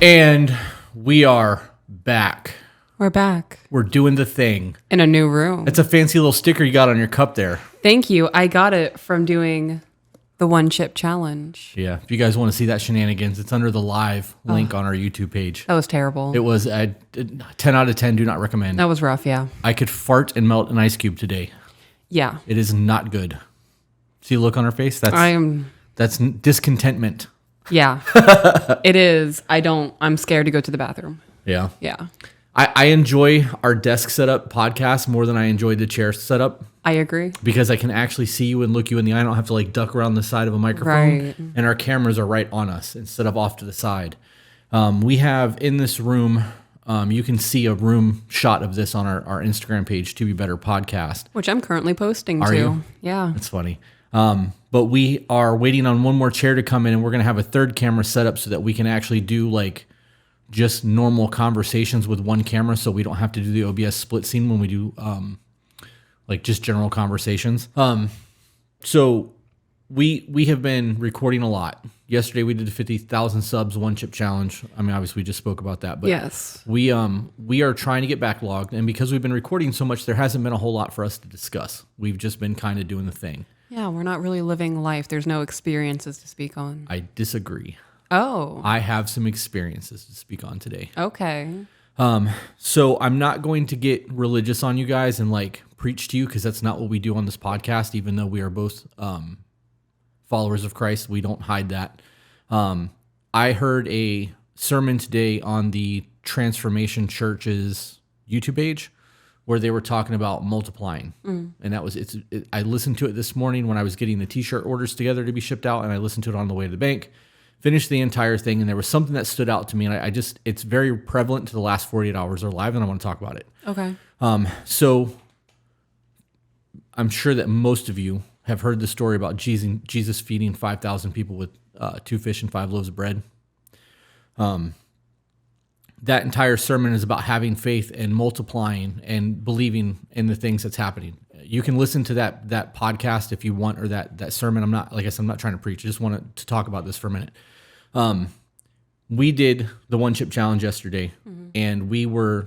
And we are back. We're back. We're doing the thing. In a new room. It's a fancy little sticker you got on your cup there. Thank you. I got it from doing the one chip challenge. Yeah. If you guys want to see that shenanigans, it's under the live link on our YouTube page. That was terrible. It was a 10 out of 10. Do not recommend. That was rough, yeah. I could fart and melt an ice cube today. Yeah. It is not good. See the look on her face? That's discontentment. Yeah. It is. I'm scared to go to the bathroom. Yeah. Yeah. I enjoy our desk setup podcast more than I enjoyed the chair setup. I agree. Because I can actually see you and look you in the eye. I don't have to like duck around the side of a microphone. Right. And our cameras are right on us instead of off to the side. We have in this room, you can see a room shot of this on our Instagram page, To Be Better Podcast. Which I'm currently posting Are to. you? Yeah. That's funny. But we are waiting on one more chair to come in, and we're going to have a third camera set up so that we can actually do like just normal conversations with one camera, so we don't have to do the OBS split scene when we do like just general conversations. So we have been recording a lot. Yesterday we did the 50,000 subs one chip challenge. I mean, obviously we just spoke about that, but yes, we are trying to get backlogged, and because we've been recording so much, there hasn't been a whole lot for us to discuss. We've just been kind of doing the thing. Yeah, we're not really living life. There's no experiences to speak on. I disagree. Oh. I have some experiences to speak on today. Okay. So I'm not going to get religious on you guys and like preach to you, because that's not what we do on this podcast, even though we are both followers of Christ. We don't hide that. I heard a sermon today on the Transformation Church's YouTube page where they were talking about multiplying. And that was, I listened to it this morning when I was getting the t-shirt orders together to be shipped out, and I listened to it on the way to the bank, finished the entire thing. And there was something that stood out to me, and it's very prevalent to the last 48 hours of live, and I want to talk about it. Okay. So I'm sure that most of you have heard the story about Jesus feeding 5,000 people with 2 fish and 5 loaves of bread. That entire sermon is about having faith and multiplying and believing in the things that's happening. You can listen to that podcast if you want, or that sermon. I'm not, like I said, I'm not trying to preach. I just wanted to talk about this for a minute. We did the one chip challenge yesterday, and we were,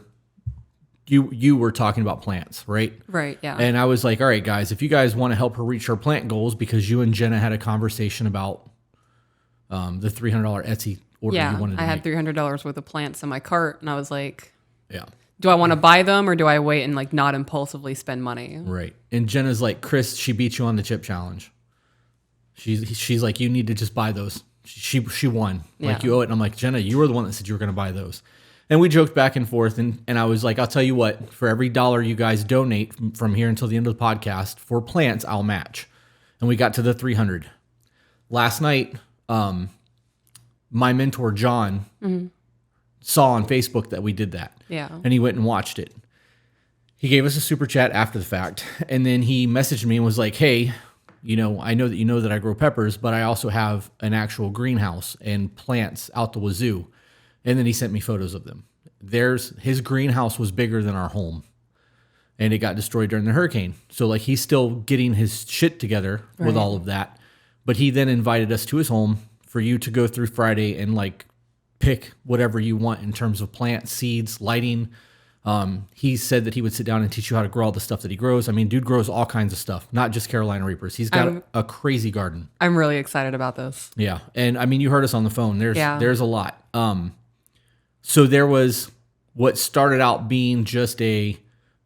you were talking about plants, right? Right, yeah. And I was like, all right, guys, if you guys want to help her reach her plant goals, because you and Jenna had a conversation about the $300 Etsy order you wanted to I make. had $300 worth of plants in my cart, and I was like, Yeah. do I want to buy them, or do I wait and like not impulsively spend money? Right. And Jenna's like, Chris, she beat you on the chip challenge. She's like, you need to just buy those. She won. Like, you owe it. And I'm like, Jenna, you were the one that said you were going to buy those. And we joked back and forth. And I was like, I'll tell you what, for every $1 you guys donate from here until the end of the podcast for plants, I'll match. And we got to the 300. Last night, my mentor, John, saw on Facebook that we did that. Yeah. And he went and watched it. He gave us a super chat after the fact. And then he messaged me and was like, hey, I know that you know that I grow peppers, but I also have an actual greenhouse and plants out the wazoo. And then he sent me photos of them. His greenhouse was bigger than our home, and it got destroyed during the hurricane. So like, he's still getting his shit together with all of that. But he then invited us to his home for you to go through Friday and like pick whatever you want in terms of plants, seeds, lighting. He said that he would sit down and teach you how to grow all the stuff that he grows. I mean, dude grows all kinds of stuff, not just Carolina Reapers. He's got a crazy garden. I'm really excited about this. Yeah. And I mean, you heard us on the phone. There's a lot. So there was what started out being just a,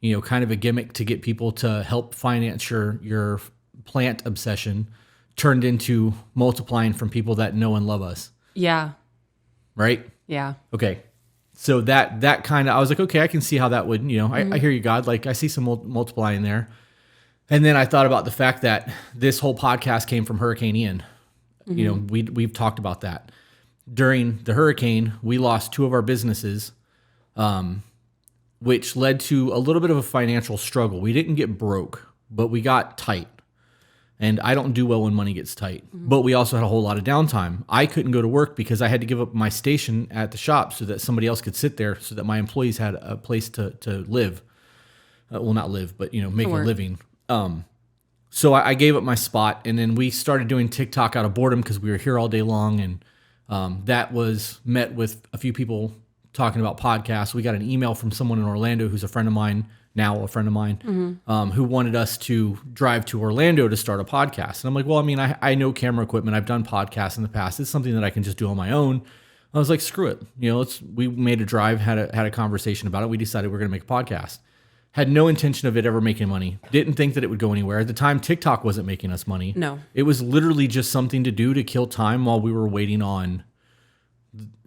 kind of a gimmick to get people to help finance your plant obsession, turned into multiplying from people that know and love us. Yeah. Right? Yeah. Okay. So that kind of, I was like, okay, I can see how that would, I hear you, God. Like, I see some multiplying there. And then I thought about the fact that this whole podcast came from Hurricane Ian. We've talked about that. During the hurricane, we lost 2 of our businesses, which led to a little bit of a financial struggle. We didn't get broke, but we got tight. And I don't do well when money gets tight. But we also had a whole lot of downtime. I couldn't go to work because I had to give up my station at the shop so that somebody else could sit there, so that my employees had a place to live. Well, not live, but make a living. So I gave up my spot, and then we started doing TikTok out of boredom because we were here all day long, and That was met with a few people talking about podcasts. We got an email from someone in Orlando who's a friend of mine, now a friend of mine, who wanted us to drive to Orlando to start a podcast. And I'm like, well, I mean, I know camera equipment. I've done podcasts in the past. It's something that I can just do on my own. I was like, screw it. We made a drive, had a conversation about it. We decided we're going to make a podcast. Had no intention of it ever making money. Didn't think that it would go anywhere. At the time, TikTok wasn't making us money. No. It was literally just something to do to kill time while we were waiting on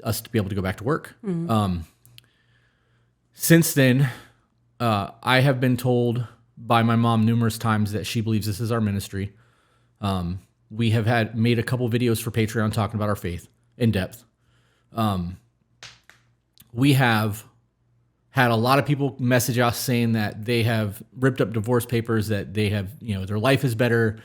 us to be able to go back to work. Since then, I have been told by my mom numerous times that she believes this is our ministry. We have made a couple videos for Patreon talking about our faith in depth. We have had a lot of people message us saying that they have ripped up divorce papers, that they have, their life is better,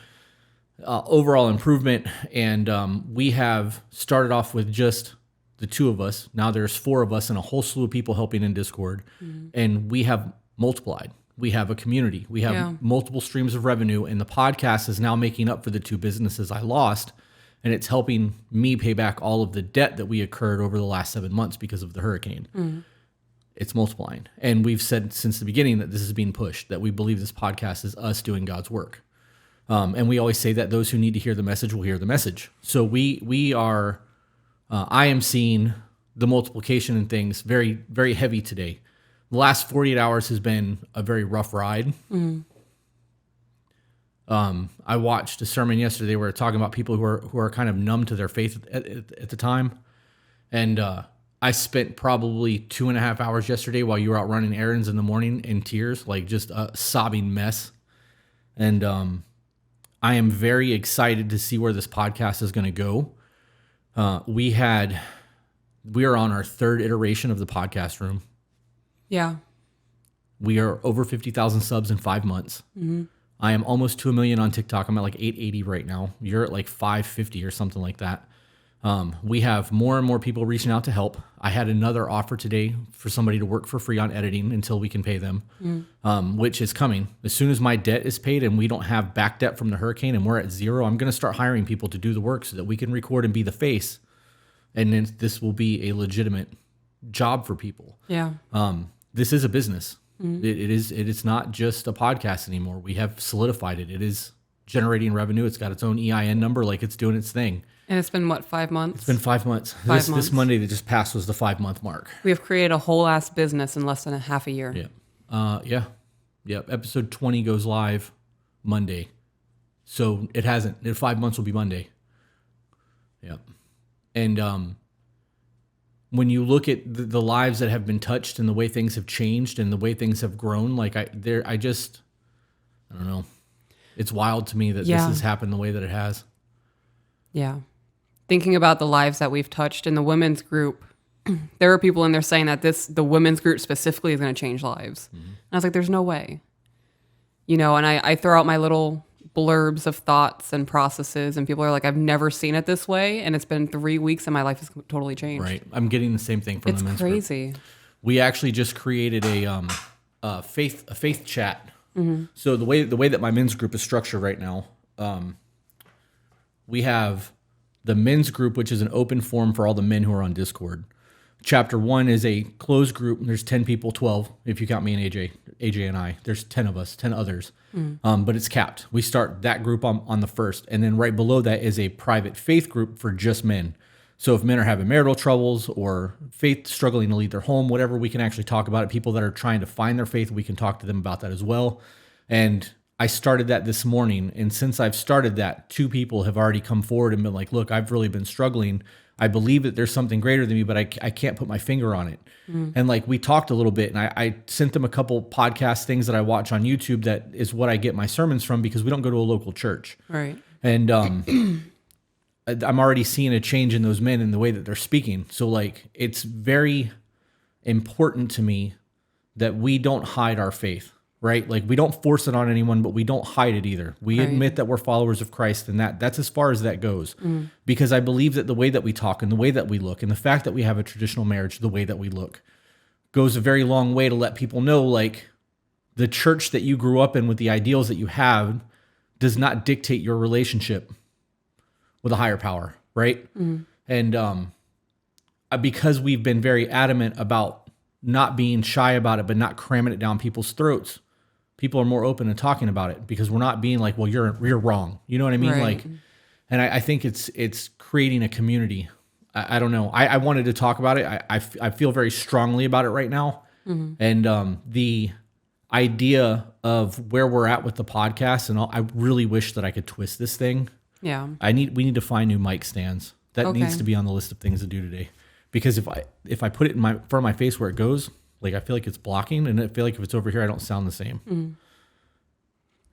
overall improvement. And we have started off with just the two of us. Now there's 4 of us and a whole slew of people helping in Discord. And we have multiplied. We have a community. We have multiple streams of revenue. And the podcast is now making up for the 2 businesses I lost. And it's helping me pay back all of the debt that we incurred over the last 7 months because of the hurricane. It's multiplying. And we've said since the beginning that this is being pushed, that we believe this podcast is us doing God's work. And we always say that those who need to hear the message will hear the message. So we are, I am seeing the multiplication and things very, very heavy today. The last 48 hours has been a very rough ride. I watched a sermon yesterday where talking about people who are kind of numb to their faith at the time. And I spent probably 2.5 hours yesterday while you were out running errands in the morning in tears, like just a sobbing mess. And I am very excited to see where this podcast is going to go. We are on our 3rd iteration of the podcast room. Yeah. We are over 50,000 subs in 5 months. I am almost to 1 million on TikTok. I'm at like 880 right now. You're at like 550 or something like that. We have more and more people reaching out to help. I had another offer today for somebody to work for free on editing until we can pay them, which is coming. As soon as my debt is paid and we don't have back debt from the hurricane and we're at 0, I'm going to start hiring people to do the work so that we can record and be the face. And then this will be a legitimate job for people. Yeah. This is a business. It is not just a podcast anymore. We have solidified it. It is generating revenue. It's got its own EIN number, like it's doing its thing. And it's been, 5 months? It's been 5 months. 5 months. This Monday that just passed was the 5-month mark. We have created a whole ass business in less than a half a year. Yeah. Episode 20 goes live Monday. So it hasn't. 5 months will be Monday. Yeah. And when you look at the lives that have been touched and the way things have changed and the way things have grown, like I don't know. It's wild to me that this has happened the way that it has. Yeah. Thinking about the lives that we've touched in the women's group, there are people in there saying that the women's group specifically is going to change lives. And I was like, there's no way. And I throw out my little blurbs of thoughts and processes, and people are like, I've never seen it this way, and it's been 3 weeks and my life has totally changed. Right. I'm getting the same thing from the men's group. It's crazy. We actually just created a faith chat. So the way that my men's group is structured right now, we have the men's group, which is an open forum for all the men who are on Discord. Chapter 1 is a closed group. There's 10 people, 12 if you count me and AJ and I. There's 10 of us, 10 others, but it's capped. We start that group on the 1st, and then right below that is a private faith group for just men. So if men are having marital troubles or faith struggling to lead their home, whatever, we can actually talk about it. People that are trying to find their faith, we can talk to them about that as well. And I started that this morning, and since I've started that, 2 people have already come forward and been like, look, I've really been struggling. I believe that there's something greater than me, but I can't put my finger on it. And like we talked a little bit, and I sent them a couple podcast things that I watch on YouTube that is what I get my sermons from, because we don't go to a local church. Right. And I'm already seeing a change in those men in the way that they're speaking. So like it's very important to me that we don't hide our faith. Right? Like we don't force it on anyone, but we don't hide it either. We admit that we're followers of Christ, and that's as far as that goes. Because I believe that the way that we talk and the way that we look and the fact that we have a traditional marriage, the way that we look, goes a very long way to let people know, like, the church that you grew up in with the ideals that you have does not dictate your relationship with a higher power, right? And because we've been very adamant about not being shy about it, but not cramming it down people's throats, people are more open to talking about it because we're not being like, well, you're wrong. You know what I mean? Right. Like, and I think it's creating a community. I don't know. I wanted to talk about it. I feel very strongly about it right now. And the idea of where we're at with the podcast and all, I really wish that I could twist this thing. Yeah. We need to find new mic stands. That needs to be on the list of things to do today. Because if I put it in front of my face where it goes, like I feel like it's blocking, and I feel like if it's over here, I don't sound the same.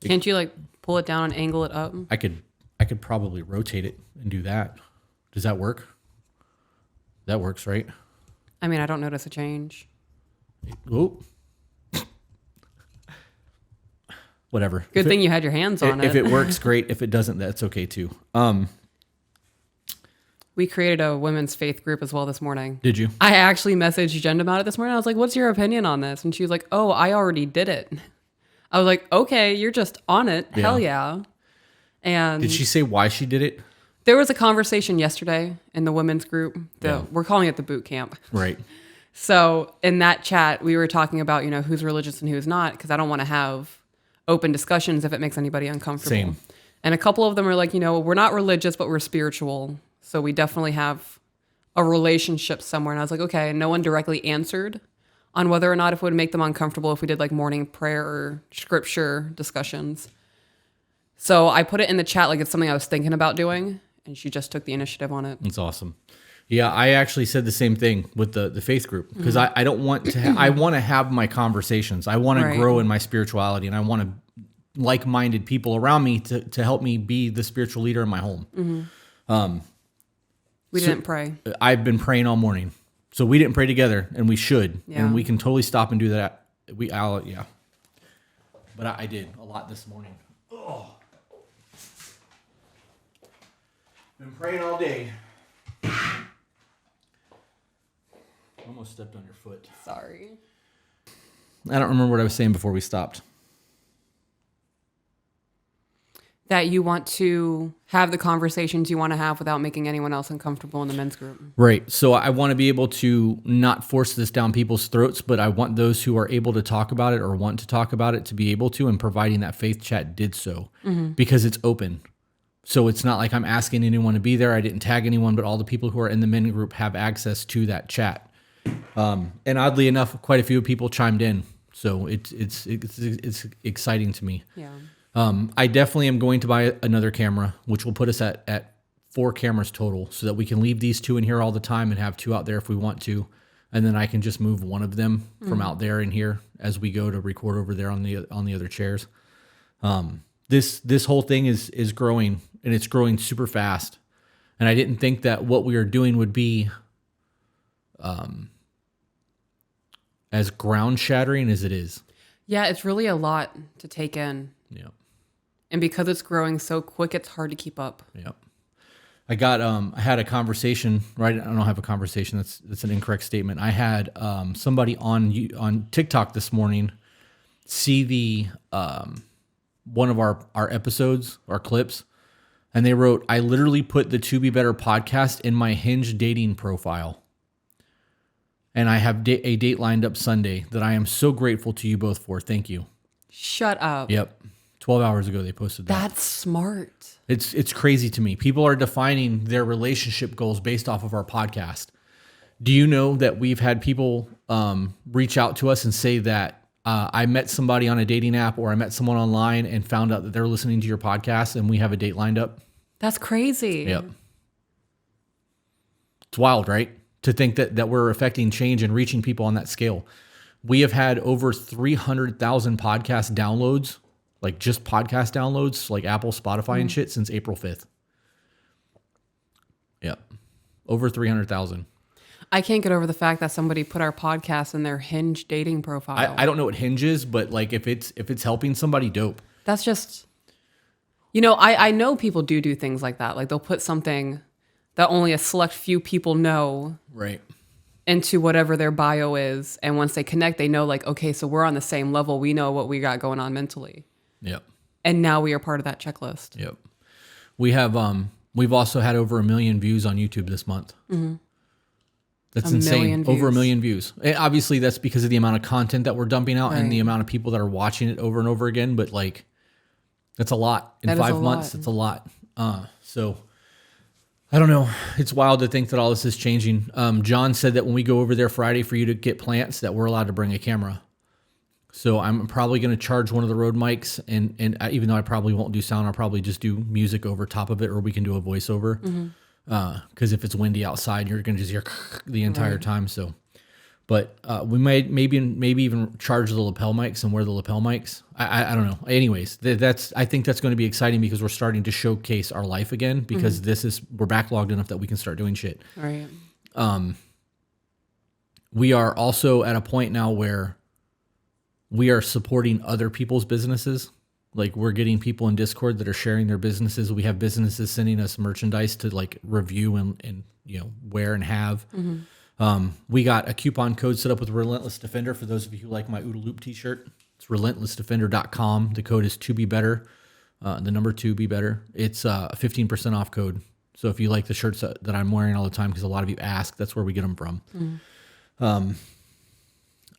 Can't you like pull it down and angle it up? I could probably rotate it and do that. Does that work? That works, right? I mean, I don't notice a change. Oh. Whatever. Good thing you had your hands on it. If it works, great. If it doesn't, that's okay too. We created a women's faith group as well this morning. Did you? I actually messaged Jen about it this morning. I was like, what's your opinion on this? And she was like, oh, I already did it. I was like, okay, you're just on it. Yeah. Hell yeah. And Did she say why she did it? there was a conversation yesterday in the women's group. Yeah. We're calling it the boot camp. Right. So in that chat, we were talking about, who's religious and who's not, because I don't want to have open discussions if it makes anybody uncomfortable. Same. And a couple of them are like, we're not religious, but we're spiritual. So we definitely have a relationship somewhere. And I was like, okay. And no one directly answered on whether or not it would make them uncomfortable if we did like morning prayer or scripture discussions. So I put it in the chat like it's something I was thinking about doing. And she just took the initiative on it. That's awesome. Yeah, I actually said the same thing with the faith group because I don't want to. I want to have my conversations. I want to grow in my spirituality, and I want like-minded people around me to help me be the spiritual leader in my home. We didn't pray. I've been praying all morning, so we didn't pray together, and we should, and we can totally stop and do that. Yeah, but I did a lot this morning. Oh, been praying all day. Almost stepped on your foot. Sorry. I don't remember what I was saying before we stopped. That you want to have the conversations you want to have without making anyone else uncomfortable in the men's group. Right. So I want to be able to not force this down people's throats, but I want those who are able to talk about it or want to talk about it to be able to, and providing that faith chat did so because it's open. So it's not like I'm asking anyone to be there. I didn't tag anyone, but all the people who are in the men group have access to that chat. And oddly enough, quite a few people chimed in. So it's exciting to me. Yeah. I definitely am going to buy another camera, which will put us at 4 cameras total so that we can leave these 2 in here all the time and have 2 out there if we want to. And then I can just move one of them from out there in here as we go to record over there on the other chairs. This whole thing is growing, and it's growing super fast. And I didn't think that what we are doing would be as ground shattering as it is. Yeah, it's really a lot to take in. Yeah. And because it's growing so quick, it's hard to keep up. Yep. I had a conversation, right? I don't have a conversation. That's an incorrect statement. I had somebody on TikTok this morning see the one of our episodes, our clips, and they wrote, "I literally put the To Be Better podcast in my Hinge dating profile. And I have a date lined up Sunday that I am so grateful to you both for. Thank you." Shut up. Yep. 12 hours ago they posted that. That's smart. It's crazy to me. People are defining their relationship goals based off of our podcast. Do you know that we've had people reach out to us and say that I met somebody on a dating app or I met someone online and found out that they're listening to your podcast and we have a date lined up? That's crazy. Yep. It's wild, right? To think that we're affecting change and reaching people on that scale. We have had over 300,000 podcast downloads, like just podcast downloads, like Apple, Spotify and shit, since April 5th. Yep. Over 300,000. I can't get over the fact that somebody put our podcast in their Hinge dating profile. I don't know what Hinge is, but like if it's helping somebody, dope. That's just, I know people do things like that. Like they'll put something that only a select few people know Right. into whatever their bio is. And once they connect, they know like, okay, so we're on the same level. We know what we got going on mentally. Yep. And now we are part of that checklist. Yep. We have We've also had over 1 million views on YouTube this month. That's insane. Over 1 million views. And obviously, that's because of the amount of content that we're dumping out and the amount of people that are watching it over and over again. But like, that's a lot. In 5 months, it's a lot. So I don't know. It's wild to think that all this is changing. John said that when we go over there Friday for you to get plants, that we're allowed to bring a camera. So I'm probably going to charge one of the Rode mics, and even though I probably won't do sound, I'll probably just do music over top of it, or we can do a voiceover. Because if it's windy outside, you're going to just hear the entire time. So, but we might maybe even charge the lapel mics and wear the lapel mics. I don't know. Anyways, I think that's going to be exciting because we're starting to showcase our life again because we're backlogged enough that we can start doing shit. Right. We are also at a point now where we are supporting other people's businesses. Like we're getting people in Discord that are sharing their businesses. We have businesses sending us merchandise to like review and wear and have. We got a coupon code set up with Relentless Defender for those of you who like my OODA Loop t-shirt. It's relentlessdefender.com. The code is 2BeBetter. The number 2BeBetter. It's a 15% off code. So if you like the shirts that I'm wearing all the time, because a lot of you ask, that's where we get them from.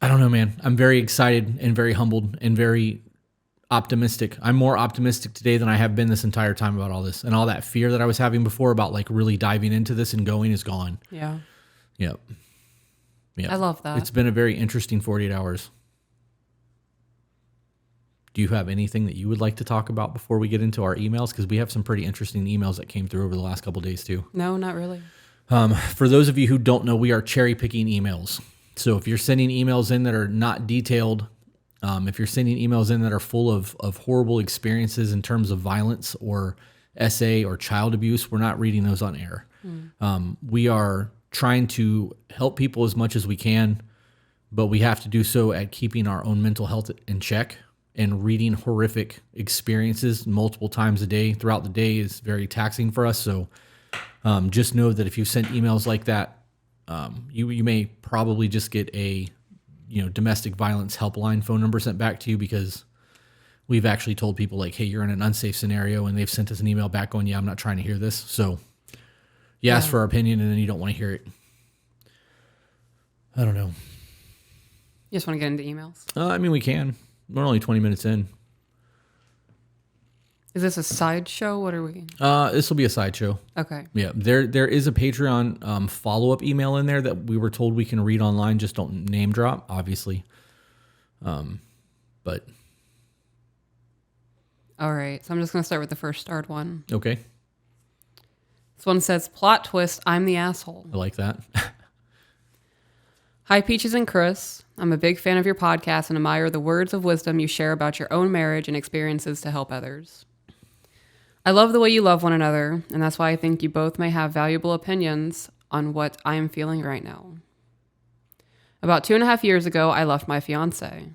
I don't know, man. I'm very excited and very humbled and very optimistic. I'm more optimistic today than I have been this entire time about all this. And all that fear that I was having before about like really diving into this and going is gone. Yeah. Yep. I love that. It's been a very interesting 48 hours. Do you have anything that you would like to talk about before we get into our emails? Because we have some pretty interesting emails that came through over the last couple of days too. No, not really. For those of you who don't know, we are cherry picking emails. So if you're sending emails in that are not detailed, if you're sending emails in that are full of horrible experiences in terms of violence or SA or child abuse, we're not reading those on air. We are trying to help people as much as we can, but we have to do so at keeping our own mental health in check. And reading horrific experiences multiple times a day throughout the day is very taxing for us. So just know that if you send emails like that, you may probably just get a domestic violence helpline phone number sent back to you, because we've actually told people like, hey, you're in an unsafe scenario, and they've sent us an email back going, yeah, I'm not trying to hear this. So you ask for our opinion and then you don't want to hear it. I don't know. You just want to get into emails? I mean, we can. We're only 20 minutes in. Is this a sideshow? What are we? This will be a sideshow. Okay. Yeah, there is a Patreon follow-up email in there that we were told we can read online. Just don't name drop, obviously. But. All right. So I'm just going to start with the first starred one. Okay. This one says, plot twist, I'm the asshole. I like that. Hi, Peaches and Chris. I'm a big fan of your podcast and admire the words of wisdom you share about your own marriage and experiences to help others. I love the way you love one another, and that's why I think you both may have valuable opinions on what I am feeling right now. About 2.5 years ago, I left my fiance.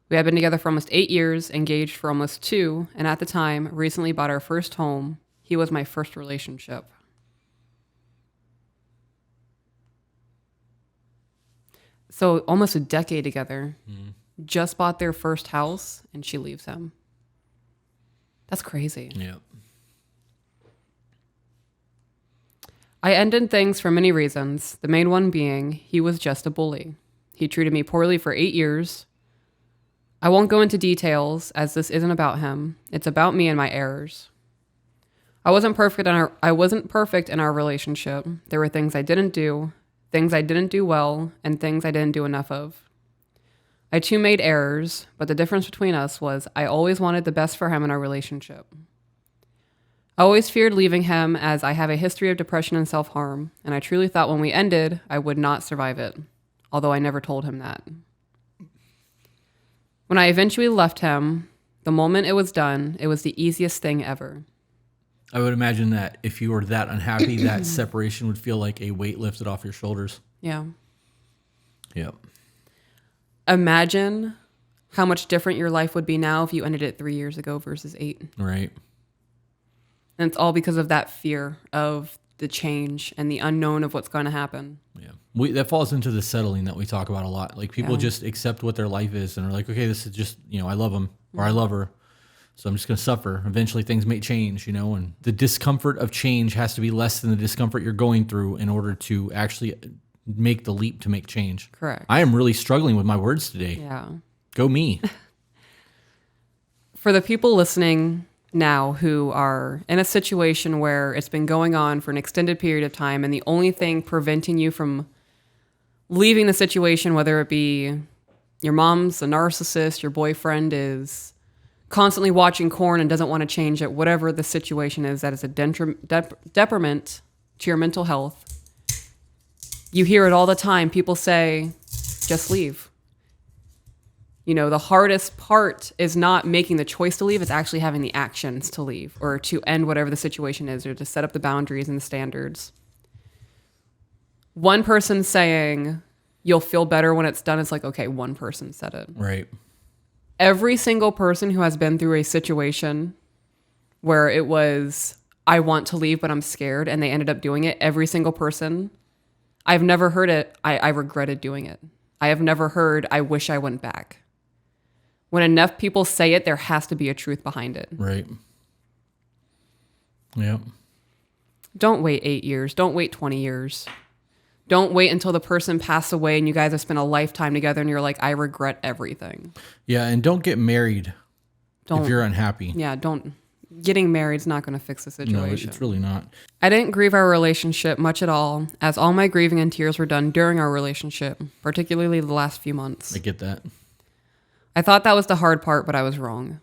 We had been together for almost 8 years, engaged for almost 2, and at the time, recently bought our first home. He was my first relationship. So almost a decade together, just bought their first house, and she leaves him. That's crazy. Yeah. I ended things for many reasons, the main one being he was just a bully. He treated me poorly for 8 years. I won't go into details, as this isn't about him. It's about me and my errors. I wasn't perfect in our relationship. There were things I didn't do, things I didn't do well, and things I didn't do enough of. I too made errors, but the difference between us was I always wanted the best for him in our relationship. I always feared leaving him, as I have a history of depression and self-harm, and I truly thought when we ended, I would not survive it, although I never told him that. When I eventually left him, the moment it was done, it was the easiest thing ever. I would imagine that if you were that unhappy, that separation would feel like a weight lifted off your shoulders. Yeah. Yep. Imagine how much different your life would be now if you ended it 3 years ago versus 8. Right. And it's all because of that fear of the change and the unknown of what's going to happen. Yeah. That falls into the settling that we talk about a lot. Like people just accept what their life is and are like, okay, this is just, I love him or I love her. So I'm just going to suffer. Eventually things may change, and the discomfort of change has to be less than the discomfort you're going through in order to actually make the leap to make change. Correct. I am really struggling with my words today. Yeah. Go me. For the people listening now who are in a situation where it's been going on for an extended period of time and the only thing preventing you from leaving the situation, whether it be your mom's a narcissist, your boyfriend is constantly watching porn and doesn't want to change it, whatever the situation is that is a detriment to your mental health. You hear it all the time. People say, just leave. The hardest part is not making the choice to leave. It's actually having the actions to leave or to end whatever the situation is or to set up the boundaries and the standards. One person saying, you'll feel better when it's done is like, okay, one person said it. Right. Every single person who has been through a situation where it was, I want to leave, but I'm scared, and they ended up doing it, every single person, I've never heard it, I regretted doing it. I have never heard, I wish I went back. When enough people say it, there has to be a truth behind it. Right. Yeah. Don't wait 8 years. Don't wait 20 years. Don't wait until the person passed away and you guys have spent a lifetime together and you're like, I regret everything. Yeah, and don't get married if you're unhappy. Yeah, don't. Getting married is not going to fix the situation. No, it's really not. I didn't grieve our relationship much at all, as all my grieving and tears were done during our relationship, particularly the last few months. I get that. I thought that was the hard part, but I was wrong.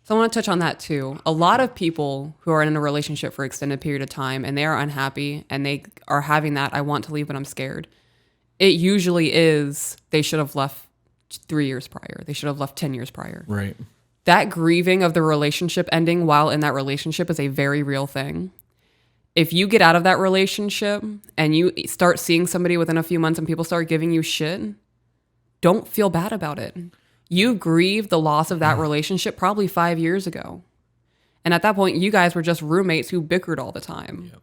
So I want to touch on that too. A lot of people who are in a relationship for an extended period of time and they are unhappy and they are having that, I want to leave, but I'm scared. It usually is they should have left 3 years prior. They should have left 10 years prior. Right. That grieving of the relationship ending while in that relationship is a very real thing. If you get out of that relationship and you start seeing somebody within a few months and people start giving you shit, don't feel bad about it. You grieved the loss of that relationship probably 5 years ago. And at that point, you guys were just roommates who bickered all the time. Yep.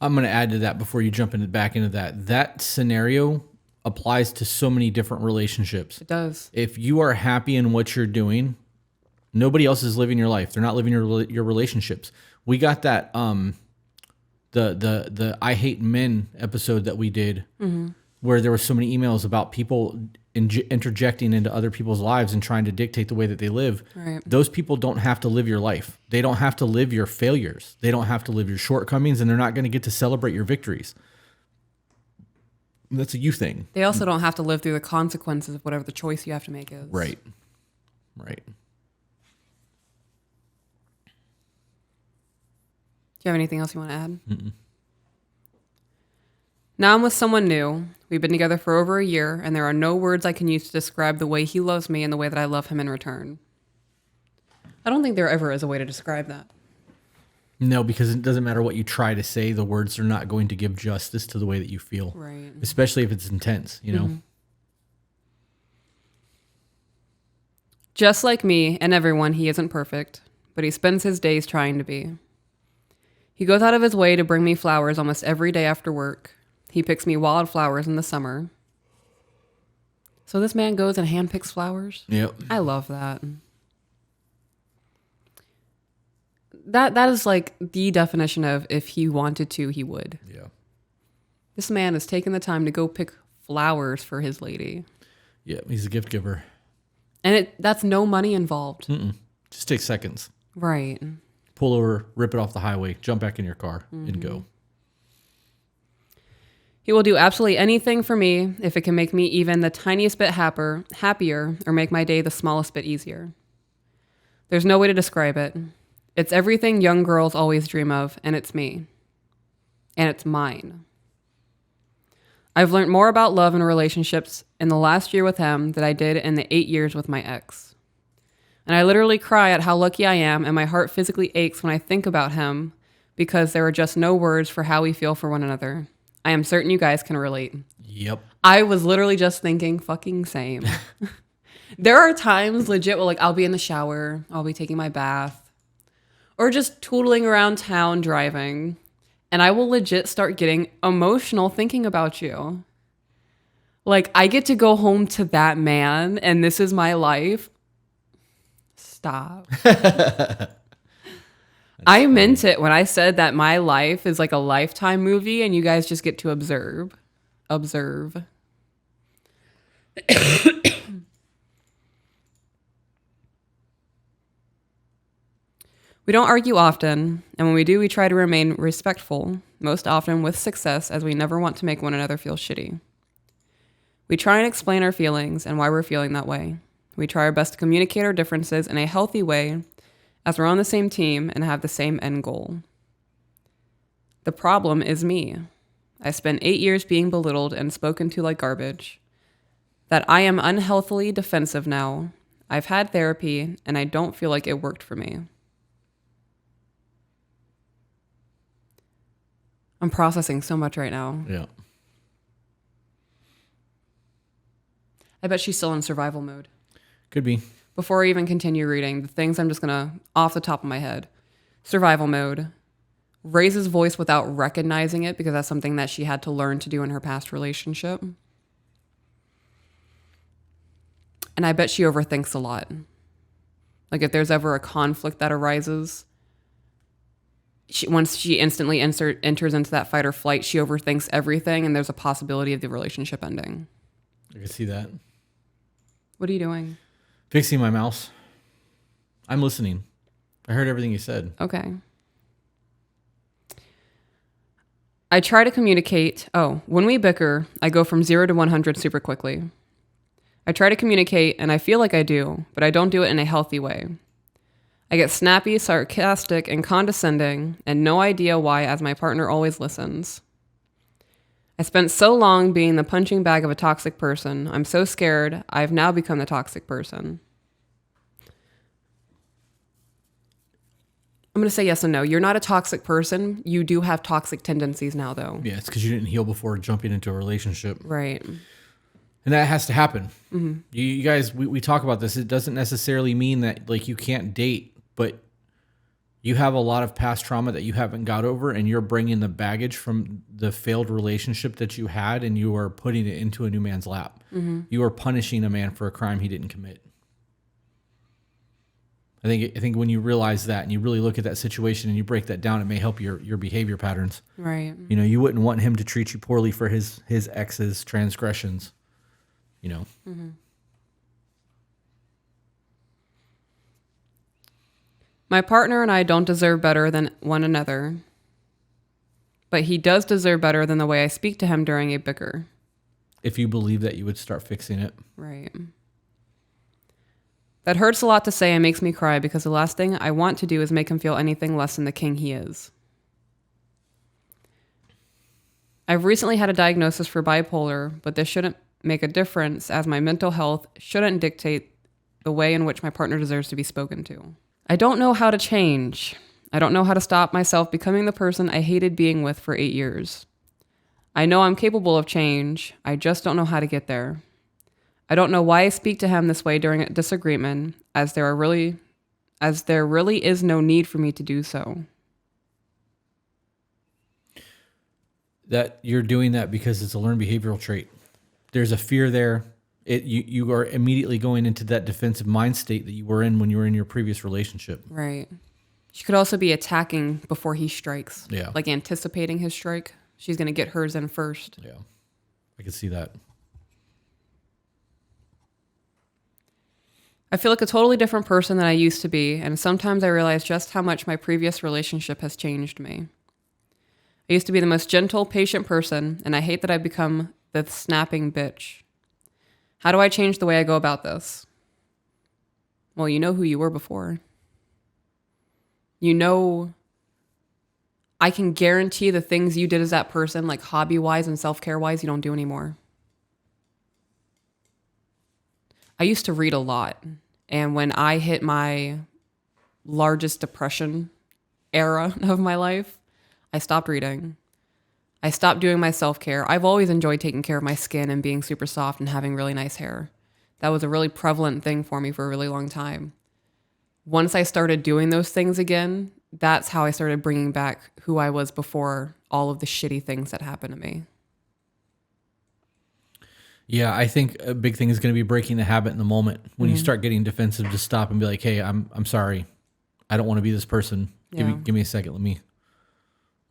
I'm going to add to that before you jump back into that. That scenario applies to so many different relationships. It does. If you are happy in what you're doing, nobody else is living your life. They're not living your relationships. We got that the I Hate Men episode that we did, where there were so many emails about people interjecting into other people's lives and trying to dictate the way that they live. Right. Those people don't have to live your life. They don't have to live your failures. They don't have to live your shortcomings, and they're not going to get to celebrate your victories. That's a you thing. They also don't have to live through the consequences of whatever the choice you have to make is. Right. Right. Do you have anything else you want to add? Mm-mm. Now I'm with someone new. We've been together for over a year, and there are no words I can use to describe the way he loves me and the way that I love him in return. I don't think there ever is a way to describe that. No, because it doesn't matter what you try to say, the words are not going to give justice to the way that you feel. Right. Especially if it's intense, you know? Mm-hmm. Just like me and everyone, he isn't perfect, but he spends his days trying to be. He goes out of his way to bring me flowers almost every day after work. He picks me wildflowers in the summer. So this man goes and handpicks flowers? Yep. I love that. That is like the definition of if he wanted to, he would. Yeah. This man has taken the time to go pick flowers for his lady. Yeah, he's a gift giver. And that's no money involved. Just take seconds. Right. Pull over, rip it off the highway, jump back in your car, and go. He will do absolutely anything for me if it can make me even the tiniest bit happier, or make my day the smallest bit easier. There's no way to describe it. It's everything young girls always dream of, and it's me. And it's mine. I've learned more about love and relationships in the last year with him than I did in the 8 years with my ex. And I literally cry at how lucky I am, and my heart physically aches when I think about him because there are just no words for how we feel for one another. I am certain you guys can relate. Yep. I was literally just thinking fucking same. There are times legit where like I'll be in the shower, I'll be taking my bath, or just tootling around town driving, and I will legit start getting emotional thinking about you. Like I get to go home to that man and this is my life. Stop. I meant it when I said that my life is like a Lifetime movie and you guys just get to observe. Observe. We don't argue often, and when we do, we try to remain respectful, most often with success, as we never want to make one another feel shitty. We try and explain our feelings and why we're feeling that way. We try our best to communicate our differences in a healthy way, as we're on the same team and have the same end goal. The problem is me. I spent 8 years being belittled and spoken to like garbage. That I am unhealthily defensive now. I've had therapy, and I don't feel like it worked for me. I'm processing so much right now. Yeah. I bet she's still in survival mode. Could be. Before I even continue reading, the things I'm just going to, off the top of my head. Survival mode. Raises voice without recognizing it because that's something that she had to learn to do in her past relationship. And I bet she overthinks a lot. Like if there's ever a conflict that arises, once she instantly enters into that fight or flight, she overthinks everything and there's a possibility of the relationship ending. I can see that. What are you doing? Fixing my mouse. I'm listening. I heard everything you said. Okay. I try to communicate. When we bicker, I go from 0 to 100 super quickly. I try to communicate, and I feel like I do, but I don't do it in a healthy way. I get snappy, sarcastic, and condescending, and no idea why, as my partner always listens. I spent so long being the punching bag of a toxic person. I'm so scared. I've now become the toxic person. I'm going to say yes and no. You're not a toxic person. You do have toxic tendencies now, though. Yeah, it's because you didn't heal before jumping into a relationship. Right. And that has to happen. Mm-hmm. You guys, we talk about this. It doesn't necessarily mean that like you can't date, but you have a lot of past trauma that you haven't got over, and you're bringing the baggage from the failed relationship that you had, and you are putting it into a new man's lap. Mm-hmm. You are punishing a man for a crime he didn't commit. I think when you realize that and you really look at that situation and you break that down, it may help your behavior patterns. Right. You know, you wouldn't want him to treat you poorly for his ex's transgressions. You know. Mm-hmm. My partner and I don't deserve better than one another, but he does deserve better than the way I speak to him during a bicker. If you believe that, you would start fixing it. Right. That hurts a lot to say and makes me cry because the last thing I want to do is make him feel anything less than the king he is. I've recently had a diagnosis for bipolar, but this shouldn't make a difference as my mental health shouldn't dictate the way in which my partner deserves to be spoken to. I don't know how to change. I don't know how to stop myself becoming the person I hated being with for 8 years. I know I'm capable of change. I just don't know how to get there. I don't know why I speak to him this way during a disagreement, as there really is no need for me to do so. That you're doing that because it's a learned behavioral trait. There's a fear there. You are immediately going into that defensive mind state that you were in when you were in your previous relationship. Right. She could also be attacking before he strikes. Yeah. Like anticipating his strike. She's going to get hers in first. Yeah. I can see that. I feel like a totally different person than I used to be, and sometimes I realize just how much my previous relationship has changed me. I used to be the most gentle, patient person, and I hate that I've become the snapping bitch. How do I change the way I go about this? Well, you know who you were before. You know, I can guarantee the things you did as that person, like hobby-wise and self-care-wise, you don't do anymore. I used to read a lot, and when I hit my largest depression era of my life, I stopped reading. I stopped doing my self-care. I've always enjoyed taking care of my skin and being super soft and having really nice hair. That was a really prevalent thing for me for a really long time. Once I started doing those things again, that's how I started bringing back who I was before all of the shitty things that happened to me. Yeah, I think a big thing is going to be breaking the habit in the moment. When you start getting defensive, just stop and be like, "Hey, I'm sorry. I don't want to be this person. Yeah. Give me a second. Let me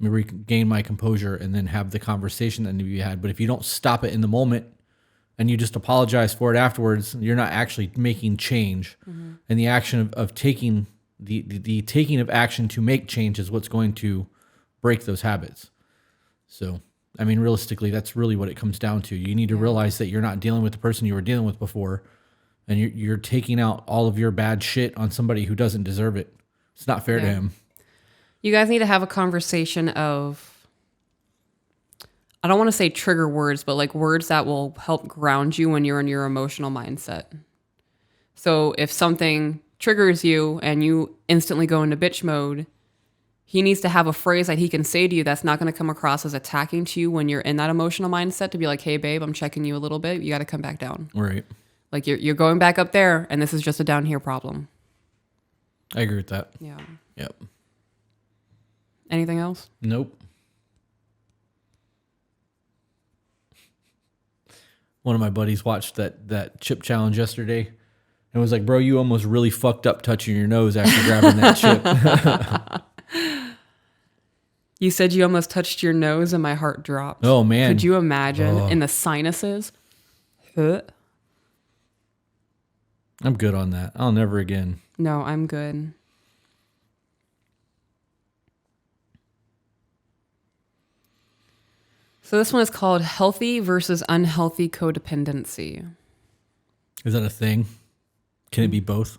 regain my composure and then have the conversation that needs to be had." But if you don't stop it in the moment and you just apologize for it afterwards, you're not actually making change. And the action of taking the taking of action to make change is what's going to break those habits. So, I mean, realistically, that's really what it comes down to. You need to realize that you're not dealing with the person you were dealing with before, and you're taking out all of your bad shit on somebody who doesn't deserve it. It's not fair to him. You guys need to have a conversation of, I don't want to say trigger words, but like words that will help ground you when you're in your emotional mindset. So if something triggers you and you instantly go into bitch mode, he needs to have a phrase that he can say to you that's not going to come across as attacking to you when you're in that emotional mindset, to be like, "Hey babe, I'm checking you a little bit. You got to come back down." Right. Like you're going back up there and this is just a down here problem. I agree with that. Yeah. Yep. Anything else? Nope. One of my buddies watched that chip challenge yesterday and was like, "Bro, you almost really fucked up touching your nose after grabbing that chip." You said you almost touched your nose and my heart dropped. Oh, man. Could you imagine in the sinuses? Huh? I'm good on that. I'll never again. No, I'm good. So this one is called healthy versus unhealthy codependency. Is that a thing? Can it be both?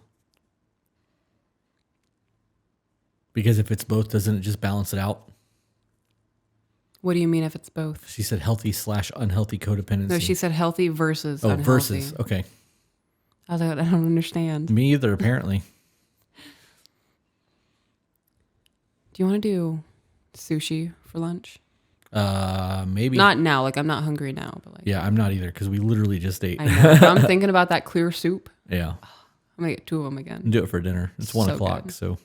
Because if it's both, doesn't it just balance it out? What do you mean if it's both? She said healthy/unhealthy codependency. No, she said healthy versus unhealthy. Versus. Okay. I was like, I don't understand. Me either, apparently. Do you want to do sushi for lunch? Maybe. Not now. Like, I'm not hungry now. But like, Yeah, I'm not either because we literally just ate. I know. But I'm thinking about that clear soup. Yeah. I'm going to get 2 of them again. Do it for dinner. It's 1 o'clock, good. so.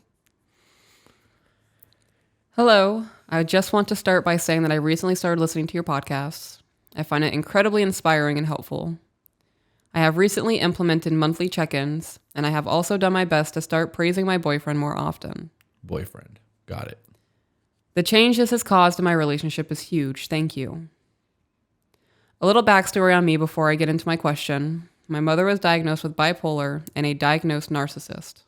Hello. I just want to start by saying that I recently started listening to your podcasts. I find it incredibly inspiring and helpful. I have recently implemented monthly check-ins, and I have also done my best to start praising my boyfriend more often. Boyfriend. Got it. The change this has caused in my relationship is huge. Thank you. A little backstory on me before I get into my question. My mother was diagnosed with bipolar and a diagnosed narcissist.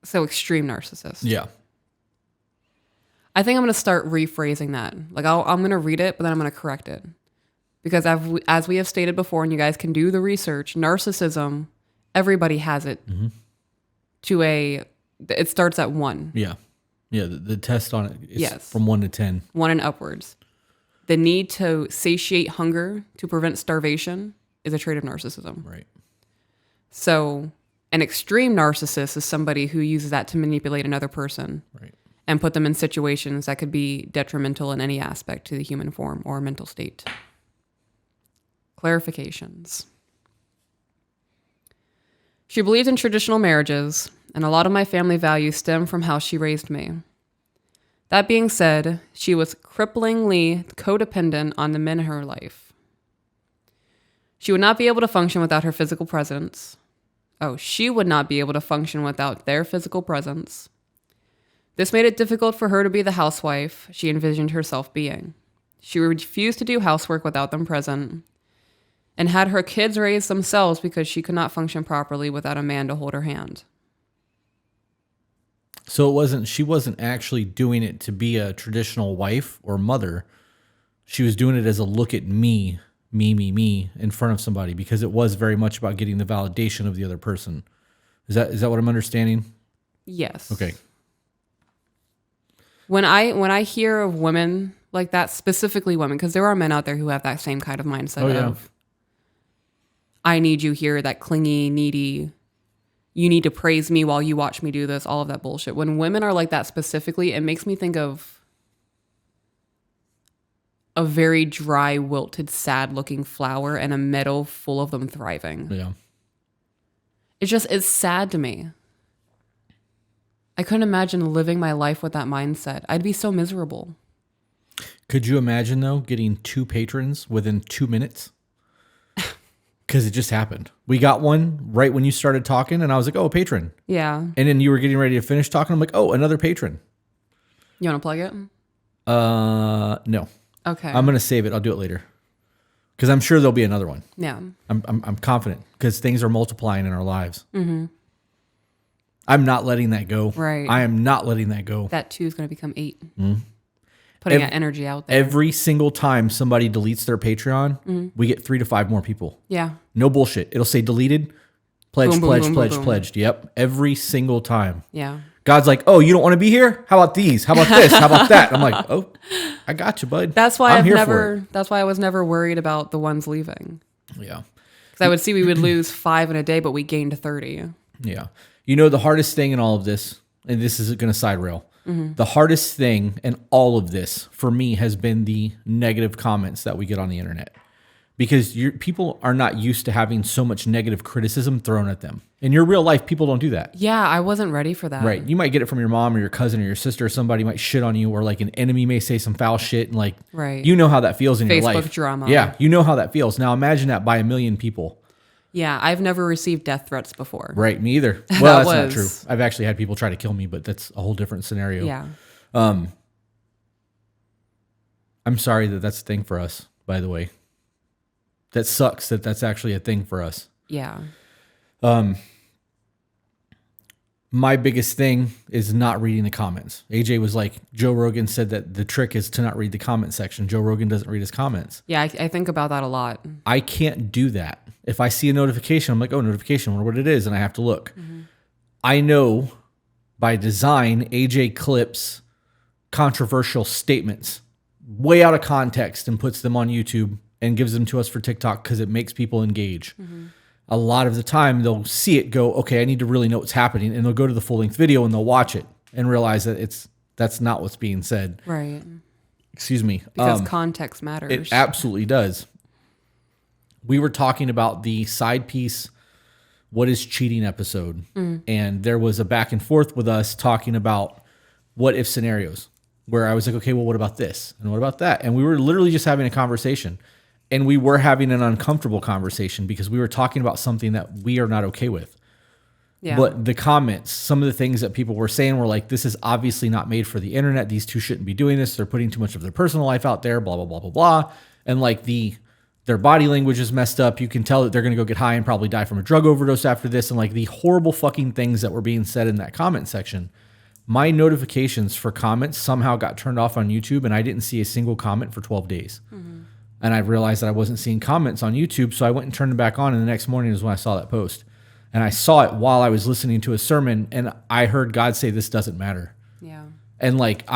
So extreme narcissist. Yeah. I think I'm going to start rephrasing that. Like I'm going to read it, but then I'm going to correct it. Because as we have stated before, and you guys can do the research, narcissism, everybody has it. It starts at 1. Yeah. Yeah, the test on it is Yes. from 1 to 10. 1 and upwards. The need to satiate hunger to prevent starvation is a trait of narcissism. Right. So an extreme narcissist is somebody who uses that to manipulate another person. Right. And put them in situations that could be detrimental in any aspect to the human form or mental state. Clarifications. She believed in traditional marriages, and a lot of my family values stem from how she raised me. That being said, she was cripplingly codependent on the men in her life. She would not be able to function without her physical presence. She would not be able to function without their physical presence. This made it difficult for her to be the housewife she envisioned herself being. She refused to do housework without them present, and had her kids raised themselves because she could not function properly without a man to hold her hand. So she wasn't actually doing it to be a traditional wife or mother. She was doing it as a look at me in front of somebody, because it was very much about getting the validation of the other person. Is that what I'm understanding? Yes. Okay. When I hear of women like that, specifically women, because there are men out there who have that same kind of mindset of, I need you here, that clingy, needy, you need to praise me while you watch me do this, all of that bullshit. When women are like that specifically, it makes me think of a very dry, wilted, sad-looking flower and a meadow full of them thriving. Yeah. It's sad to me. I couldn't imagine living my life with that mindset. I'd be so miserable. Could you imagine, though, getting 2 patrons within 2 minutes? Because it just happened. We got one right when you started talking, and I was like, oh, a patron. Yeah. And then you were getting ready to finish talking. I'm like, oh, another patron. You want to plug it? No. Okay. I'm going to save it. I'll do it later. Because I'm sure there'll be another one. Yeah. I'm confident because things are multiplying in our lives. Mm-hmm. I'm not letting that go. Right. I am not letting that go. That 2 is going to become 8. Putting that energy out there. Every single time somebody deletes their Patreon, we get 3 to 5 more people. Yeah. No bullshit. It'll say deleted, pledged, Boom, boom, pledged, boom, pledged, boom. pledged. Yep. Every single time. Yeah. God's like, oh, you don't want to be here? How about these? How about this? How about that? I'm like, oh, I got you, bud. That's why I'm here for it. That's why I was never worried about the ones leaving. Yeah. Because I would see we would lose 5 in a day, but we gained 30. Yeah. You know, the hardest thing in all of this, and this is going to side rail, the hardest thing in all of this for me has been the negative comments that we get on the internet. Because people are not used to having so much negative criticism thrown at them. In your real life, people don't do that. Yeah, I wasn't ready for that. Right. You might get it from your mom or your cousin or your sister, or somebody might shit on you, or like an enemy may say some foul shit, and like, Right. you know how that feels in your life. Facebook drama. Yeah, you know how that feels. Now imagine that by 1 million people. Yeah, I've never received death threats before. Right, me either. Well, that's not was- true. I've actually had people try to kill me, but that's a whole different scenario. Yeah. I'm sorry that that's a thing for us, by the way. That sucks that that's actually a thing for us. Yeah. My biggest thing is not reading the comments. AJ was like, Joe Rogan said that the trick is to not read the comment section. Joe Rogan doesn't read his comments. Yeah, I think about that a lot. I can't do that. If I see a notification, I'm like, oh, notification, I wonder what it is, and I have to look. I know by design, AJ clips controversial statements way out of context and puts them on YouTube and gives them to us for TikTok because it makes people engage. A lot of the time they'll see it, go, okay, I need to really know what's happening. And they'll go to the full length video and they'll watch it and realize that that's not what's being said. Right. Excuse me. Because context matters. It absolutely does. We were talking about the side piece, what is cheating episode. And there was a back and forth with us talking about what if scenarios where I was like, okay, well, what about this? And what about that? And we were literally just having a conversation. And we were having an uncomfortable conversation because we were talking about something that we are not okay with. Yeah. But the comments, some of the things that people were saying were like, this is obviously not made for the internet. These two shouldn't be doing this. They're putting too much of their personal life out there, blah, blah, blah, blah, blah. And like their body language is messed up. You can tell that they're going to go get high and probably die from a drug overdose after this. And like the horrible fucking things that were being said in that comment section. My notifications for comments somehow got turned off on YouTube and I didn't see a single comment for 12 days. And I realized that I wasn't seeing comments on YouTube. So I went and turned them back on. And the next morning is when I saw that post. And I saw it while I was listening to a sermon. And I heard God say, this doesn't matter. Yeah. And like,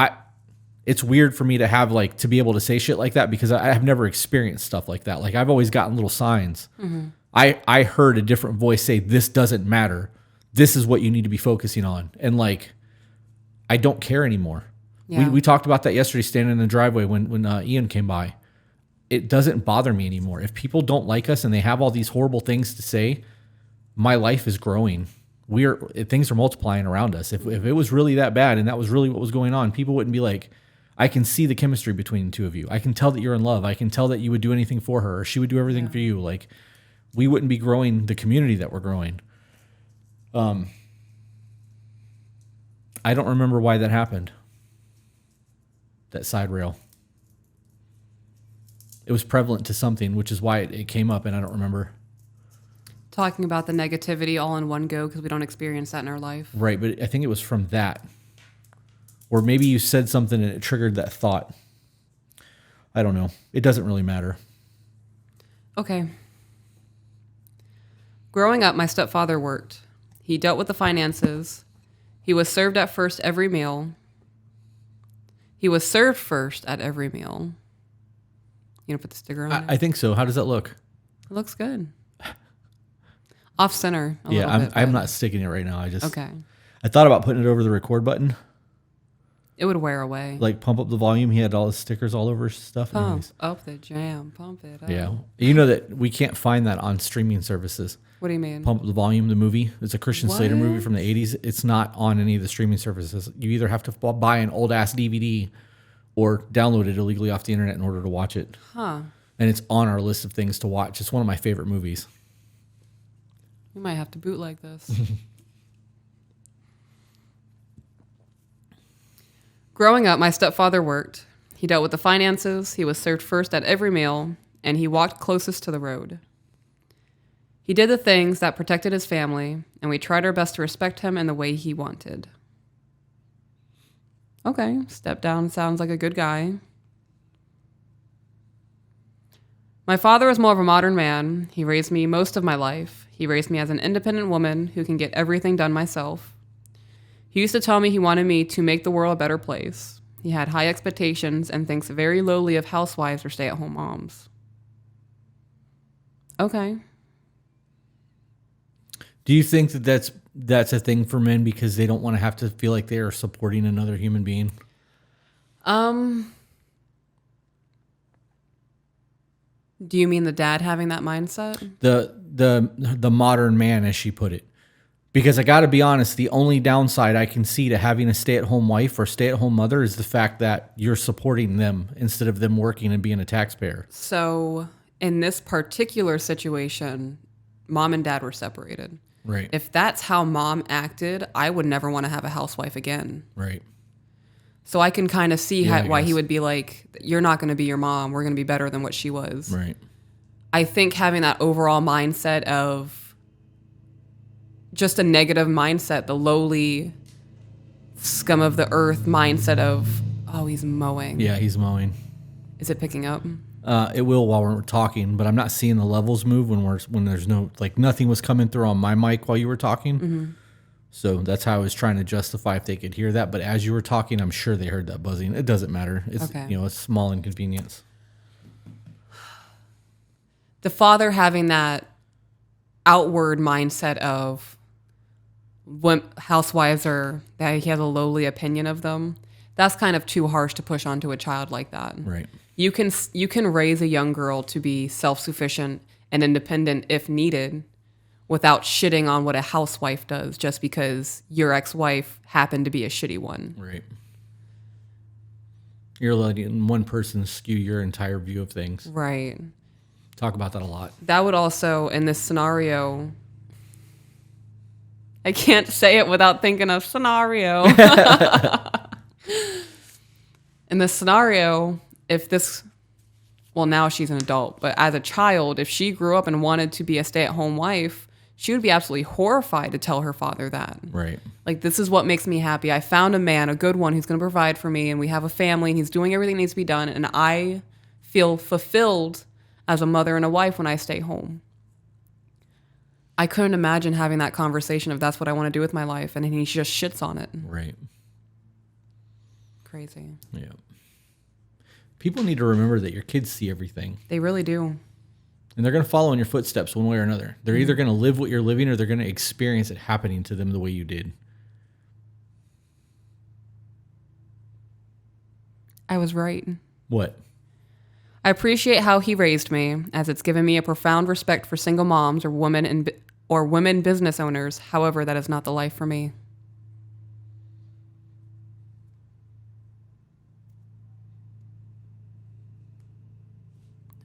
it's weird for me to have like, to be able to say shit like that because I have never experienced stuff like that. Like I've always gotten little signs. I heard a different voice say, this doesn't matter. This is what you need to be focusing on. And like, I don't care anymore. Yeah. We talked about that yesterday standing in the driveway when Ian came by. It doesn't bother me anymore. If people don't like us and they have all these horrible things to say, my life is growing. Things are multiplying around us. If it was really that bad and that was really what was going on, people wouldn't be like, I can see the chemistry between the two of you. I can tell that you're in love. I can tell that you would do anything for her or she would do everything for you. Like we wouldn't be growing the community that we're growing. I don't remember why that happened. That side rail. It was prevalent to something, which is why it came up, and I don't remember. Talking about the negativity all in one go because we don't experience that in our life. Right, but I think it was from that. Or maybe you said something and it triggered that thought. I don't know. It doesn't really matter. Okay. Growing up, my stepfather worked. He dealt with the finances. He was served at first every meal. He was served first at every meal. You gonna put the sticker on it? I think so. How does that look? It looks good. Off center. Yeah, I'm not sticking it right now. Okay. I thought about putting it over the record button. It would wear away. Like pump up the volume. He had all his stickers all over his stuff. Pump Anyways. up the jam. Pump it up. Yeah. You know that we can't find that on streaming services. What do you mean? Pump Up the Volume, the movie. It's a Christian Slater movie What? from the 80s. It's not on any of the streaming services. You either have to buy an old ass DVD or download it illegally off the internet in order to watch it. Huh. And it's on our list of things to watch. It's one of my favorite movies. We might have to bootleg this. Growing up, my stepfather worked. He dealt with the finances, he was served first at every meal, and he walked closest to the road. He did the things that protected his family, and we tried our best to respect him in the way he wanted. Okay, step down sounds like a good guy. My father was more of a modern man. He raised me most of my life. He raised me as an independent woman who can get everything done myself. He used to tell me he wanted me to make the world a better place. He had high expectations and thinks very lowly of housewives or stay-at-home moms. Okay. Do you think that that's a thing for men because they don't want to have to feel like they are supporting another human being? Do you mean the dad having that mindset? The modern man, as she put it. Because I got to be honest, the only downside I can see to having a stay-at-home wife or stay-at-home mother is the fact that you're supporting them instead of them working and being a taxpayer. So in this particular situation, mom and dad were separated. Right. If that's how mom acted, I would never want to have a housewife again. Right. So I can kind of see why guess. he would be like, you're not going to be your mom. We're going to be better than what she was. Right. I think having that overall mindset of just a negative mindset, the lowly scum of the earth mindset of, oh, he's mowing. Yeah, he's mowing. Is it picking up? It will while we're talking, but I'm not seeing the levels move when there's no, like, nothing was coming through on my mic while you were talking. Mm-hmm. So that's how I was trying to justify if they could hear that. But as you were talking, I'm sure they heard that buzzing. It doesn't matter. It's okay. A small inconvenience. The father having that outward mindset of when housewives are, that he has a lowly opinion of them, that's kind of too harsh to push onto a child like that. Right. You can raise a young girl to be self-sufficient and independent if needed without shitting on what a housewife does just because your ex-wife happened to be a shitty one. Right. You're letting one person skew your entire view of things. Right. Talk about that a lot. That would also, in this scenario, I can't say it without thinking of scenario. In this scenario, now she's an adult, but as a child, if she grew up and wanted to be a stay-at-home wife, she would be absolutely horrified to tell her father that. Right. Like, this is what makes me happy. I found a man, a good one, who's going to provide for me, and we have a family, and he's doing everything that needs to be done, and I feel fulfilled as a mother and a wife when I stay home. I couldn't imagine having that conversation of that's what I want to do with my life, and he just shits on it. Right. Crazy. Yeah. People need to remember that your kids see everything. They really do. And they're going to follow in your footsteps one way or another. They're either going to live what you're living or they're going to experience it happening to them the way you did. I was right. What? I appreciate how he raised me, as it's given me a profound respect for single moms or women business owners. However, that is not the life for me.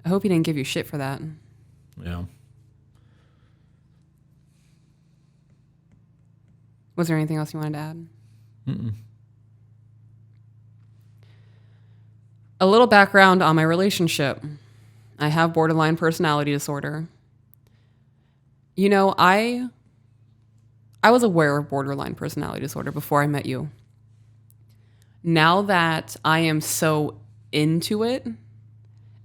I hope he didn't give you shit for that. Yeah. Was there anything else you wanted to add? Mm-mm. A little background on my relationship. I have borderline personality disorder. You know, I was aware of borderline personality disorder before I met you. Now that I am so into it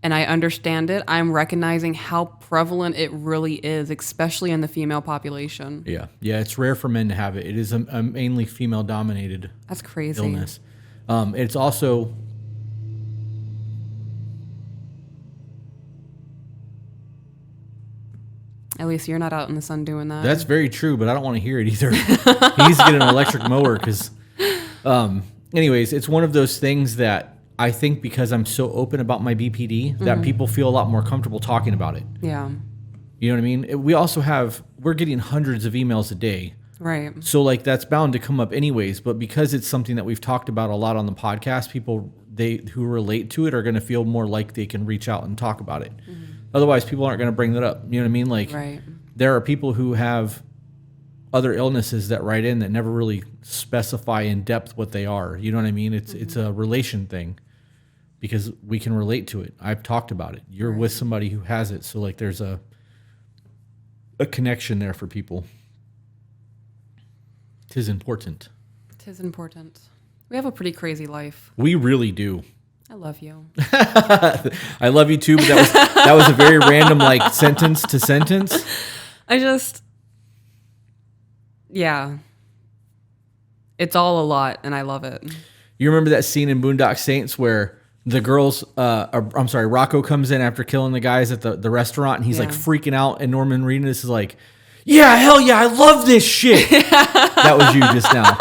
and I understand it, I'm recognizing how prevalent it really is, especially in the female population. Yeah. Yeah, it's rare for men to have it. It is a mainly female-dominated That's crazy. illness. It's also... At least you're not out in the sun doing that. That's very true, but I don't want to hear it either. He needs to get an electric mower because... anyways, it's one of those things that I think because I'm so open about my BPD that people feel a lot more comfortable talking about it. Yeah. You know what I mean? We're getting hundreds of emails a day. Right. So like that's bound to come up anyways, but because it's something that we've talked about a lot on the podcast, people who relate to it are going to feel more like they can reach out and talk about it. Otherwise, people aren't going to bring that up. You know what I mean? Like, Right. there are people who have other illnesses that write in that never really specify in depth what they are. You know what I mean? It's a relation thing because we can relate to it. I've talked about it. You're with somebody who has it, so like there's a connection there for people. 'Tis important. 'Tis important. We have a pretty crazy life. We really do. I love you. I love you too, but that was a very random like sentence to sentence. Yeah. It's all a lot, and I love it. You remember that scene in Boondock Saints where the girls, Rocco comes in after killing the guys at the restaurant, and he's like freaking out, and Norman Reedus is like, yeah, hell yeah, I love this shit. That was you just now.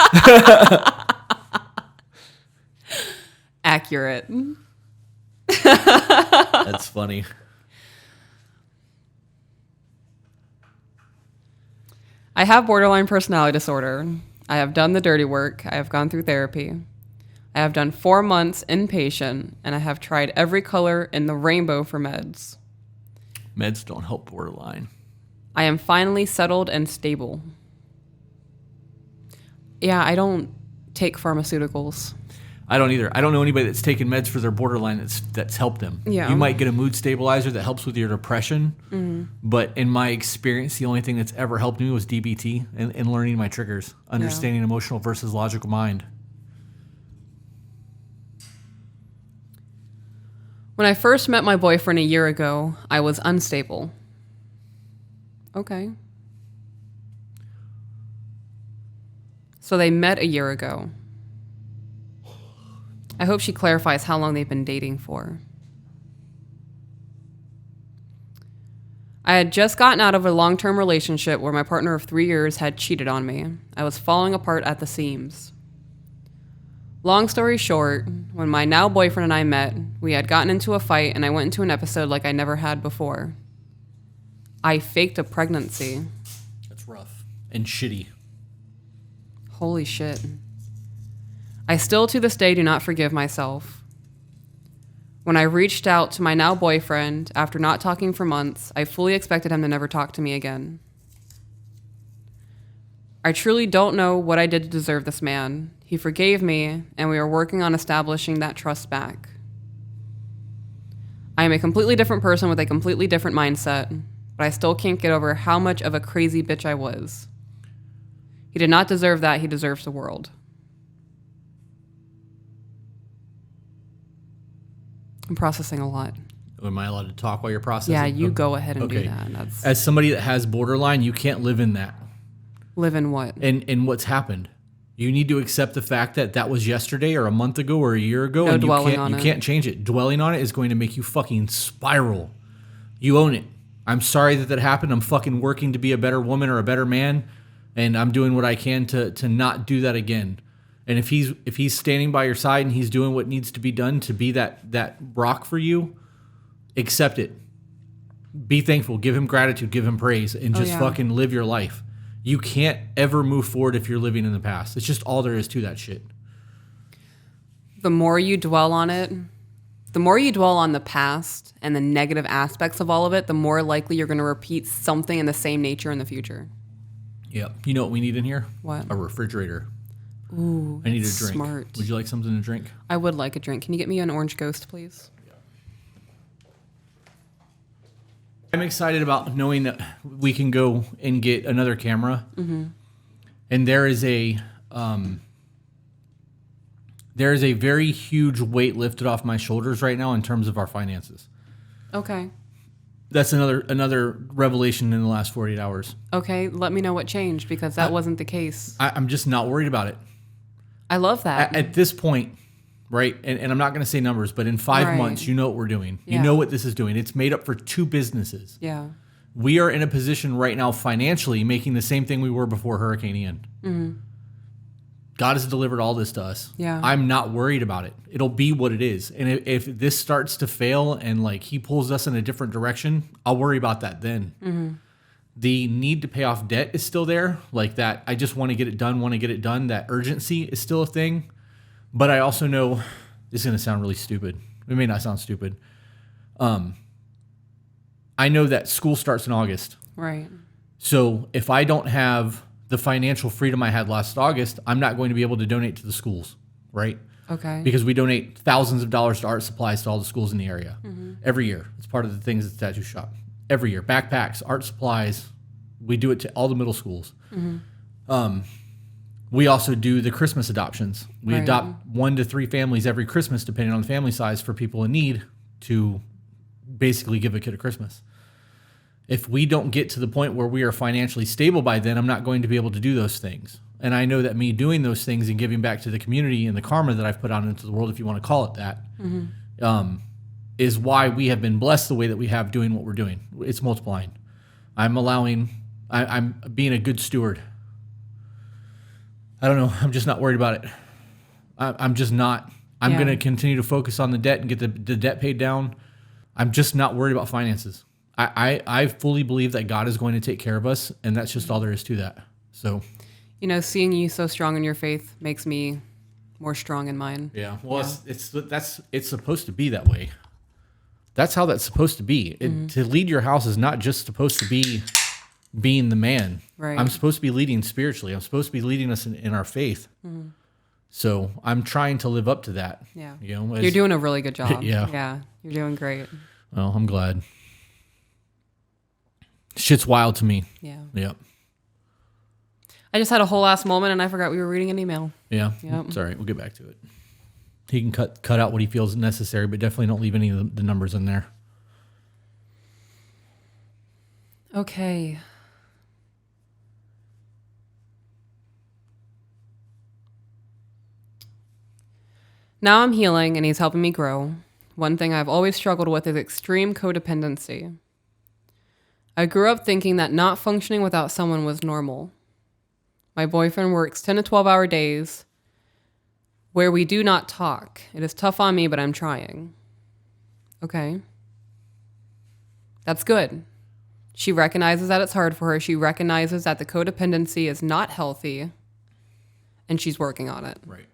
Accurate. That's funny. I have borderline personality disorder. I have done the dirty work. I have gone through therapy. I have done 4 months inpatient, and I have tried every color in the rainbow for meds. Meds don't help borderline. I am finally settled and stable. Yeah, I don't take pharmaceuticals. I don't either. I don't know anybody that's taken meds for their borderline that's helped them. Yeah. You might get a mood stabilizer that helps with your depression, but in my experience, the only thing that's ever helped me was DBT and learning my triggers, understanding emotional versus logical mind. When I first met my boyfriend a year ago, I was unstable. Okay. So they met a year ago. I hope she clarifies how long they've been dating for. I had just gotten out of a long-term relationship where my partner of 3 years had cheated on me. I was falling apart at the seams. Long story short, when my now boyfriend and I met, we had gotten into a fight and I went into an episode like I never had before. I faked a pregnancy. That's rough and shitty. Holy shit. I still to this day do not forgive myself. When I reached out to my now boyfriend after not talking for months, I fully expected him to never talk to me again. I truly don't know what I did to deserve this man. He forgave me, and we are working on establishing that trust back. I am a completely different person with a completely different mindset, but I still can't get over how much of a crazy bitch I was. He did not deserve that. He deserves the world. I'm processing a lot. Am I allowed to talk while you're processing? Yeah, you go ahead and do that. As somebody that has borderline, you can't live in that. Live in what? In what's happened. You need to accept the fact that that was yesterday or a month ago or a year ago, No and dwelling on you it. can't change it. Dwelling on it is going to make you fucking spiral. You own it. I'm sorry that happened. I'm fucking working to be a better woman or a better man, and I'm doing what I can to not do that again. And if he's standing by your side and he's doing what needs to be done to be that rock for you, accept it. Be thankful. Give him gratitude. Give him praise, and just fucking live your life. You can't ever move forward if you're living in the past. It's just all there is to that shit. The more you dwell on it, the more you dwell on the past and the negative aspects of all of it, the more likely you're going to repeat something in the same nature in the future. Yep. You know what we need in here? What? A refrigerator. Ooh, I need a drink. smart. Would you like something to drink? I would like a drink. Can you get me an orange ghost, please? I'm excited about knowing that we can go and get another camera. Mm-hmm. And there is a very huge weight lifted off my shoulders right now in terms of our finances. Okay. That's another revelation in the last 48 hours. Okay, let me know what changed, because that wasn't the case. I'm just not worried about it. I love that. At this point, right, and I'm not going to say numbers, but in 5 months, you know what we're doing. You know what this is doing. It's made up for 2 businesses. Yeah. We are in a position right now financially making the same thing we were before Hurricane Ian. Mm-hmm. God has delivered all this to us. Yeah. I'm not worried about it. It'll be what it is. And if this starts to fail and like he pulls us in a different direction, I'll worry about that then. Mm-hmm. The need to pay off debt is still there. Like that, I just want to get it done, That urgency is still a thing. But I also know this is going to sound really stupid. It may not sound stupid. I know that school starts in August. Right. So if I don't have the financial freedom I had last August, I'm not going to be able to donate to the schools, right? Okay. Because we donate thousands of dollars to art supplies to all the schools in the area every year. It's part of the things at the tattoo shop. Every year. Backpacks, art supplies. We do it to all the middle schools. We also do the Christmas adoptions. We adopt 1 to 3 families every Christmas, depending on the family size, for people in need to basically give a kid a Christmas. If we don't get to the point where we are financially stable by then, I'm not going to be able to do those things. And I know that me doing those things and giving back to the community and the karma that I've put out into the world, if you want to call it that, is why we have been blessed the way that we have doing what we're doing. It's multiplying. I'm being a good steward. I don't know. I'm just not worried about it. I'm just not. I'm going to continue to focus on the debt and get the debt paid down. I'm just not worried about finances. I fully believe that God is going to take care of us, and that's just all there is to that. So, seeing you so strong in your faith makes me more strong in mine. Yeah. Well, it's supposed to be that way. That's how that's supposed to be. To lead your house is not just supposed to be being the man. Right. I'm supposed to be leading spiritually. I'm supposed to be leading us in our faith. So I'm trying to live up to that. Yeah. You're doing a really good job. Yeah. Yeah. You're doing great. Well, I'm glad. Shit's wild to me. Yeah. Yep. I just had a whole ass moment and I forgot we were reading an email. Yeah. Yep. It's all right. We'll get back to it. He can cut out what he feels necessary, but definitely don't leave any of the numbers in there. Okay. Now I'm healing and he's helping me grow. One thing I've always struggled with is extreme codependency. I grew up thinking that not functioning without someone was normal. My boyfriend works 10 to 12-hour days where we do not talk. It is tough on me, but I'm trying. Okay. That's good. She recognizes that it's hard for her. She recognizes that the codependency is not healthy, and she's working on it. Right.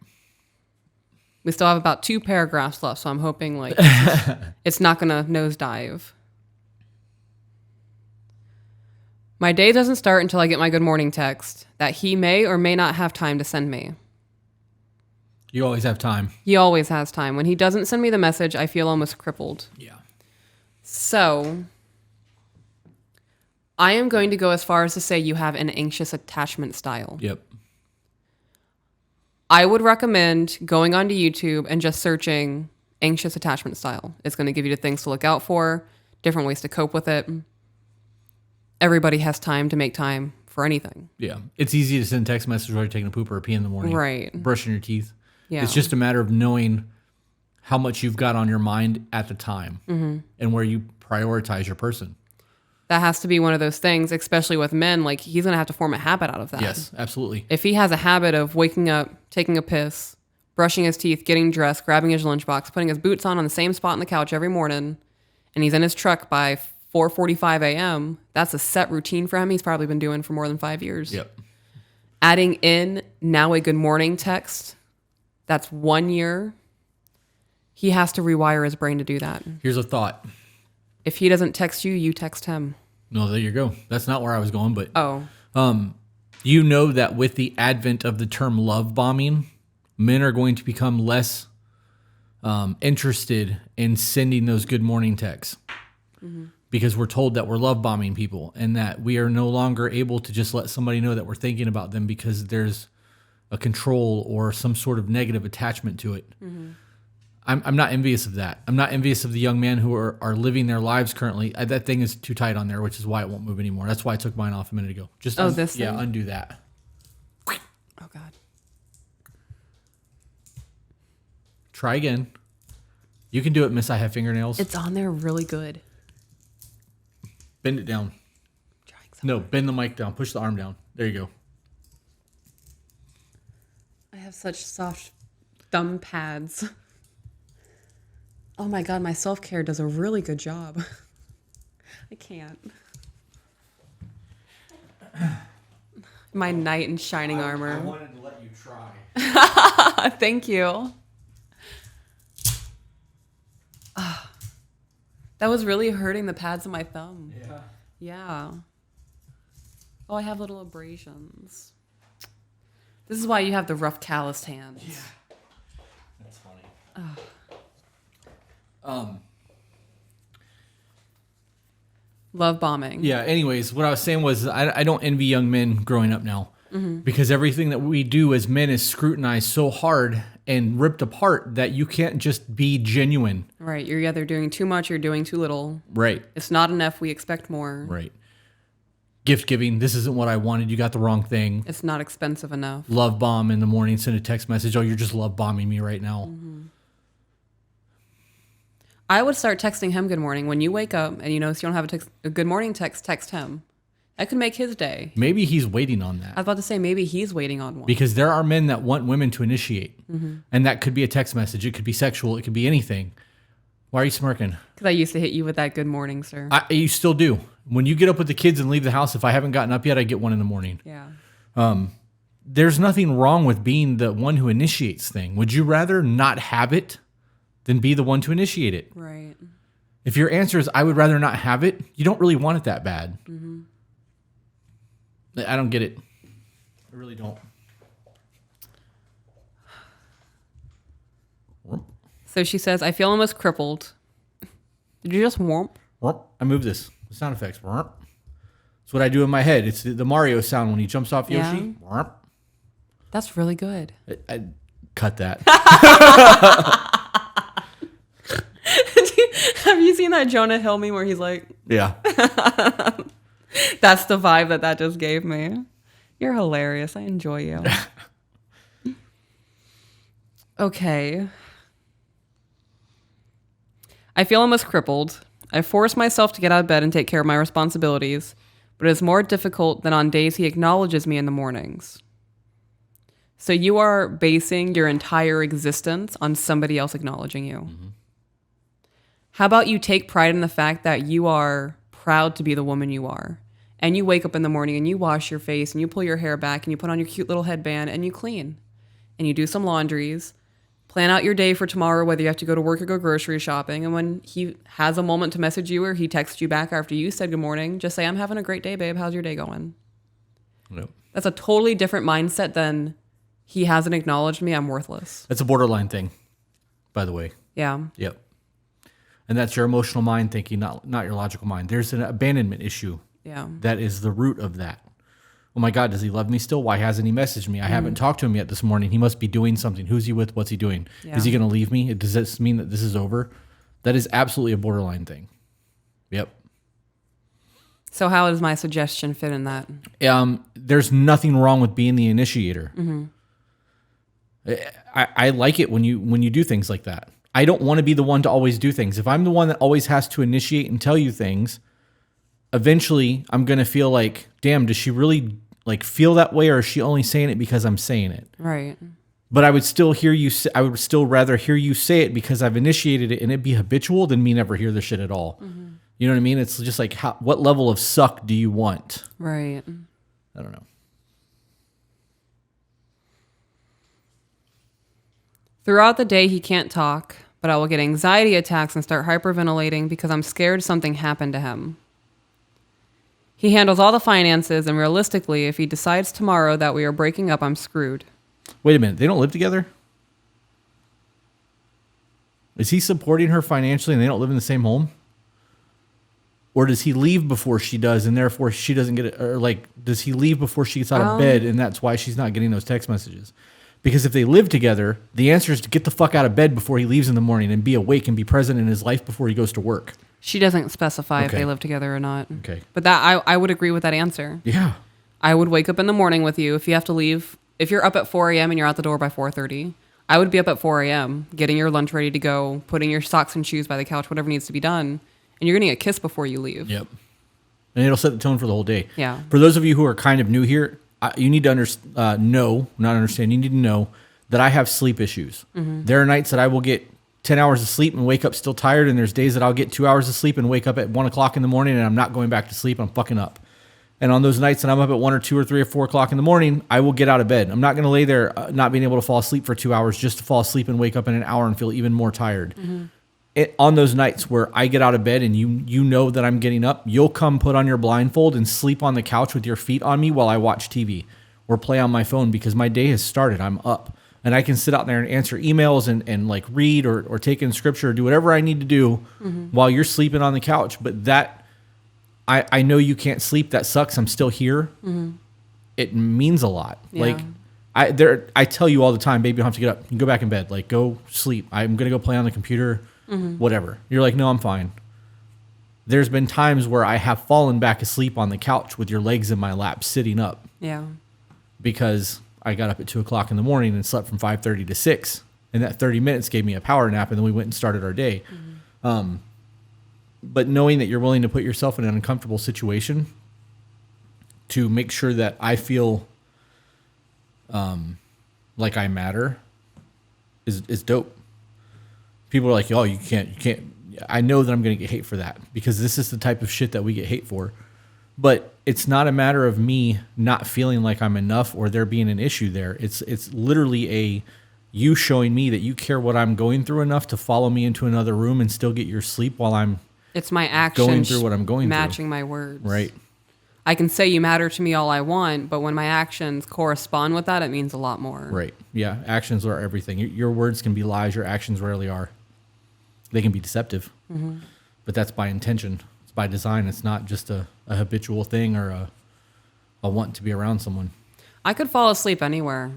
We still have about 2 paragraphs left, so I'm hoping it's not going to nosedive. My day doesn't start until I get my good morning text that he may or may not have time to send me. You always have time. He always has time. When he doesn't send me the message, I feel almost crippled. Yeah. So I am going to go as far as to say you have an anxious attachment style. Yep. I would recommend going onto YouTube and just searching anxious attachment style. It's going to give you the things to look out for, different ways to cope with it. Everybody has time to make time for anything. Yeah. It's easy to send text messages while you're taking a poop or a pee in the morning. Right. Brushing your teeth. Yeah. It's just a matter of knowing how much you've got on your mind at the time and where you prioritize your person. That has to be one of those things, especially with men. Like, he's going to have to form a habit out of that. Yes, absolutely. If he has a habit of waking up, taking a piss, brushing his teeth, getting dressed, grabbing his lunchbox, putting his boots on the same spot on the couch every morning, and he's in his truck by 4:45 a.m., that's a set routine for him. He's probably been doing for more than 5 years. Yep. Adding in now a good morning text, that's 1 year. He has to rewire his brain to do that. Here's a thought. If he doesn't text you, you text him. No, there you go. That's not where I was going, but Oh. you know that with the advent of the term love bombing, men are going to become less interested in sending those good morning texts because we're told that we're love bombing people and that we are no longer able to just let somebody know that we're thinking about them because there's a control or some sort of negative attachment to it. I'm not envious of that. I'm not envious of the young men who are living their lives currently. That thing is too tight on there, which is why it won't move anymore. That's why I took mine off a minute ago. Just this thing? undo that. Oh, God. Try again. You can do it, Miss I Have Fingernails. It's on there really good. Bend it down. No, bend the mic down. Push the arm down. There you go. I have such soft thumb pads. Oh my God, my self-care does a really good job. I can't. My knight in shining armor. I wanted to let you try. Thank you. That was really hurting the pads of my thumb. Yeah. Yeah. Oh, I have little abrasions. This is why you have the rough, calloused hands. Yeah. That's funny. Love bombing. Yeah. Anyways, what I was saying was I don't envy young men growing up now because everything that we do as men is scrutinized so hard and ripped apart that you can't just be genuine. Right. You're either doing too much or doing too little. Right. It's not enough. We expect more. Right. Gift giving. This isn't what I wanted. You got the wrong thing. It's not expensive enough. Love bomb in the morning. Send a text message. Oh, you're just love bombing me right now. I would start texting him good morning. When you wake up and you know so you don't have a good morning text him. That could make his day. Maybe he's waiting on that. I was about to say maybe he's waiting on one. Because there are men that want women to initiate. And that could be a text message. It could be sexual. It could be anything. Why are you smirking? Because I used to hit you with that good morning, sir. You still do. When you get up with the kids and leave the house, if I haven't gotten up yet, I get one in the morning. Yeah. There's nothing wrong with being the one who initiates thing. Would you rather not have it than be the one to initiate it? Right. If your answer is, I would rather not have it, you don't really want it that bad. I don't get it. I really don't. So she says, I feel almost crippled. Did you just whomp? I move this. The sound effects. It's what I do in my head. It's the Mario sound when he jumps off Yoshi. That's really good. I cut that. Have you seen that Jonah Hill meme where he's like, Yeah. that's the vibe that just gave me. You're hilarious. I enjoy you. Okay. I feel almost crippled. I force myself to get out of bed and take care of my responsibilities, but it's more difficult than on days he acknowledges me in the mornings. So you are basing your entire existence on somebody else acknowledging you. How about you take pride in the fact that you are proud to be the woman you are, and you wake up in the morning and you wash your face and you pull your hair back and you put on your cute little headband and you clean and you do some laundries, plan out your day for tomorrow, whether you have to go to work or go grocery shopping. And when he has a moment to message you or he texts you back after you said good morning, just say, I'm having a great day, babe. How's your day going? Yep. That's a totally different mindset than he hasn't acknowledged me. I'm worthless. That's a borderline thing, by the way. Yeah. Yep. And that's your emotional mind thinking, not your logical mind. There's an abandonment issue. Yeah. That is the root of that. Oh my God, does he love me still? Why hasn't he messaged me? I haven't talked to him yet this morning. He must be doing something. Who's he with? What's he doing? Yeah. Is he going to leave me? Does this mean that this is over? That is absolutely a borderline thing. Yep. So how does my suggestion fit in that? There's nothing wrong with being the initiator. I like it when you do things like that. I don't want to be the one to always do things. If I'm the one that always has to initiate and tell you things, eventually I'm going to feel like, damn, does she really like feel that way, or is she only saying it because I'm saying it? Right. But I would still hear you. I would still rather hear you say it because I've initiated it and it be habitual than me never hear the shit at all. You know what I mean? It's just like, what level of suck do you want? Right. I don't know. Throughout the day, he can't talk, but I will get anxiety attacks and start hyperventilating because I'm scared something happened to him. He handles all the finances, and realistically, if he decides tomorrow that we are breaking up, I'm screwed. Wait a minute. They don't live together? Is he supporting her financially and they don't live in the same home? Or does he leave before she does and therefore she doesn't get it? Or like, does he leave before she gets out of bed and that's why she's not getting those text messages? Because if they live together, the answer is to get the fuck out of bed before he leaves in the morning and be awake and be present in his life before he goes to work. She doesn't specify if Okay. they live together or not. Okay. But that I would agree with that answer. Yeah. I would wake up in the morning with you if you have to leave. If you're up at 4 a.m. and you're out the door by 4:30, I would be up at 4 a.m. getting your lunch ready to go, putting your socks and shoes by the couch, whatever needs to be done, and you're getting a kiss before you leave. Yep. And it'll set the tone for the whole day. Yeah. For those of you who are kind of new here, you need to know that I have sleep issues. There are nights that I will get 10 hours of sleep and wake up still tired, and there's days that I'll get 2 hours of sleep and wake up at 1 o'clock in the morning and I'm not going back to sleep. I'm fucking up. And on those nights that I'm up at 1 or 2 or 3 or 4 o'clock in the morning, I will get out of bed. I'm not going to lay there not being able to fall asleep for 2 hours just to fall asleep and wake up in an hour and feel even more tired. on those nights where I get out of bed and you know that I'm getting up, you'll come put on your blindfold and sleep on the couch with your feet on me while I watch TV or play on my phone because my day has started. I'm up. And I can sit out there and answer emails and like read or take in scripture or do whatever I need to do while you're sleeping on the couch. But that, I know you can't sleep. That sucks. I'm still here. It means a lot. Yeah. Like I tell you all the time, baby, you don't have to get up. You can go back in bed. Like go sleep. I'm going to go play on the computer, whatever. You're like, no, I'm fine. There's been times where I have fallen back asleep on the couch with your legs in my lap, sitting up. Yeah. Because I got up at 2:00 in the morning and slept from 5:30 to 6, and that 30 minutes gave me a power nap, and then we went and started our day. But knowing that you're willing to put yourself in an uncomfortable situation to make sure that I feel like I matter is dope. People are like, oh, you can't. I know that I'm going to get hate for that because this is the type of shit that we get hate for. But it's not a matter of me not feeling like I'm enough or there being an issue there. It's literally you showing me that you care what I'm going through enough to follow me into another room and still get your sleep while I'm it's my actions going through what I'm going matching through. My words. Right. I can say you matter to me all I want, but when my actions correspond with that, it means a lot more. Right. Yeah. Actions are everything. Your words can be lies. Your actions rarely are. They can be deceptive, but that's by intention. It's by design. It's not just a habitual thing or a want to be around someone. I could fall asleep anywhere.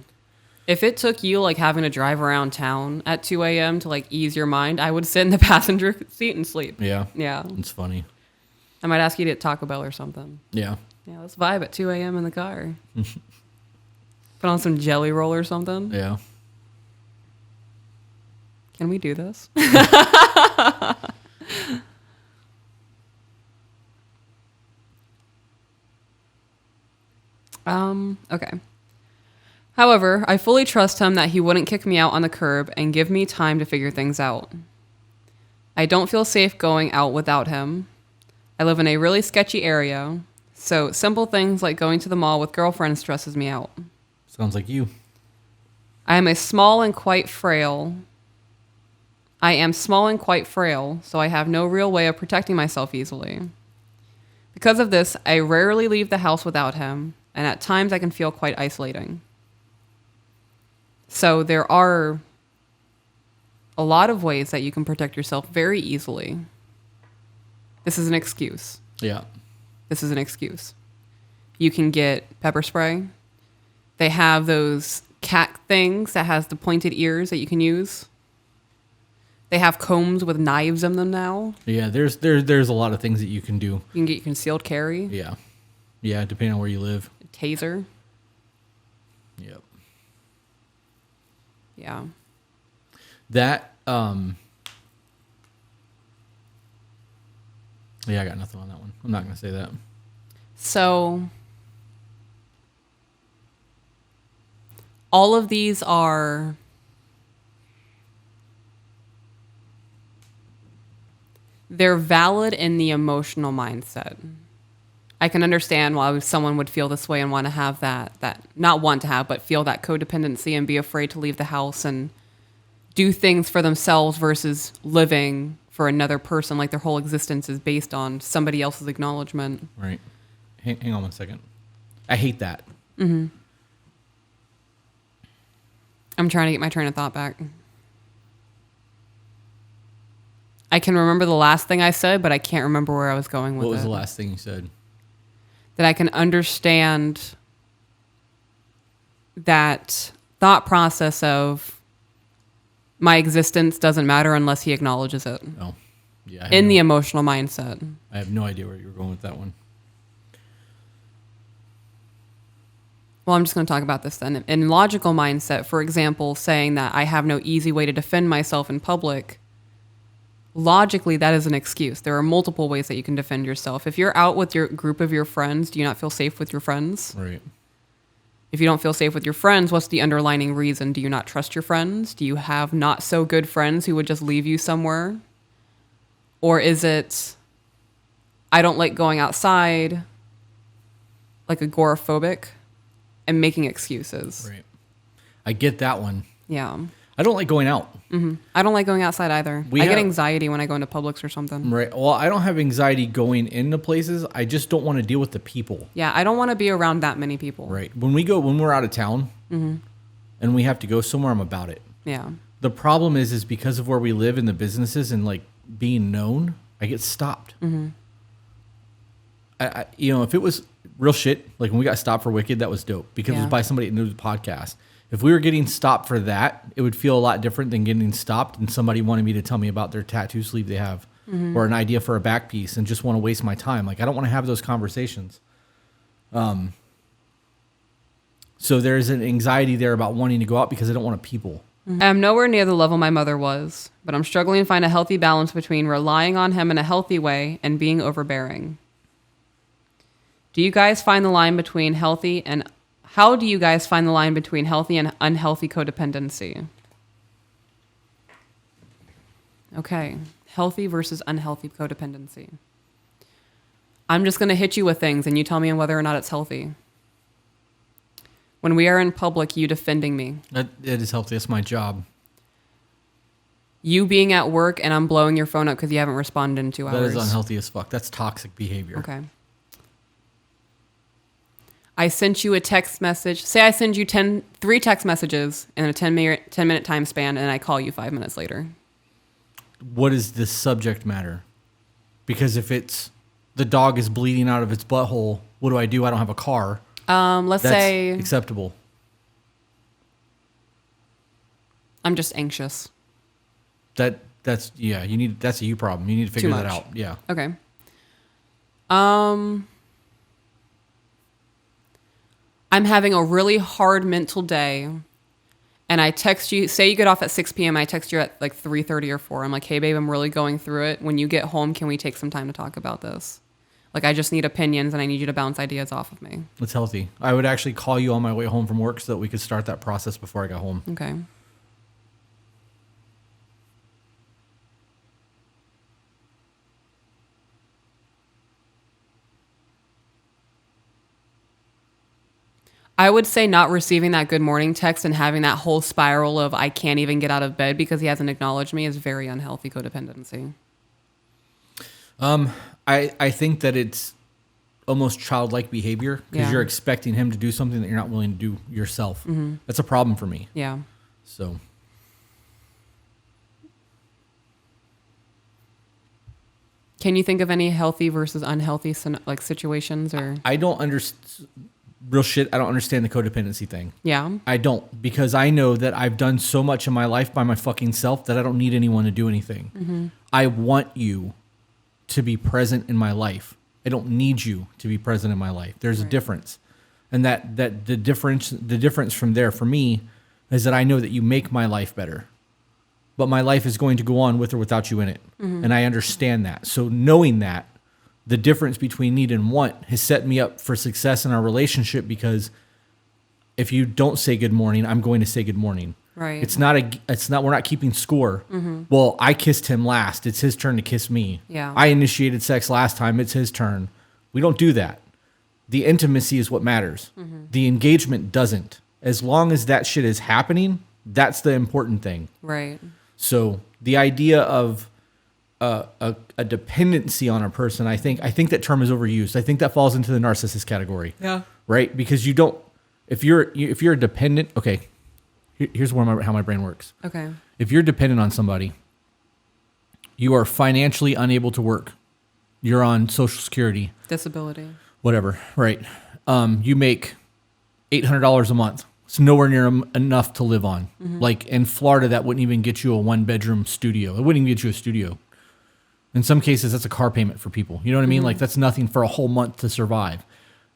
If it took you like having to drive around town at 2 a.m. to like ease your mind, I would sit in the passenger seat and sleep. Yeah. Yeah. It's funny. I might ask you to get Taco Bell or something. Yeah. Yeah, let's vibe at 2 a.m. in the car. Put on some jelly roll or something. Yeah. Can we do this? Okay. However, I fully trust him that he wouldn't kick me out on the curb and give me time to figure things out. I don't feel safe going out without him. I live in a really sketchy area, so simple things like going to the mall with girlfriends stresses me out. Sounds like you. I am small and quite frail, so I have no real way of protecting myself easily. Because of this, I rarely leave the house without him, and at times I can feel quite isolating. So there are a lot of ways that you can protect yourself very easily. This is an excuse. Yeah. This is an excuse. You can get pepper spray. They have those cat things that has the pointed ears that you can use. They have combs with knives in them now. Yeah, there's a lot of things that you can do. You can get concealed carry. Yeah. Yeah, depending on where you live. A taser. Yep. Yeah. That yeah, I got nothing on that one. I'm not going to say that. So all of these are they're valid in the emotional mindset. I can understand why someone would feel this way and want to have that not want to have, but feel that codependency and be afraid to leave the house and do things for themselves versus living for another person. Like their whole existence is based on somebody else's acknowledgement. Right. Hang on one second. I hate that. Mm-hmm. I'm trying to get my train of thought back. I can remember the last thing I said, but I can't remember where I was going with it. What was the last thing you said? That I can understand that thought process of my existence doesn't matter unless he acknowledges it. Oh, yeah. In the emotional mindset. I have no idea where you were going with that one. Well, I'm just going to talk about this then. In logical mindset, for example, saying that I have no easy way to defend myself in public, logically, that is an excuse. There are multiple ways that you can defend yourself. If you're out with your group of your friends, do you not feel safe with your friends? Right. If you don't feel safe with your friends, what's the underlying reason? Do you not trust your friends? Do you have not so good friends who would just leave you somewhere? Or is it, I don't like going outside, like agoraphobic, and making excuses? Right. I get that one. Yeah. I don't like going out. I don't like going outside either. I have- get anxiety when I go into Publix or something. Right. Well, I don't have anxiety going into places. I just don't want to deal with the people. Yeah, I don't want to be around that many people. Right. When we're out of town and we have to go somewhere, I'm about it. Yeah. The problem is because of where we live and the businesses and like being known, I get stopped. If it was real shit, like when we got stopped for Wicked, that was dope because it was by somebody that knew the podcast. If we were getting stopped for that, it would feel a lot different than getting stopped and somebody wanting me to tell me about their tattoo sleeve they have or an idea for a back piece and just want to waste my time. Like, I don't want to have those conversations. So there's an anxiety there about wanting to go out because I don't want people. I'm nowhere near the level my mother was, but I'm struggling to find a healthy balance between relying on him in a healthy way and being overbearing. Do you guys find the line between healthy and how do you guys find the line between healthy and unhealthy codependency? Okay, healthy versus unhealthy codependency. I'm just going to hit you with things and you tell me whether or not it's healthy. When we are in public, you defending me. It is healthy. That's my job. You being at work and I'm blowing your phone up because you haven't responded in 2 hours. That is unhealthy as fuck. That's toxic behavior. Okay. I sent you a text message. Say I send you 3 text messages in a 10-minute time span and I call you 5 minutes later. What does the subject matter? Because if it's the dog is bleeding out of its butthole, what do? I don't have a car. Let's say acceptable. I'm just anxious. That's a you problem. You need to figure that out. Yeah. Okay. I'm having a really hard mental day and I text you, say you get off at 6 p.m. I text you at like 3:30 or 4. I'm like, hey babe, I'm really going through it. When you get home, can we take some time to talk about this? Like, I just need opinions and I need you to bounce ideas off of me. It's healthy. I would actually call you on my way home from work so that we could start that process before I got home. Okay. I would say not receiving that good morning text and having that whole spiral of I can't even get out of bed because he hasn't acknowledged me is very unhealthy codependency. I think that it's almost childlike behavior because you're expecting him to do something that you're not willing to do yourself. That's a problem for me. Yeah. So. Can you think of any healthy versus unhealthy like situations or? I don't understand. Real shit, I don't understand the codependency thing. Yeah. I don't, because I know that I've done so much in my life by my fucking self that I don't need anyone to do anything. I want you to be present in my life. I don't need you to be present in my life. There's a difference. And that the difference from there for me is that I know that you make my life better. But my life is going to go on with or without you in it. And I understand that. So knowing that, the difference between need and want has set me up for success in our relationship because if you don't say good morning, I'm going to say good morning. Right. We're not keeping score. Well, I kissed him last. It's his turn to kiss me. Yeah. I initiated sex last time. It's his turn. We don't do that. The intimacy is what matters. The engagement doesn't. As long as that shit is happening, that's the important thing. Right. So the idea of a dependency on a person, I think that term is overused. I think that falls into the narcissist category. Yeah. Right? Because you don't, if you're a dependent, okay, here's how my brain works. Okay. If you're dependent on somebody, you are financially unable to work. You're on Social Security. Disability. Whatever, right? You make $800 a month. It's nowhere near enough to live on. Like in Florida, that wouldn't even get you a 1-bedroom studio. It wouldn't even get you a studio. In some cases, that's a car payment for people. You know what I mean? Like that's nothing for a whole month to survive.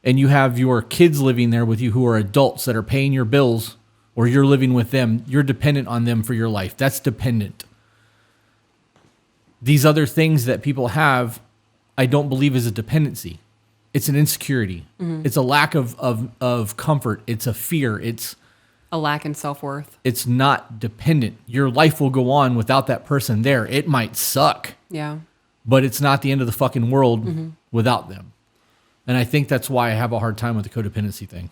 And you have your kids living there with you who are adults that are paying your bills, or you're living with them. You're dependent on them for your life. That's dependent. These other things that people have, I don't believe is a dependency. It's an insecurity. It's a lack of comfort. It's a fear. It's a lack in self-worth. It's not dependent. Your life will go on without that person there. It might suck. Yeah. But it's not the end of the fucking world without them. And I think that's why I have a hard time with the codependency thing.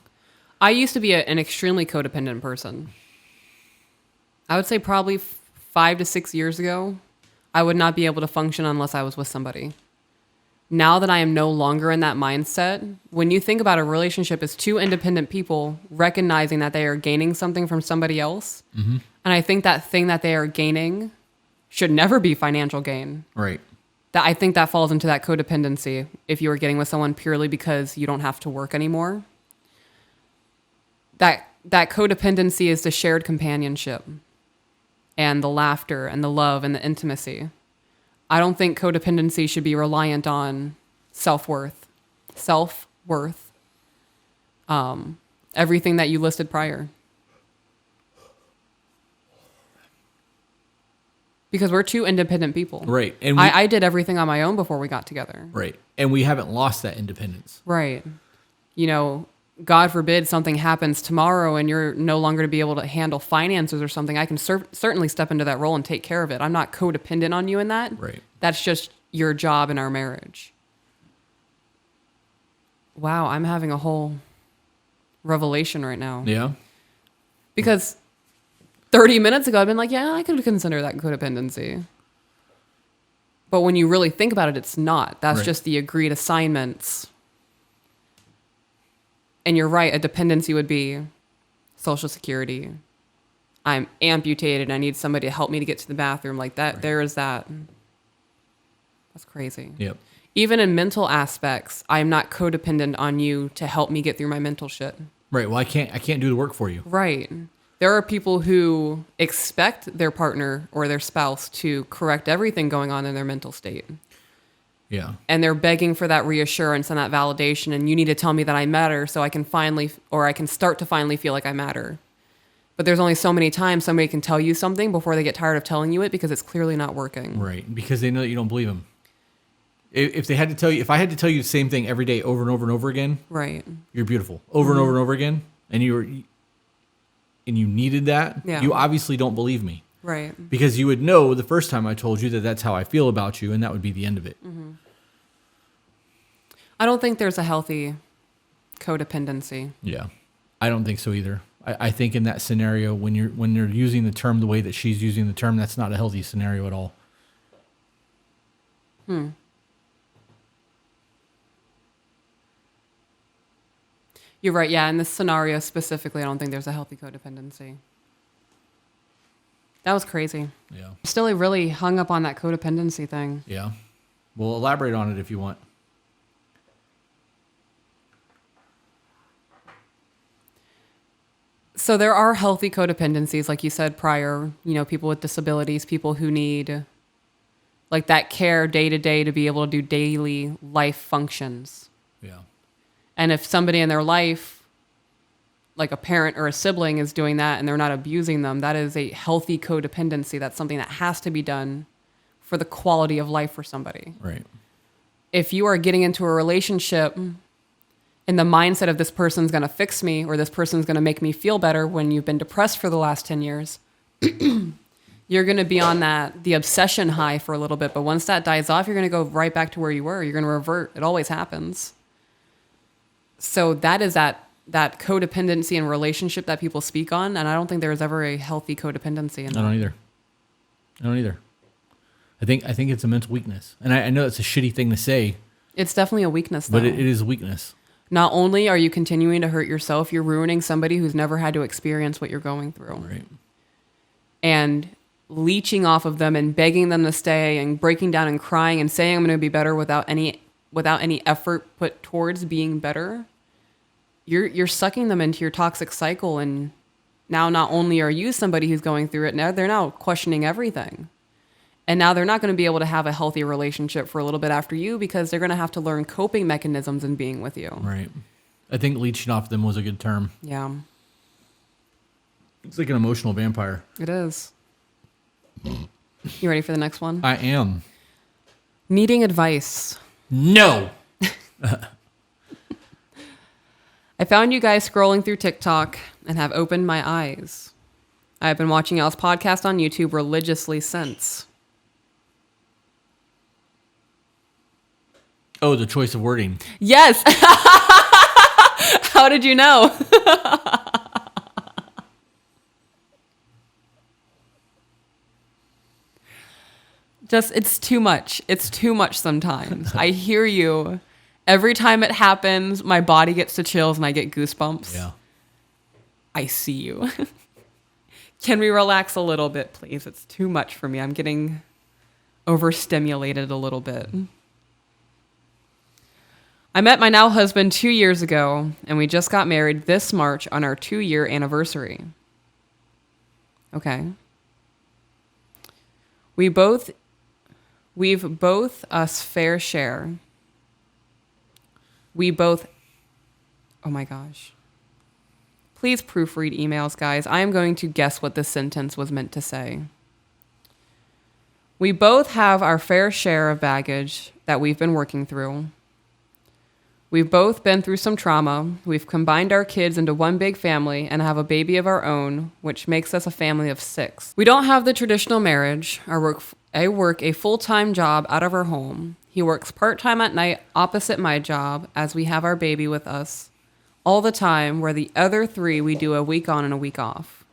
I used to be an extremely codependent person. I would say probably 5 to 6 years ago, I would not be able to function unless I was with somebody. Now that I am no longer in that mindset, when you think about a relationship as two independent people recognizing that they are gaining something from somebody else, and I think that thing that they are gaining should never be financial gain. Right. That I think that falls into that codependency if you are getting with someone purely because you don't have to work anymore. That codependency is the shared companionship and the laughter and the love and the intimacy. I don't think codependency should be reliant on self-worth. Everything that you listed prior. Because we're two independent people. Right. And I did everything on my own before we got together. Right. And we haven't lost that independence. Right. You know, God forbid something happens tomorrow and you're no longer to be able to handle finances or something. I can certainly step into that role and take care of it. I'm not codependent on you in that. Right. That's just your job in our marriage. Wow, I'm having a whole revelation right now. Yeah. Because 30 minutes ago, I've been like, yeah, I could consider that codependency. But when you really think about it, it's not. That's Right. just the agreed assignments. And you're right, a dependency would be Social Security. I'm amputated. I need somebody to help me to get to the bathroom. Like that, Right. There is that. That's crazy. Yep. Even in mental aspects, I'm not codependent on you to help me get through my mental shit. Right. Well, I can't do the work for you. Right. There are people who expect their partner or their spouse to correct everything going on in their mental state. Yeah. And they're begging for that reassurance and that validation. And you need to tell me that I matter so I can I can start to finally feel like I matter. But there's only so many times somebody can tell you something before they get tired of telling you it because it's clearly not working. Right. Because they know that you don't believe them. If I had to tell you the same thing every day over and over and over again, Right. you're beautiful. Over and over and over again, and you needed that, Yeah. you obviously don't believe me. Right. Because you would know the first time I told you that that's how I feel about you, and that would be the end of it. I don't think there's a healthy codependency. Yeah. I don't think so either. I think in that scenario, when you're using the term the way that she's using the term, that's not a healthy scenario at all. You're right. Yeah. In this scenario specifically, I don't think there's a healthy codependency. That was crazy. Yeah. I'm still really hung up on that codependency thing. Yeah. We'll elaborate on it if you want. So there are healthy codependencies, like you said prior, people with disabilities, people who need like that care day to day to be able to do daily life functions. Yeah. And if somebody in their life, like a parent or a sibling, is doing that and they're not abusing them, that is a healthy codependency. That's something that has to be done for the quality of life for somebody. Right. If you are getting into a relationship in the mindset of this person's going to fix me or this person's going to make me feel better when you've been depressed for the last 10 years, you're going to be on the obsession high for a little bit. But once that dies off, you're going to go right back to where you were. You're going to revert. It always happens. So that is that codependency and relationship that people speak on. And I don't think there is ever a healthy codependency in that. I don't either. I think it's a mental weakness. And I know it's a shitty thing to say. It's definitely a weakness, though. But it is a weakness. Not only are you continuing to hurt yourself, you're ruining somebody who's never had to experience what you're going through. Right. And leeching off of them and begging them to stay and breaking down and crying and saying I'm going to be better without any effort put towards being better. You're sucking them into your toxic cycle, and now not only are you somebody who's going through it, now they're now questioning everything. And now they're not going to be able to have a healthy relationship for a little bit after you because they're going to have to learn coping mechanisms in being with you. Right. I think leeching off them was a good term. Yeah. It's like an emotional vampire. It is. You ready for the next one? I am. Needing advice. No. I found you guys scrolling through TikTok and have opened my eyes. I have been watching y'all's podcast on YouTube religiously since. Oh, the choice of wording. Yes. How did you know? Just, it's too much. It's too much sometimes. I hear you. Every time it happens, my body gets the chills and I get goosebumps. Yeah. I see you. Can we relax a little bit, please? It's too much for me. I'm getting overstimulated a little bit. I met my now husband 2 years ago, and we just got married this March on our 2-year anniversary. Okay. We've both us fair share. Oh my gosh. Please proofread emails, guys. I am going to guess what this sentence was meant to say. We both have our fair share of baggage that we've been working through. We've both been through some trauma. We've combined our kids into one big family and have a baby of our own, which makes us a family of 6. We don't have the traditional marriage. I work a full-time job out of our home. He works part-time at night opposite my job as we have our baby with us all the time, where the other 3 we do a week on and a week off.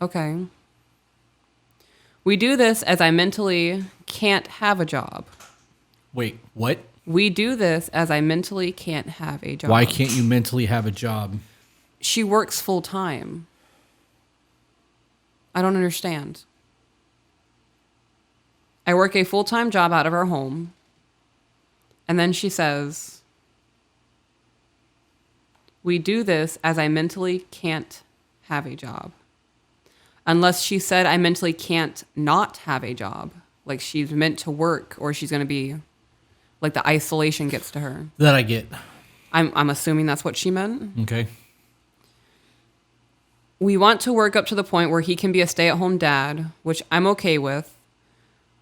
Okay. We do this as I mentally can't have a job. Wait, what? We do this as I mentally can't have a job. Why can't you mentally have a job? She works full time. I don't understand. I work a full-time job out of our home. And then she says, we do this as I mentally can't have a job. Unless she said I mentally can't not have a job. Like she's meant to work, or she's going to be, like the isolation gets to her. That I get. I'm assuming that's what she meant. Okay. We want to work up to the point where he can be a stay-at-home dad, which I'm okay with.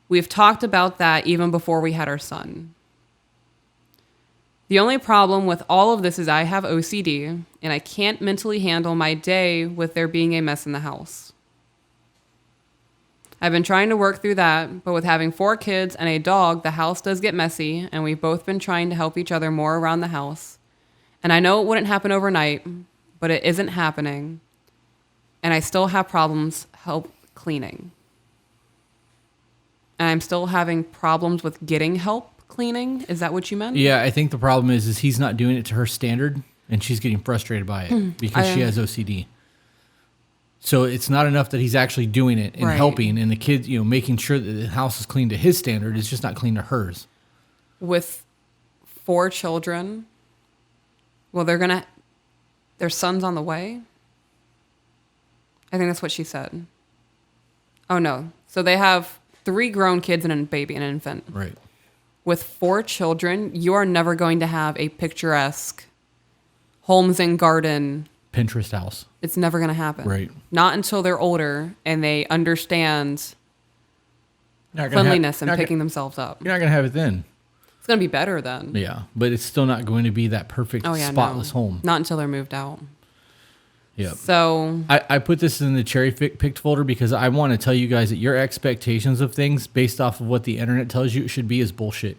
We've talked about that even before we had our son. The only problem with all of this is I have OCD, and I can't mentally handle my day with there being a mess in the house. I've been trying to work through that, but with having 4 kids and a dog, the house does get messy, and we've both been trying to help each other more around the house. And I know it wouldn't happen overnight, but it isn't happening. And I still have problems help cleaning. And I'm still having problems with getting help cleaning. Is that what you meant? Yeah, I think the problem is he's not doing it to her standard, and she's getting frustrated by it because she has OCD. So it's not enough that he's actually doing it and helping, and the kids, making sure that the house is clean to his standard. It's just not clean to hers. With 4 children, well, their son's on the way. I think that's what she said. Oh no. So they have 3 grown kids and a baby and an infant. Right. With 4 children, you are never going to have a picturesque Holmes and Garden Pinterest house. It's never going to happen. Right. Not until they're older and they understand cleanliness and picking themselves up. You're not going to have it then. It's going to be better then. Yeah, but it's still not going to be that perfect, spotless home. Not until they're moved out. Yeah. So I put this in the cherry picked folder because I want to tell you guys that your expectations of things based off of what the internet tells you it should be is bullshit.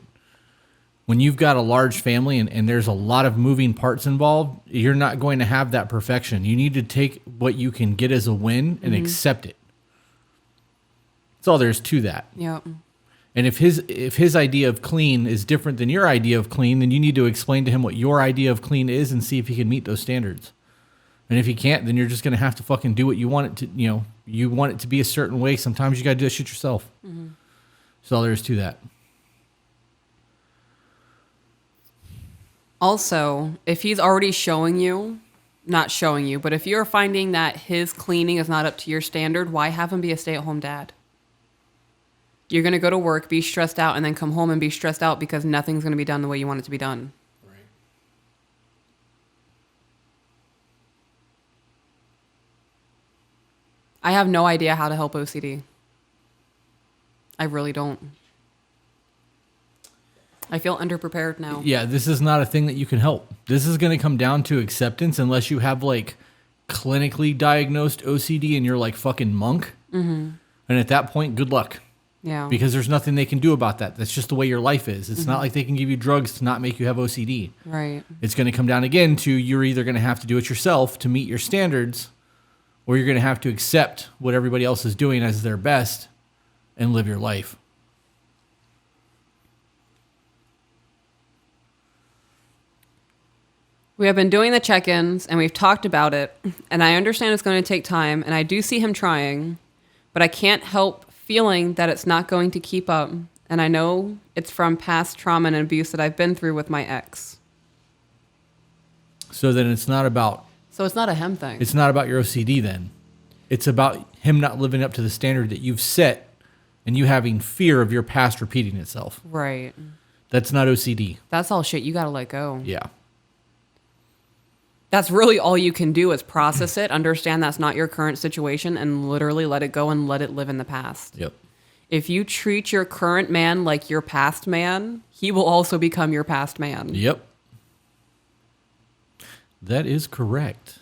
When you've got a large family and there's a lot of moving parts involved, you're not going to have that perfection. You need to take what you can get as a win and accept it. That's all there is to that. Yeah. And if his idea of clean is different than your idea of clean, then you need to explain to him what your idea of clean is and see if he can meet those standards. And if he can't, then you're just going to have to fucking do what you want it to, you want it to be a certain way. Sometimes you got to do that shit yourself. Mm-hmm. That's all there is to that. Also, if he's already not showing you, but if you're finding that his cleaning is not up to your standard, why have him be a stay-at-home dad? You're going to go to work, be stressed out, and then come home and be stressed out because nothing's going to be done the way you want it to be done. Right. I have no idea how to help OCD. I really don't. I feel underprepared now. Yeah, this is not a thing that you can help. This is going to come down to acceptance unless you have like clinically diagnosed OCD and you're like fucking monk. Mm-hmm. And at that point, good luck. Yeah. Because there's nothing they can do about that. That's just the way your life is. It's not like they can give you drugs to not make you have OCD. Right. It's going to come down again to you're either going to have to do it yourself to meet your standards, or you're going to have to accept what everybody else is doing as their best and live your life. We have been doing the check-ins and we've talked about it, and I understand it's going to take time, and I do see him trying, but I can't help feeling that it's not going to keep up, and I know it's from past trauma and abuse that I've been through with my ex. So then it's not about... So it's not a him thing. It's not about your OCD then. It's about him not living up to the standard that you've set and you having fear of your past repeating itself. Right. That's not OCD. That's all shit you got to let go. Yeah. That's really all you can do is process it, understand that's not your current situation, and literally let it go and let it live in the past. Yep. If you treat your current man like your past man, he will also become your past man. Yep. That is correct.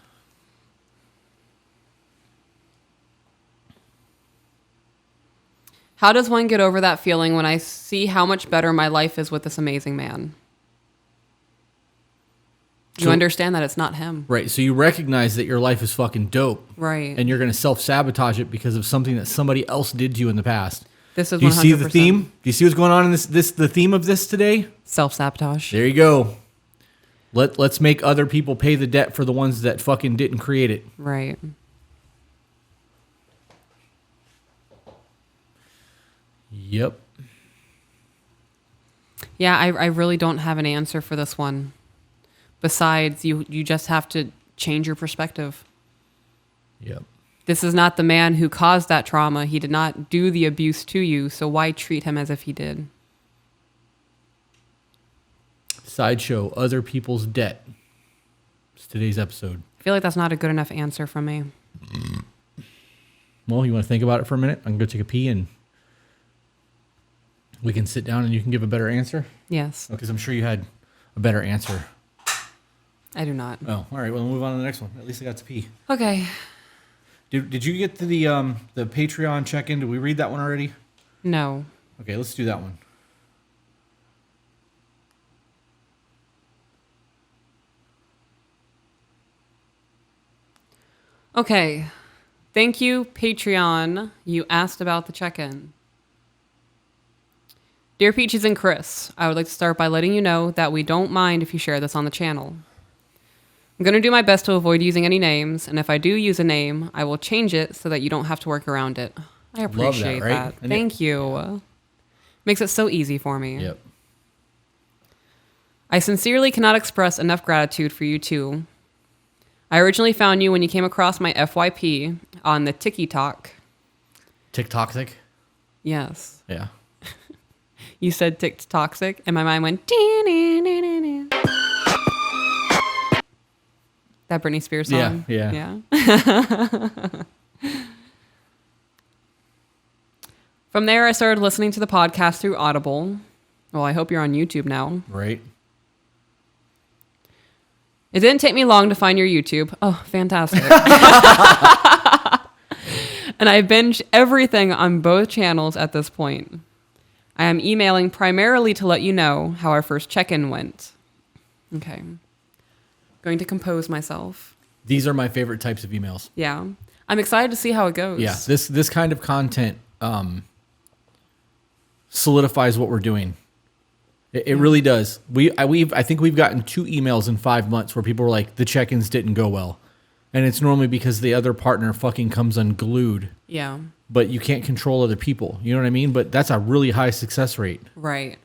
How does one get over that feeling when I see how much better my life is with this amazing man? You So- understand that it's not him. Right. So you recognize that your life is fucking dope. Right. And you're going to self-sabotage it because of something that somebody else did to you in the past. This is 100%. Do you see the theme? Do you see what's going on in the theme of this today? Self-sabotage. There you go. Let's make other people pay the debt for the ones that fucking didn't create it. Right. Yep. Yeah, I really don't have an answer for this one. Besides, you just have to change your perspective. Yep. This is not the man who caused that trauma. He did not do the abuse to you, so why treat him as if he did? Sideshow, other people's debt. It's today's episode. I feel like that's not a good enough answer from me. Well, you want to think about it for a minute? I can go take a pee and we can sit down and you can give a better answer? Yes. Because I'm sure you had a better answer. I do not. Oh, all right. Well, we'll move on to the next one. At least I got to pee. Okay. Did you get to the Patreon check-in? Did we read that one already? No. Okay, let's do that one. Okay. Thank you, Patreon. You asked about the check-in. Dear Peaches and Chris, I would like to start by letting you know that we don't mind if you share this on the channel. I'm going to do my best to avoid using any names, and if I do use a name, I will change it so that you don't have to work around it. I appreciate right? that. And Thank you. Makes it so easy for me. Yep. I sincerely cannot express enough gratitude for you two. I originally found you when you came across my FYP on the TikTok. Tick-toxic? Yes. Yeah. You said toxic, and my mind went. "Dee-dee-dee-dee-dee." That Britney Spears song. Yeah. From there, I started listening to the podcast through Audible. Well, I hope you're on YouTube now. Right. It didn't take me long to find your YouTube. Oh, fantastic. And I binged everything on both channels at this point. I am emailing primarily to let you know how our first check-in went. Okay. Going to compose myself. These are my favorite types of emails. Yeah. I'm excited to see how it goes. Yeah. This kind of content solidifies what we're doing. It really does. I think we've gotten 2 emails in 5 months where people were like, the check-ins didn't go well. And it's normally because the other partner fucking comes unglued. Yeah. But you can't control other people. You know what I mean? But that's a really high success rate. Right.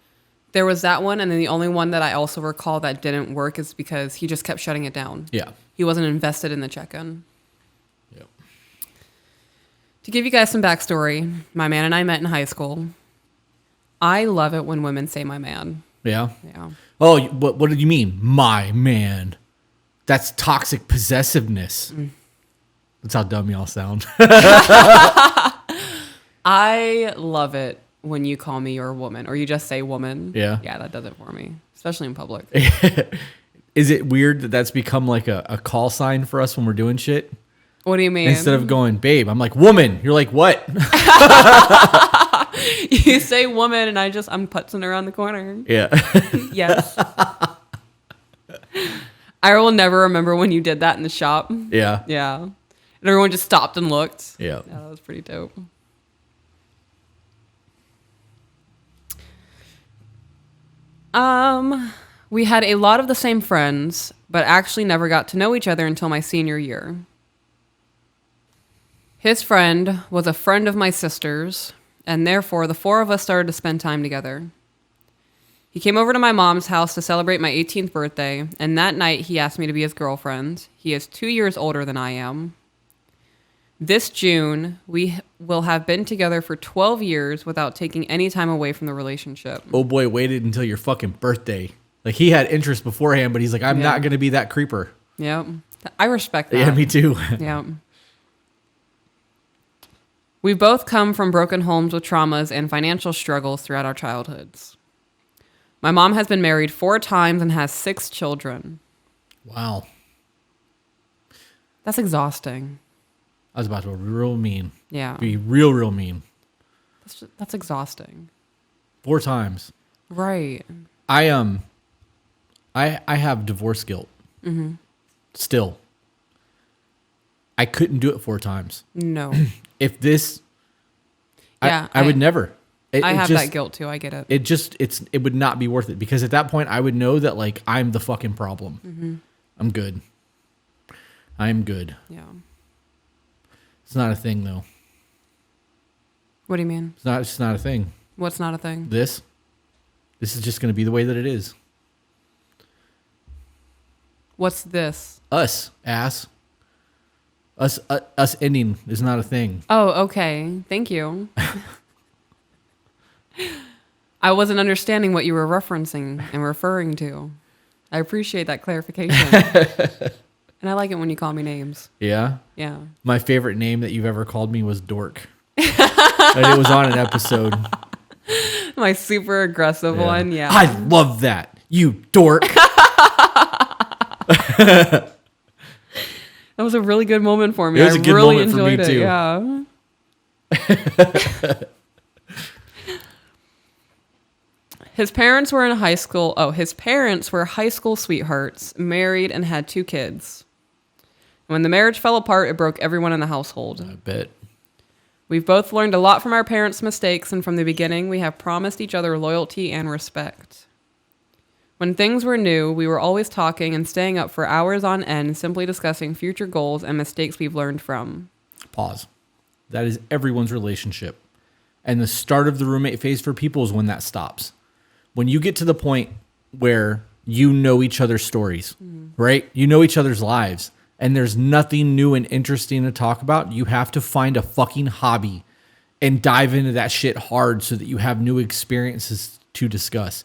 There was that one, and then the only one that I also recall that didn't work is because he just kept shutting it down. Yeah. He wasn't invested in the check-in. Yep. To give you guys some backstory, my man and I met in high school. I love it when women say my man. Yeah. Yeah. Oh, what did you mean? My man. That's toxic possessiveness. That's how dumb y'all sound. I love it when you call me your woman or you just say woman. Yeah. Yeah, that does it for me, especially in public. Is it weird that that's become like a call sign for us when we're doing shit? What do you mean? Instead of going, babe, I'm like, woman. You're like, what? You say woman and I'm putzing around the corner. Yeah. Yes. I will never remember when you did that in the shop. Yeah. Yeah. And everyone just stopped and looked. Yeah. Yeah, that was pretty dope. We had a lot of the same friends, but actually never got to know each other until my senior year. His friend was a friend of my sister's, and therefore the four of us started to spend time together. He came over to my mom's house to celebrate my 18th birthday, and that night he asked me to be his girlfriend. He is 2 years older than I am. This June, we will have been together for 12 years without taking any time away from the relationship. Oh boy, waited until your fucking birthday. Like, he had interest beforehand, but he's like, I'm Yeah. not going to be that creeper. Yep. I respect that. Yeah, me too. Yeah. We both come from broken homes with traumas and financial struggles throughout our childhoods. My mom has been married 4 times and has 6 children. Wow. That's exhausting. I was about to be real mean. Yeah. Be real mean. That's exhausting. 4 times. Right. I have divorce guilt. Mm-hmm. Still. I couldn't do it 4 times. No. If this, Yeah, I would never. I have that guilt too. I get it. It would not be worth it, because at that point I would know that, like, I'm the fucking problem. Mm-hmm. I'm good. I'm good. Yeah. It's not a thing though. What do you mean? It's just not a thing. What's not a thing? This is just going to be the way that it is. What's this? Us ending is not a thing. Oh, okay. Thank you. I wasn't understanding what you were referencing and referring to. I appreciate that clarification. And I like it when you call me names. Yeah? Yeah. My favorite name that you've ever called me was Dork. And it was on an episode. My super aggressive one. Yeah. I love that. You dork. That was a really good moment for me. It was a good really moment for me, enjoyed it. too. Yeah. His parents were in high school. Oh, his parents were high school sweethearts, married and had 2 kids. When the marriage fell apart, it broke everyone in the household. I bet. We've both learned a lot from our parents' mistakes, and from the beginning, we have promised each other loyalty and respect. When things were new, we were always talking and staying up for hours on end, simply discussing future goals and mistakes we've learned from. Pause. That is everyone's relationship. And the start of the roommate phase for people is when that stops. When you get to the point where you know each other's stories, right? You know each other's lives, and there's nothing new and interesting to talk about, you have to find a fucking hobby and dive into that shit hard so that you have new experiences to discuss.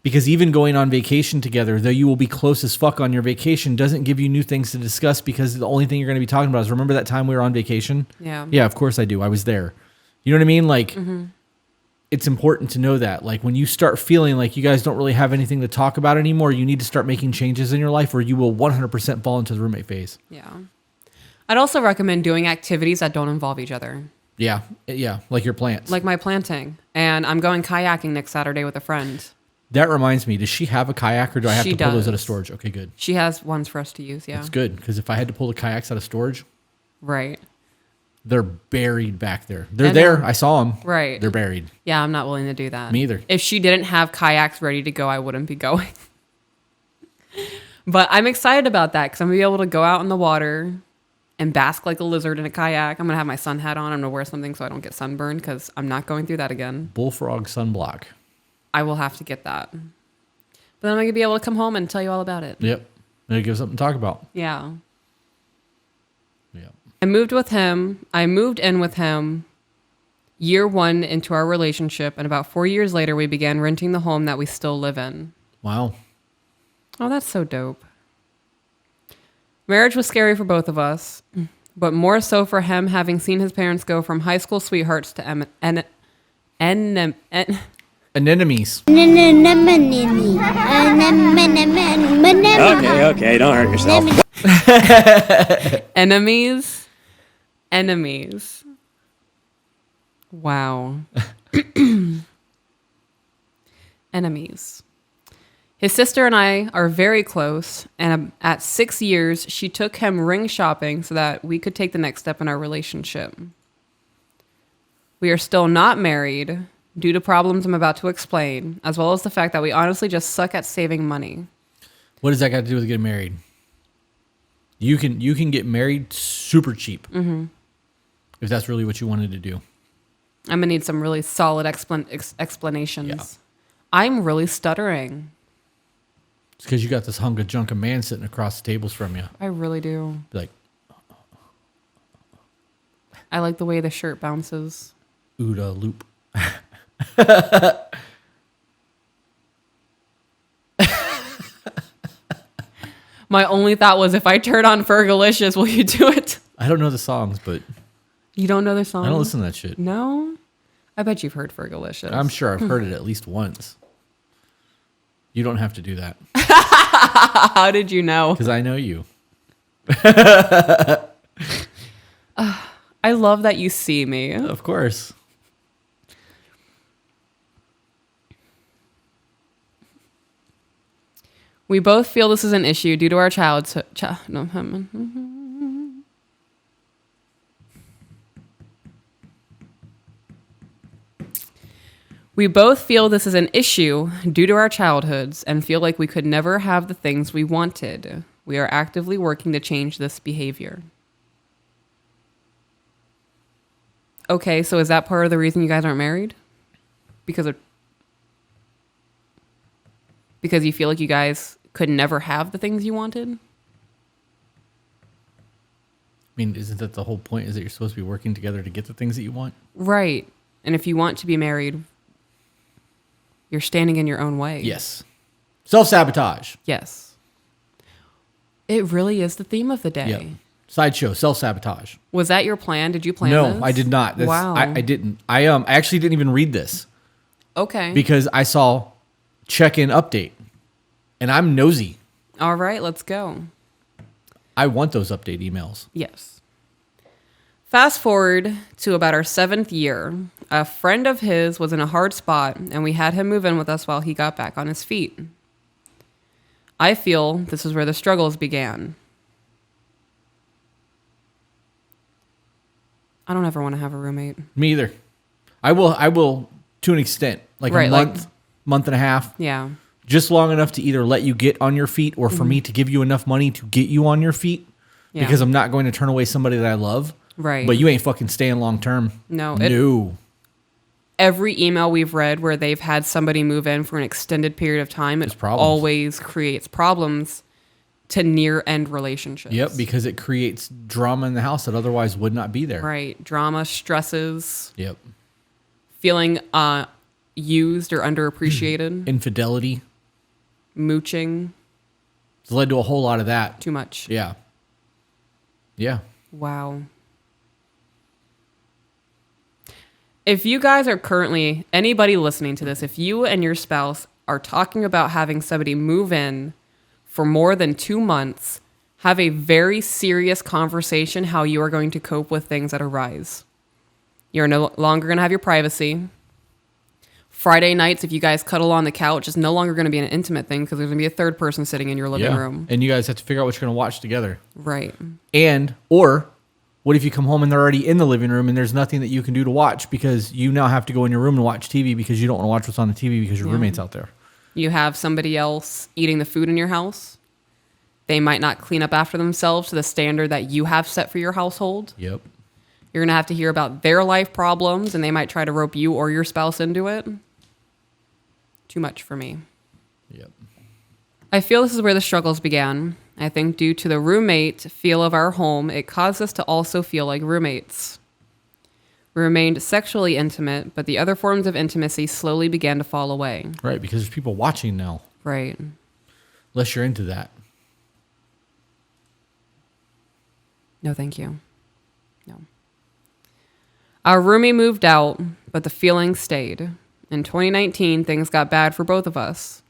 Because even going on vacation together, though you will be close as fuck on your vacation, doesn't give you new things to discuss, because the only thing you're going to be talking about is, remember that time we were on vacation? Yeah. Yeah, of course I do. I was there. You know what I mean? Like, it's important to know that. Like, when you start feeling like you guys don't really have anything to talk about anymore, you need to start making changes in your life, or you will 100% fall into the roommate phase. Yeah. I'd also recommend doing activities that don't involve each other. Yeah. Yeah. Like your plants. Like my planting. And I'm going kayaking next Saturday with a friend. That reminds me, does she have a kayak, or do I have She to pull those does. out of storage? Okay, good. She has ones for us to use, yeah. It's good, because if I had to pull the kayaks out of storage, Right. they're buried back there. They're I know. there. I saw them. Right. They're buried. Yeah, I'm not willing to do that. Me either. If she didn't have kayaks ready to go, I wouldn't be going. But I'm excited about that because I'm going to be able to go out in the water and bask like a lizard in a kayak. I'm going to have my sun hat on. I'm going to wear something so I don't get sunburned, because I'm not going through that again. Bullfrog sunblock. I will have to get that. But then I'm going to be able to come home and tell you all about it. Yep. And it gives something to talk about. Yeah. Yep. I moved in with him year 1 into our relationship, and about 4 years later, we began renting the home that we still live in. Wow. Oh, that's so dope. Marriage was scary for both of us, but more so for him, having seen his parents go from high school sweethearts to Anemones. Okay, don't hurt yourself. enemies. Wow. Enemies. His sister and I are very close, and at 6 years, she took him ring shopping so that we could take the next step in our relationship. We are still not married due to problems I'm about to explain, as well as the fact that we honestly just suck at saving money. What does that got to do with getting married? You can get married super cheap if that's really what you wanted to do. I'm going to need some really solid explanations. Yeah. I'm really stuttering. It's because you got this hunk of junk of man sitting across the tables from you. I really do. Be like, I like the way the shirt bounces. OODA loop. My only thought was, if I turn on Fergalicious, will you do it? I don't know the songs, but You don't know the song? I don't listen to that shit. No? I bet you've heard Fergalicious. I'm sure I've heard it at least once. You don't have to do that. How did you know? Because I know you. I love that you see me. Of course. We both feel this is an issue due to our childhood. We both feel this is an issue due to our childhoods and feel like we could never have the things we wanted. We are actively working to change this behavior. Okay, so is that part of the reason you guys aren't married? Because you feel like you guys could never have the things you wanted? I mean, isn't that the whole point? Is that you're supposed to be working together to get the things that you want? Right. And if you want to be married, you're standing in your own way. Yes. Self-sabotage. Yes. It really is the theme of the day. Yep. Sideshow, self-sabotage. Was that your plan? Did you plan No, this? I did not. Wow. I didn't. I actually didn't even read this Okay. because I saw check-in update, and I'm nosy. All right, let's go. I want those update emails. Yes. Fast forward to about our 7th year. A friend of his was in a hard spot, and we had him move in with us while he got back on his feet. I feel this is where the struggles began. I don't ever want to have a roommate. Me either. I will to an extent, like Right, a month and a half, Yeah. just long enough to either let you get on your feet or for me to give you enough money to get you on your feet. Yeah. Because I'm not going to turn away somebody that I love. Right. But you ain't fucking staying long term. No. No. Every email we've read where they've had somebody move in for an extended period of time, it problems. always creates problems to near-end relationships. Yep, because it creates drama in the house that otherwise would not be there. Right. Drama, stresses, Yep. feeling used or underappreciated, Infidelity. mooching, It's led to a whole lot of that. too much. Yeah. Yeah. Wow. If you guys are currently, anybody listening to this, if you and your spouse are talking about having somebody move in for more than 2 months, have a very serious conversation how you are going to cope with things that arise. You're no longer going to have your privacy. Friday nights, if you guys cuddle on the couch, it's no longer going to be an intimate thing because there's going to be a third person sitting in your living room. And you guys have to figure out what you're going to watch together. Right. Or what if you come home and they're already in the living room and there's nothing that you can do to watch because you now have to go in your room and watch TV because you don't want to watch what's on the TV because your roommate's out there. You have somebody else eating the food in your house. They might not clean up after themselves to the standard that you have set for your household. Yep. You're going to have to hear about their life problems, and they might try to rope you or your spouse into it. Too much for me. Yep. I feel this is where the struggles began. I think due to the roommate feel of our home, it caused us to also feel like roommates. We remained sexually intimate, but the other forms of intimacy slowly began to fall away. Right, because there's people watching now. Right. Unless you're into that. No, thank you. No. Our roomie moved out, but the feeling stayed. In 2019, things got bad for both of us.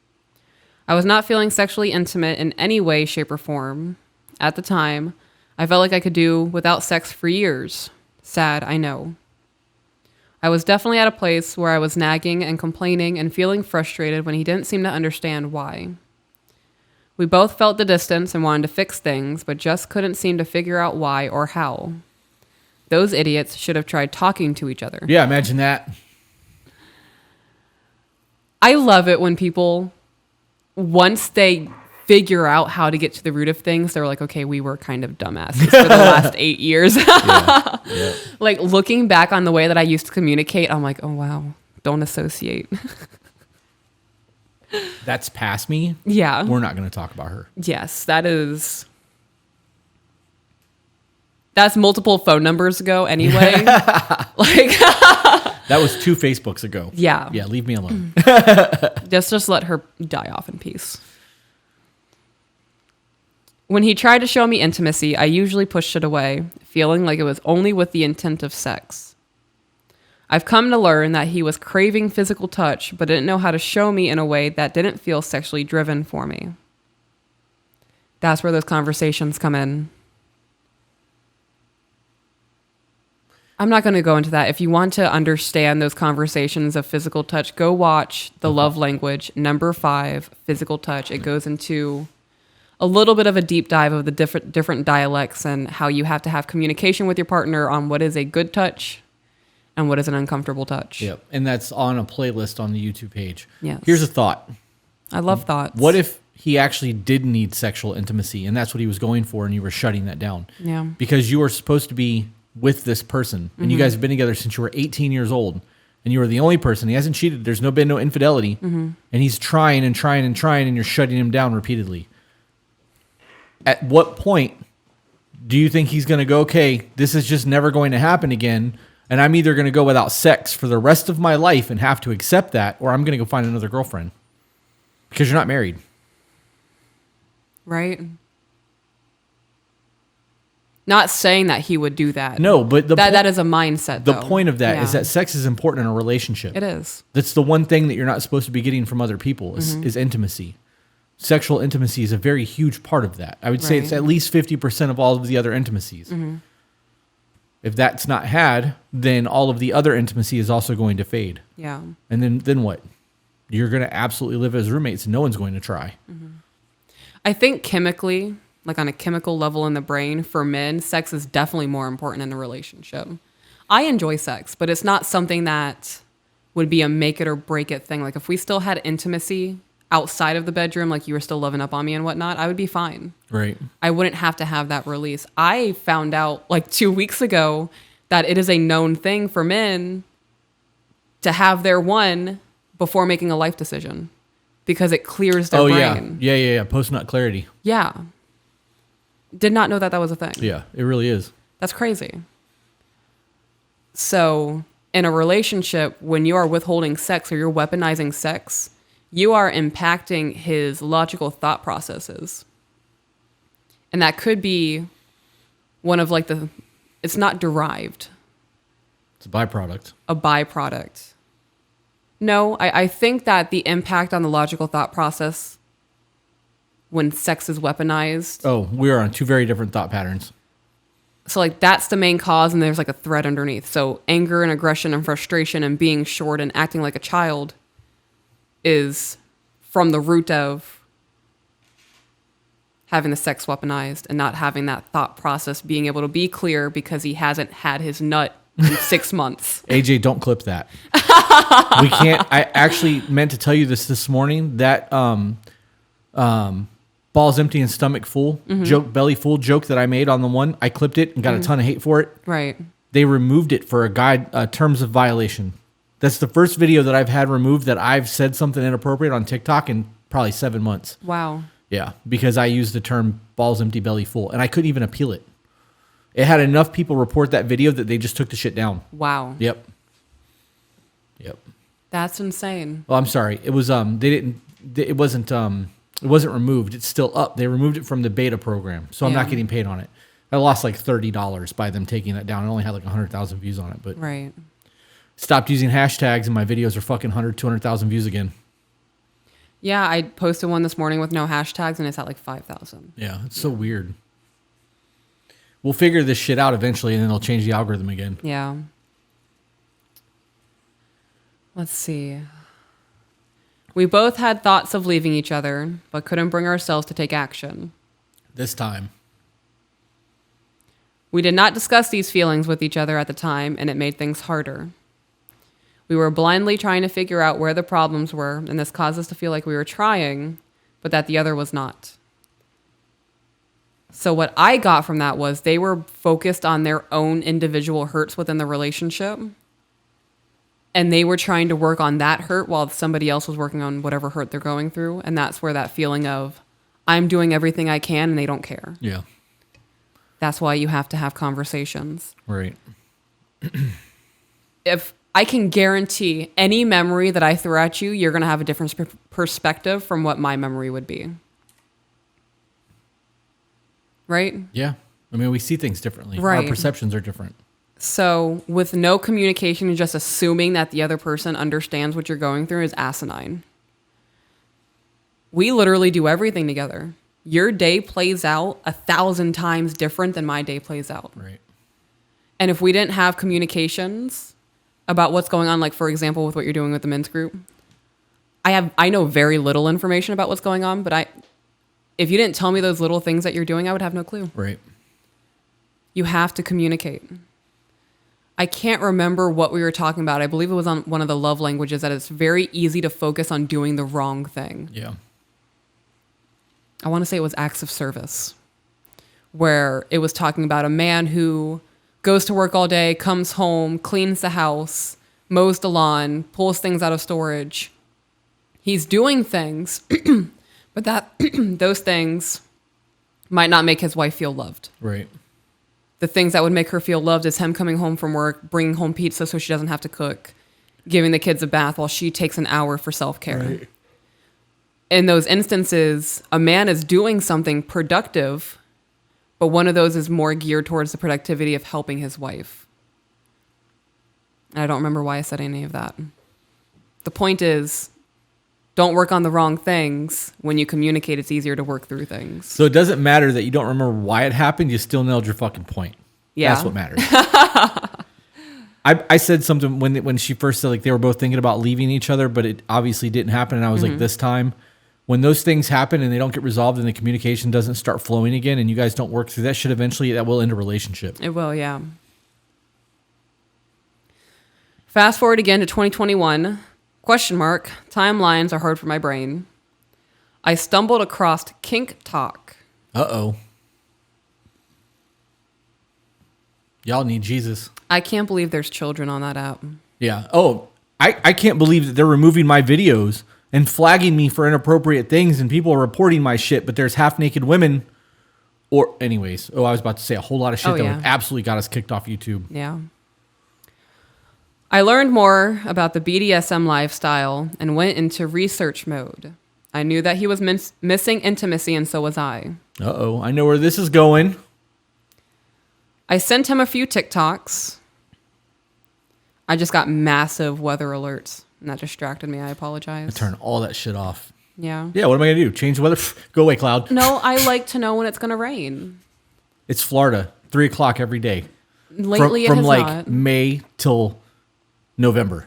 I was not feeling sexually intimate in any way, shape, or form. At the time, I felt like I could do without sex for years. Sad, I know. I was definitely at a place where I was nagging and complaining and feeling frustrated when he didn't seem to understand why. We both felt the distance and wanted to fix things, but just couldn't seem to figure out why or how. Those idiots should have tried talking to each other. Yeah, imagine that. I love it when people, once they figure out how to get to the root of things, they're like, okay, we were kind of dumbasses for the last 8 years. Yeah. Like looking back on the way that I used to communicate, I'm like, oh, wow, don't associate. That's past me. Yeah. We're not going to talk about her. Yes, that's multiple phone numbers ago anyway. Like That was 2 Facebooks ago. Yeah. Yeah, leave me alone. just let her die off in peace. When he tried to show me intimacy, I usually pushed it away, feeling like it was only with the intent of sex. I've come to learn that he was craving physical touch, but didn't know how to show me in a way that didn't feel sexually driven for me. That's where those conversations come in. I'm not going to go into that. If you want to understand those conversations of physical touch, go watch The Love Language, number 5, Physical Touch. It goes into a little bit of a deep dive of the different dialects and how you have to have communication with your partner on what is a good touch and what is an uncomfortable touch. Yep. And that's on a playlist on the YouTube page. Yes. Here's a thought. I love thoughts. What if he actually did need sexual intimacy and that's what he was going for and you were shutting that down? Yeah. Because you were supposed to be with this person and you guys have been together since you were 18 years old and you were the only person. He hasn't cheated. There's been no infidelity. And he's trying and trying and trying and you're shutting him down repeatedly. At what point do you think he's going to go, okay, this is just never going to happen again, and I'm either going to go without sex for the rest of my life and have to accept that, or I'm going to go find another girlfriend because you're not married. Right? Not saying that he would do that. No, but that is a mindset, the though. point of that is Yeah. that sex is important in a relationship. It is. That's the one thing that you're not supposed to be getting from other people is intimacy. Sexual intimacy is a very huge part of that. I would say it's Right. at least 50% of all of the other intimacies. If that's not had, then all of the other intimacy is also going to fade. Yeah. And then what? You're going to absolutely live as roommates and no one's going to try. I think chemically, like on a chemical level in the brain, for men, sex is definitely more important in a relationship. I enjoy sex, but it's not something that would be a make it or break it thing. Like if we still had intimacy outside of the bedroom, like you were still loving up on me and whatnot, I would be fine. Right. I wouldn't have to have that release. I found out like 2 weeks ago that it is a known thing for men to have their one before making a life decision because it clears their brain. Yeah. Post-nut clarity. Yeah. Did not know that was a thing. Yeah, it really is. That's crazy. So in a relationship, when you are withholding sex or you're weaponizing sex, you are impacting his logical thought processes. And that could be one of like it's not derived. It's a byproduct. A byproduct. No, I think that the impact on the logical thought process when sex is weaponized. Oh, we are on 2 very different thought patterns. So like that's the main cause and there's like a thread underneath. So anger and aggression and frustration and being short and acting like a child is from the root of having the sex weaponized and not having that thought process being able to be clear because he hasn't had his nut in 6 months. AJ, don't clip that. We can't. I actually meant to tell you this morning that balls empty and stomach full joke, belly full joke that I made on the one. I clipped it and got a ton of hate for it. Right. They removed it for a terms of violation. That's the first video that I've had removed that I've said something inappropriate on TikTok in probably 7 months. Wow. Yeah, because I used the term balls empty, belly full, and I couldn't even appeal it. It had enough people report that video that they just took the shit down. Wow. Yep. That's insane. Well, I'm sorry. It was it wasn't removed. It's still up. They removed it from the beta program, so I'm not Yeah. getting paid on it. I lost like $30 by them taking that down. I only had like 100,000 views on it, but Right. stopped using hashtags and my videos are fucking 200,000 views again. Yeah, I posted one this morning with no hashtags and it's at like 5,000. Yeah, it's so weird. We'll figure this shit out eventually and then they'll change the algorithm again. Yeah. Let's see. We both had thoughts of leaving each other, but couldn't bring ourselves to take action. This time. We did not discuss these feelings with each other at the time, and it made things harder. We were blindly trying to figure out where the problems were, and this caused us to feel like we were trying, but that the other was not. So what I got from that was they were focused on their own individual hurts within the relationship, and they were trying to work on that hurt while somebody else was working on whatever hurt they're going through, and that's where that feeling of, I'm doing everything I can, and they don't care. Yeah. That's why you have to have conversations. Right. If I can guarantee any memory that I throw at you, you're going to have a different perspective from what my memory would be. Right? Yeah. I mean, we see things differently. Right. Our perceptions are different. So with no communication and just assuming that the other person understands what you're going through is asinine. We literally do everything together. Your day plays out 1,000 times different than my day plays out. Right. And if we didn't have communications about what's going on, like for example, with what you're doing with the men's group, I know very little information about what's going on, but if you didn't tell me those little things that you're doing, I would have no clue. Right. You have to communicate. I can't remember what we were talking about. I believe it was on one of the love languages that it's very easy to focus on doing the wrong thing. Yeah. I want to say it was acts of service, where it was talking about a man who goes to work all day, comes home, cleans the house, mows the lawn, pulls things out of storage. He's doing things, but those things might not make his wife feel loved. Right. The things that would make her feel loved is him coming home from work, bringing home pizza so she doesn't have to cook, giving the kids a bath while she takes an hour for self-care. Right. In those instances, a man is doing something productive, but one of those is more geared towards the productivity of helping his wife. And I don't remember why I said any of that. The point is, don't work on the wrong things. When you communicate, it's easier to work through things. So it doesn't matter that you don't remember why it happened. You still nailed your fucking point. Yeah. That's what matters. I said something when she first said like they were both thinking about leaving each other, but it obviously didn't happen. And I was like, this time, when those things happen and they don't get resolved and the communication doesn't start flowing again and you guys don't work through that shit, eventually that will end a relationship. It will, yeah. Fast forward again to 2021. Question mark. Timelines are hard for my brain. I stumbled across Kink Talk. Uh-oh. Y'all need Jesus. I can't believe there's children on that app. Yeah. Oh, I can't believe that they're removing my videos and flagging me for inappropriate things and people are reporting my shit, but there's half-naked women or anyways. Oh, I was about to say a whole lot of shit that would absolutely got us kicked off YouTube. Yeah. I learned more about the BDSM lifestyle and went into research mode. I knew that he was missing intimacy, and so was I. Uh-oh. I know where this is going. I sent him a few TikToks. I just got massive weather alerts, and that distracted me. I apologize. I turn all that shit off. Yeah. Yeah, what am I going to do? Change the weather? Go away, cloud. No, I like to know when it's going to rain. It's Florida. 3 o'clock every day. Lately, from it has like not. May till November.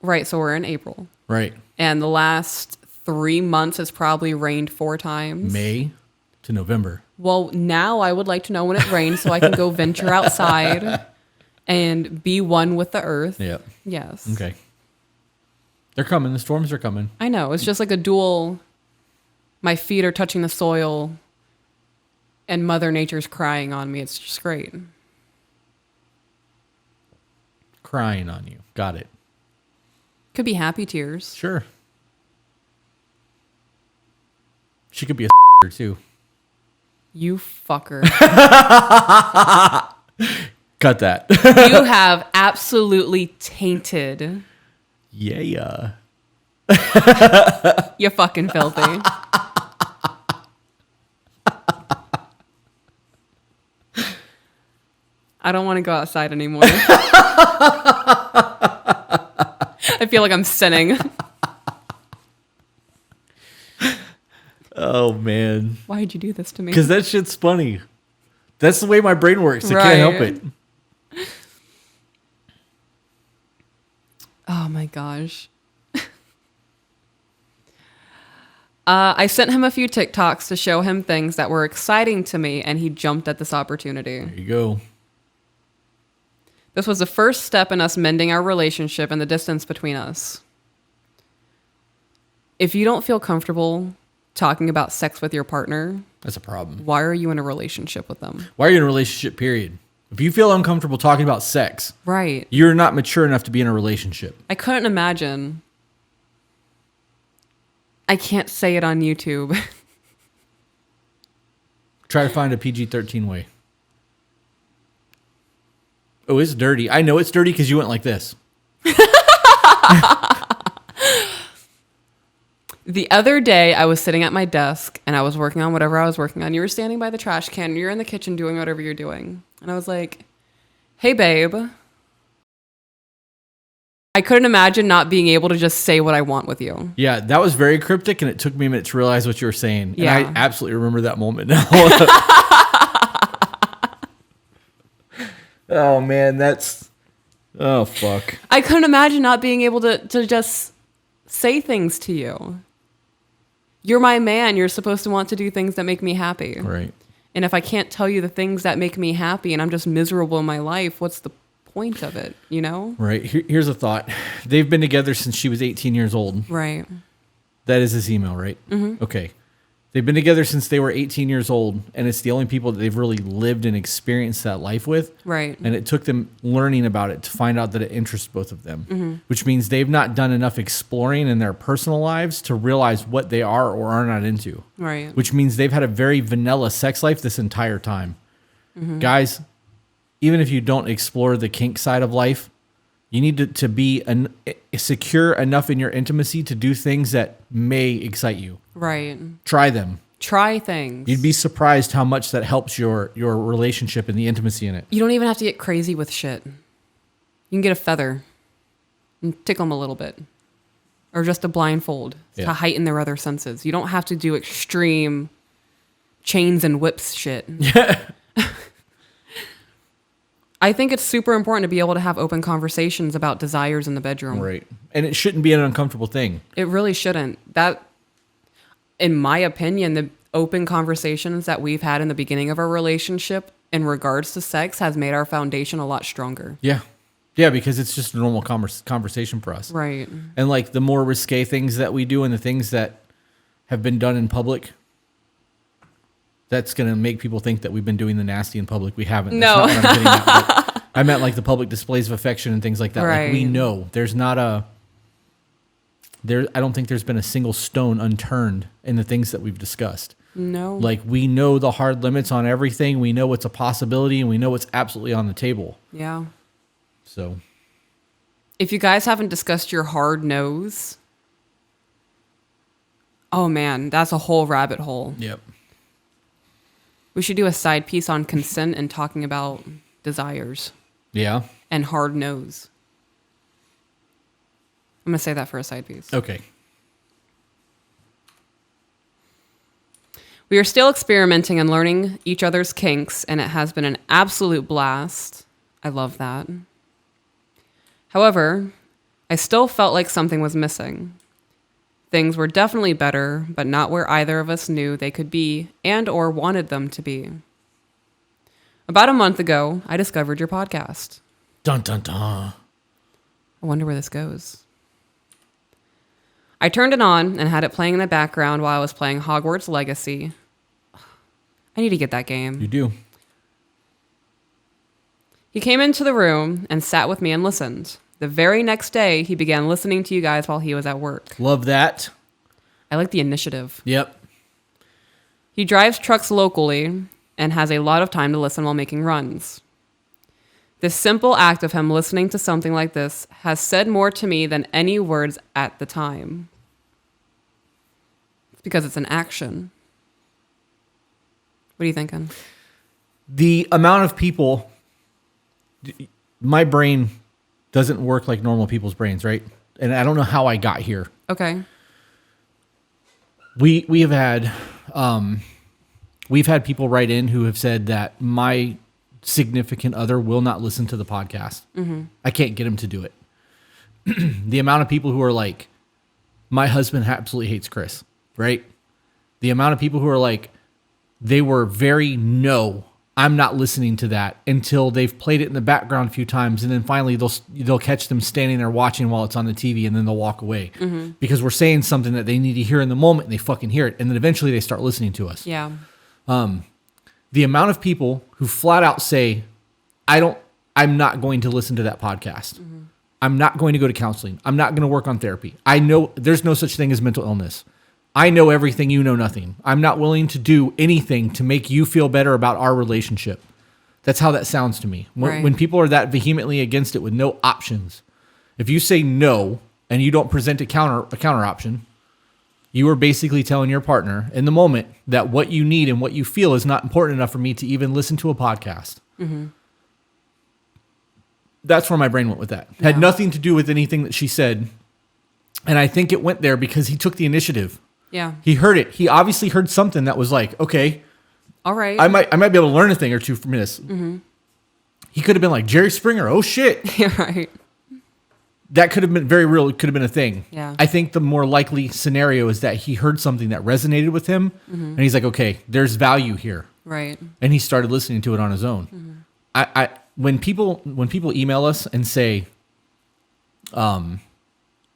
Right, so we're in April. Right. And the last 3 months has probably rained 4 times. May to November. Well, now I would like to know when it rains so I can go venture outside and be one with the earth. Yeah. Yes. Okay. They're coming. The storms are coming. I know. It's just like a dual, my feet are touching the soil and Mother Nature's crying on me. It's just great. Crying on you. Got it. Could be happy tears. Sure. She could be a too. You fucker. Cut that. You have absolutely tainted. Yeah. You fucking filthy. I don't want to go outside anymore. I feel like I'm sinning. Oh, man. Why'd you do this to me? Because that shit's funny. That's the way my brain works. I can't help it. Oh my gosh. I sent him a few TikToks to show him things that were exciting to me, and he jumped at this opportunity. There you go. This was the first step in us mending our relationship and the distance between us. If you don't feel comfortable talking about sex with your partner, That's a problem. why are you in a relationship with them? Why are you in a relationship, period? If you feel uncomfortable talking about sex, Right. you're not mature enough to be in a relationship. I couldn't imagine. I can't say it on YouTube. Try to find a PG-13 way. Oh, it's dirty. I know it's dirty because you went like this. The other day, I was sitting at my desk and I was working on whatever I was working on. You were standing by the trash can. You're in the kitchen doing whatever you're doing. And I was like, hey, babe. I couldn't imagine not being able to just say what I want with you. Yeah, that was very cryptic, and it took me a minute to realize what you were saying. Yeah. And I absolutely remember that moment now. Oh, man, that's... Oh, fuck. I couldn't imagine not being able to just say things to you. You're my man. You're supposed to want to do things that make me happy. Right. And if I can't tell you the things that make me happy and I'm just miserable in my life, what's the point of it, you know? Right. Here's a thought. They've been together since she was 18 years old. Right. That is his email, right? Mm-hmm. Okay. They've been together since they were 18 years old, and it's the only people that they've really lived and experienced that life with. Right. And it took them learning about it to find out that it interests both of them, which means they've not done enough exploring in their personal lives to realize what they are or are not into. Right. Which means they've had a very vanilla sex life this entire time. Guys, even if you don't explore the kink side of life, you need to be secure enough in your intimacy to do things that may excite you. Right. Try them. Try things. You'd be surprised how much that helps your relationship and the intimacy in it. You don't even have to get crazy with shit. You can get a feather and tickle them a little bit. Or just a blindfold to heighten their other senses. You don't have to do extreme chains and whips shit. Yeah. I think it's super important to be able to have open conversations about desires in the bedroom. Right. And it shouldn't be an uncomfortable thing. It really shouldn't. That, in my opinion, the open conversations that we've had in the beginning of our relationship in regards to sex has made our foundation a lot stronger. Yeah. Yeah, because it's just a normal conversation for us. Right. And like the more risque things that we do and the things that have been done in public, that's going to make people think that we've been doing the nasty in public. We haven't. No. That's not what I'm getting at, but I meant like the public displays of affection and things like that. Right. Like we know there's not I don't think there's been a single stone unturned in the things that we've discussed. No. Like we know the hard limits on everything. We know what's a possibility and we know what's absolutely on the table. Yeah. So If you guys haven't discussed your hard nose, oh man, that's a whole rabbit hole. yep. We should do a side piece on consent and talking about desires Yeah. and hard nose. I'm going to say that for a side piece. Okay. We are still experimenting and learning each other's kinks, and it has been an absolute blast. I love that. However, I still felt like something was missing. Things were definitely better, but not where either of us knew they could be and or wanted them to be. About a month ago, I discovered your podcast. Dun dun dun. I wonder where this goes. I turned it on and had it playing in the background while I was playing Hogwarts Legacy. I need to get that game. You do. He came into the room and sat with me and listened. The very next day, he began listening to you guys while he was at work. Love that. I like the initiative. Yep. He drives trucks locally and has a lot of time to listen while making runs. This simple act of him listening to something like this has said more to me than any words at the time. It's because it's an action. What are you thinking? The amount of people, my brain doesn't work like normal people's brains, right? And I don't know how I got here. Okay. We have had we've had people write in who have said that my significant other will not listen to the podcast. Mm-hmm. I can't get him to do it. the amount of people who are like, my husband absolutely hates Chris, right? The amount of people who are like, they were very, no, I'm not listening to that, until they've played it in the background a few times. And then finally they'll catch them standing there watching while it's on the TV, and then they'll walk away because we're saying something that they need to hear in the moment, and they fucking hear it. And then eventually they start listening to us. Yeah. The amount of people who flat out say, I'm not going to listen to that podcast. I'm not going to go to counseling. I'm not going to work on therapy. I know there's no such thing as mental illness. I know everything, you know nothing. I'm not willing to do anything to make you feel better about our relationship. That's how that sounds to me. When people are that vehemently against it with no options, if you say no and you don't present a counter option, you are basically telling your partner in the moment that what you need and what you feel is not important enough for me to even listen to a podcast. That's where my brain went with that. Yeah. Had nothing to do with anything that she said. And I think it went there because he took the initiative. Yeah. He heard it. He obviously heard something that was like, okay, all right, I might be able to learn a thing or two from this. He could have been like, Jerry Springer, oh shit. Yeah, right. That could have been very real. It could have been a thing. Yeah. I think the more likely scenario is that he heard something that resonated with him, and he's like, okay, there's value here. Right. And he started listening to it on his own. When people email us and say,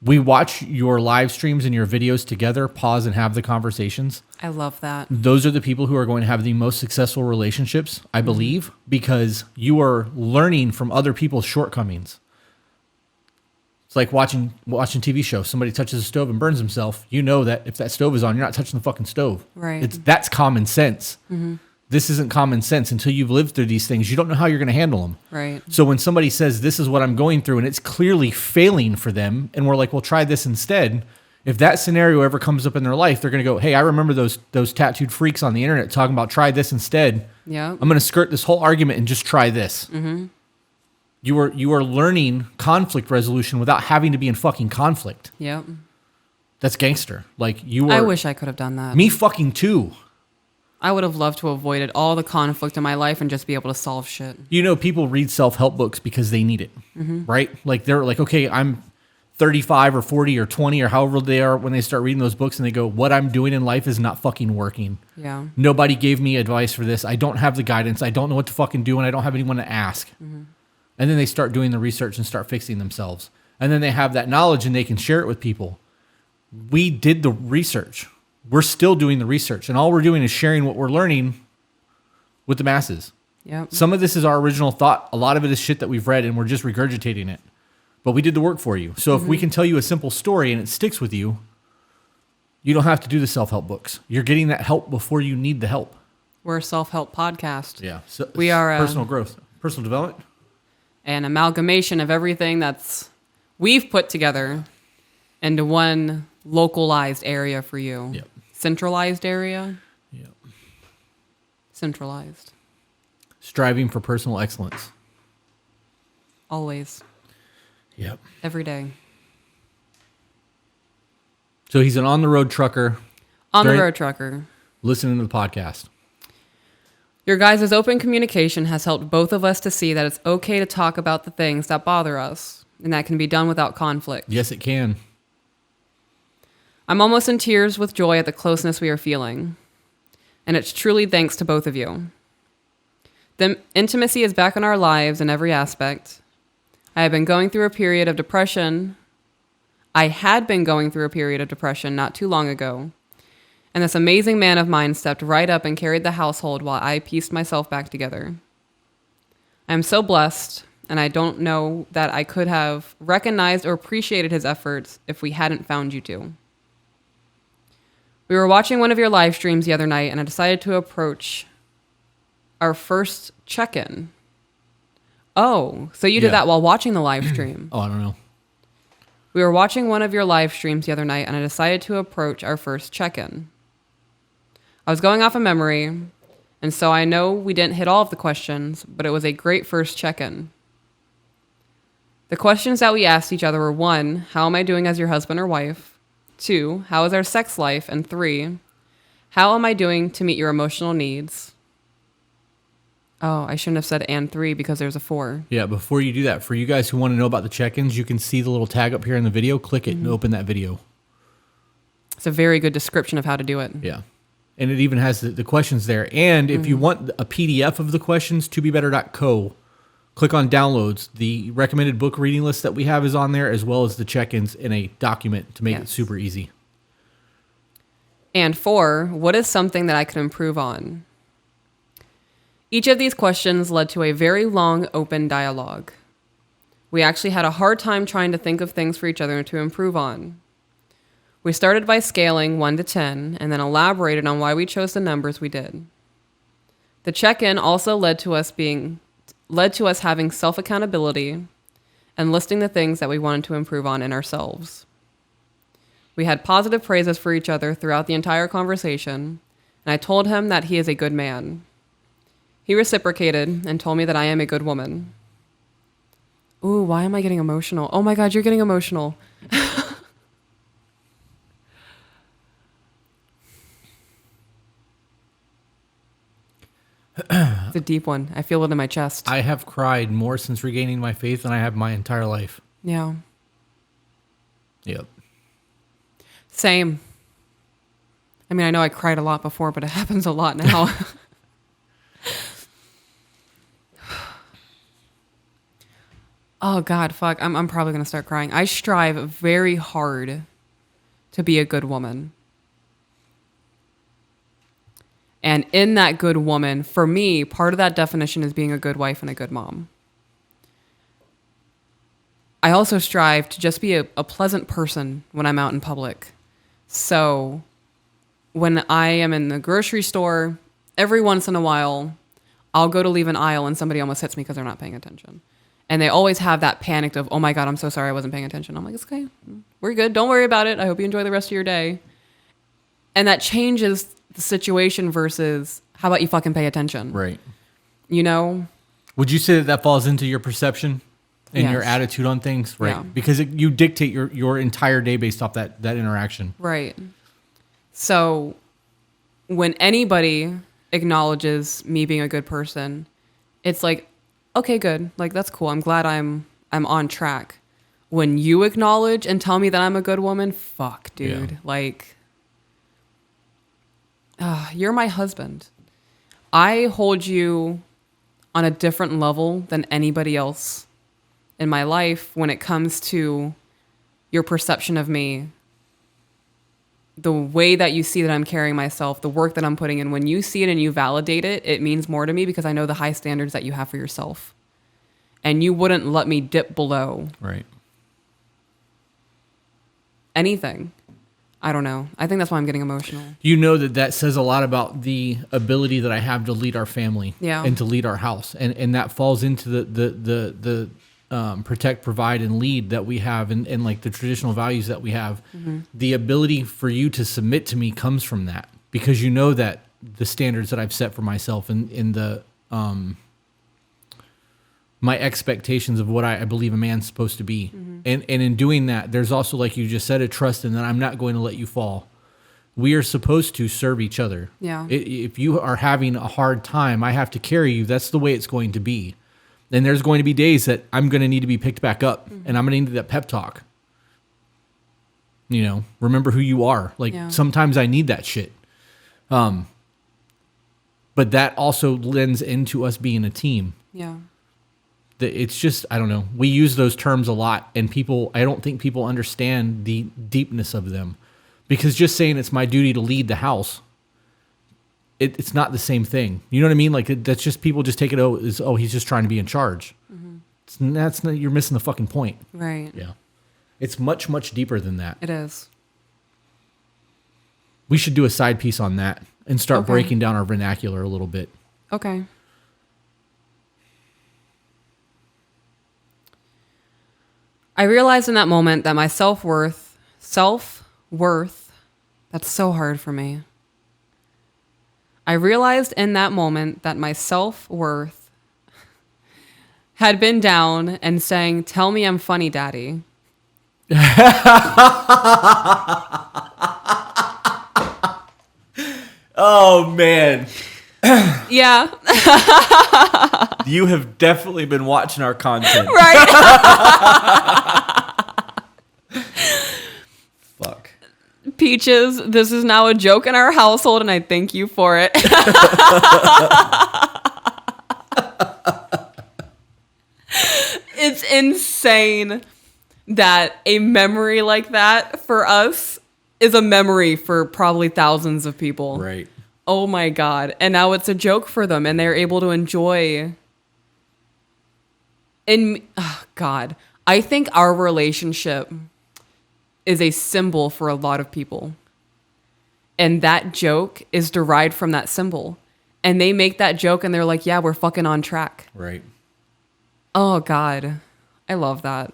we watch your live streams and your videos together, pause and have the conversations. I love that. Those are the people who are going to have the most successful relationships, I believe, because you are learning from other people's shortcomings. It's like watching TV show. Somebody touches a stove and burns himself. You know that if that stove is on, you're not touching the fucking stove. Right. That's common sense. This isn't common sense until you've lived through these things. You don't know how you're going to handle them. Right. So when somebody says, this is what I'm going through, and it's clearly failing for them, and we're like, well, try this instead. If that scenario ever comes up in their life, they're going to go, hey, I remember those tattooed freaks on the internet talking about try this instead. Yeah. I'm going to skirt this whole argument and just try this. You are learning conflict resolution without having to be in fucking conflict. Yep. That's gangster. Like you are. I wish I could have done that. Me fucking too. I would have loved to have avoided all the conflict in my life and just be able to solve shit. You know, people read self-help books because they need it, right? Like they're like, okay, I'm 35 or 40 or 20 or however old they are when they start reading those books, and they go, what I'm doing in life is not fucking working. Yeah. Nobody gave me advice for this. I don't have the guidance. I don't know what to fucking do, and I don't have anyone to ask. And then they start doing the research and start fixing themselves. And then they have that knowledge and they can share it with people. We did the research. We're still doing the research, and all we're doing is sharing what we're learning with the masses. Yep. Some of this is our original thought. A lot of it is shit that we've read, and we're just regurgitating it. But we did the work for you. So if we can tell you a simple story and it sticks with you, you don't have to do the self-help books. You're getting that help before you need the help. We're a self-help podcast. Yeah. So We are personal growth, personal development. An amalgamation of everything that's we've put together into one localized area for you. Yep. Centralized area. Yep. Centralized. Striving for personal excellence. Always. Yep. Every day. So he's an on-the-road trucker. On-the-road trucker. Listening to the podcast. Your guys' open communication has helped both of us to see that it's okay to talk about the things that bother us, and that can be done without conflict. Yes, it can. I'm almost in tears with joy at the closeness we are feeling, and it's truly thanks to both of you. The intimacy is back in our lives in every aspect. I have been going through a period of depression. I had been going through a period of depression not too long ago, and this amazing man of mine stepped right up and carried the household while I pieced myself back together. I am so blessed, and I don't know that I could have recognized or appreciated his efforts if we hadn't found you two. We were watching one of your live streams the other night, and I decided to approach our first check-in. Oh, so you did that while watching the live stream. Oh, I don't know. We were watching one of your live streams the other night, and I decided to approach our first check-in. I was going off of memory, and so I know we didn't hit all of the questions, but it was a great first check-in. The questions that we asked each other were 1, how am I doing as your husband or wife? 2, how is our sex life? And 3, how am I doing to meet your emotional needs? Oh, I shouldn't have said and 3 because there's a 4. Yeah, before you do that, for you guys who want to know about the check-ins, you can see the little tag up here in the video. Click it and open that video. It's a very good description of how to do it. Yeah. And it even has the questions there. And if you want a PDF of the questions, tobebetter.co, click on downloads. The recommended book reading list that we have is on there, as well as the check-ins in a document to make it super easy. And 4, what is something that I could improve on? Each of these questions led to a very long, open dialogue. We actually had a hard time trying to think of things for each other to improve on. We started by scaling 1 to 10 and then elaborated on why we chose the numbers we did. The check-in also led to us having self-accountability and listing the things that we wanted to improve on in ourselves. We had positive praises for each other throughout the entire conversation, and I told him that he is a good man. He reciprocated and told me that I am a good woman. Ooh, why am I getting emotional? Oh my God, you're getting emotional. It's a deep one. I feel it in my chest. I have cried more since regaining my faith than I have my entire life. Yeah. Yep. Same. I mean, I know I cried a lot before, but it happens a lot now. Oh God, fuck. I'm probably going to start crying. I strive very hard to be a good woman. And in that good woman, for me, part of that definition is being a good wife and a good mom. I also strive to just be a pleasant person when I'm out in public. So when I am in the grocery store, every once in a while, I'll go to leave an aisle and somebody almost hits me because they're not paying attention. And they always have that panic of, oh my God, I'm so sorry I wasn't paying attention. I'm like, it's okay. We're good. Don't worry about it. I hope you enjoy the rest of your day. And that changes the situation versus how about you fucking pay attention? Right. You know? Would you say that falls into your perception and your Yes. attitude on things? Right. Yeah. Because you dictate your entire day based off that interaction. Right. So when anybody acknowledges me being a good person, it's like, okay, good. Like, that's cool. I'm glad I'm on track. When you acknowledge and tell me that I'm a good woman, fuck, dude. Yeah. Like, you're my husband. I hold you on a different level than anybody else in my life when it comes to your perception of me, the way that you see that I'm carrying myself, the work that I'm putting in. When you see it and you validate it, it means more to me because I know the high standards that you have for yourself. And you wouldn't let me dip below Right. anything. I don't know. I think that's why I'm getting emotional. You know that says a lot about the ability that I have to lead our family and to lead our house. And that falls into the protect, provide, and lead that we have and like the traditional values that we have. Mm-hmm. The ability for you to submit to me comes from that because you know that the standards that I've set for myself and in the my expectations of what I believe a man's supposed to be. Mm-hmm. And in doing that, there's also, like you just said, a trust in that I'm not going to let you fall. We are supposed to serve each other. Yeah. If you are having a hard time, I have to carry you. That's the way it's going to be. And there's going to be days that I'm going to need to be picked back up and I'm going to need that pep talk. You know, remember who you are. Like sometimes I need that shit. But that also lends into us being a team. Yeah. It's just, I don't know. We use those terms a lot and I don't think people understand the deepness of them because just saying it's my duty to lead the house, it's not the same thing. You know what I mean? Like that's just, people just take it as, he's just trying to be in charge. Mm-hmm. That's not, you're missing the fucking point. Right. Yeah. It's much, much deeper than that. It is. We should do a side piece on that and start breaking down our vernacular a little bit. Okay. I realized in that moment that my self-worth, that's so hard for me. I realized in that moment that my self-worth had been down and saying, "Tell me I'm funny, daddy." Oh, man. Yeah. You have definitely been watching our content. Right. Fuck. Peaches, this is now a joke in our household, and I thank you for it. It's insane that a memory like that for us is a memory for probably thousands of people. Right. Oh my God. And now it's a joke for them, and they're able to enjoy. Oh God. I think our relationship is a symbol for a lot of people. And that joke is derived from that symbol. And they make that joke and they're like, yeah, we're fucking on track. Right. Oh God. I love that.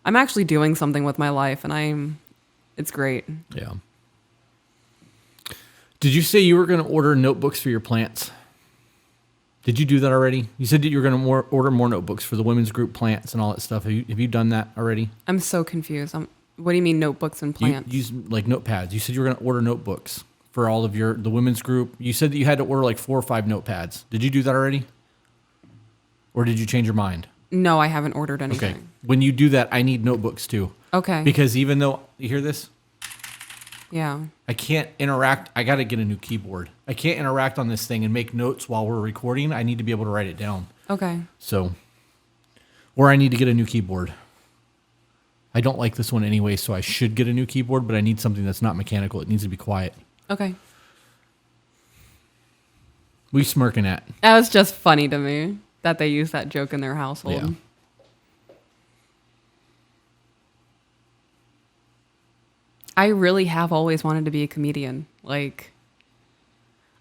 I'm actually doing something with my life, and it's great. Yeah. Did you say you were going to order notebooks for your plants? Did you do that already? You said that you were going to order more notebooks for the women's group plants and all that stuff. Have you done that already? I'm so confused. What do you mean notebooks and plants? You use like notepads. You said you were going to order notebooks for all of the women's group. You said that you had to order like 4 or 5 notepads. Did you do that already? Or did you change your mind? No, I haven't ordered anything. Okay. When you do that, I need notebooks too. Okay. Because even though, you hear this? Yeah. I can't interact. I got to get a new keyboard. I can't interact on this thing and make notes while we're recording. I need to be able to write it down. Okay. So, or I need to get a new keyboard. I don't like this one anyway, so I should get a new keyboard, but I need something that's not mechanical. It needs to be quiet. Okay. What are you smirking at? That was just funny to me that they use that joke in their household. Yeah. I really have always wanted to be a comedian. Like,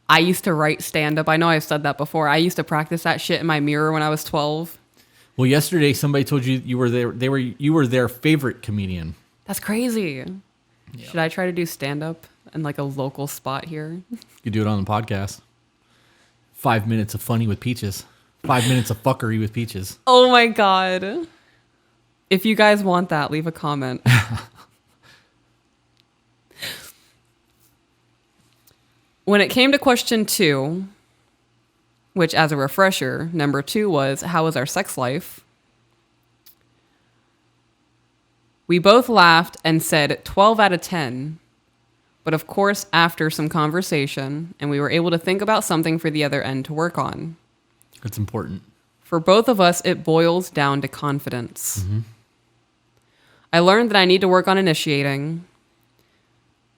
I used to write stand-up. I know I've said that before. I used to practice that shit in my mirror when I was 12. Well, yesterday somebody told you you were you were their favorite comedian. That's crazy. Yeah. Should I try to do stand-up in like a local spot here? You do it on the podcast. 5 minutes of funny with Peaches. 5 minutes of fuckery with Peaches. Oh my God. If you guys want that, leave a comment. When it came to question 2, which as a refresher, number 2 was, how was our sex life? We both laughed and said 12 out of 10. But of course, after some conversation, and we were able to think about something for the other end to work on. That's important. For both of us, it boils down to confidence. Mm-hmm. I learned that I need to work on initiating.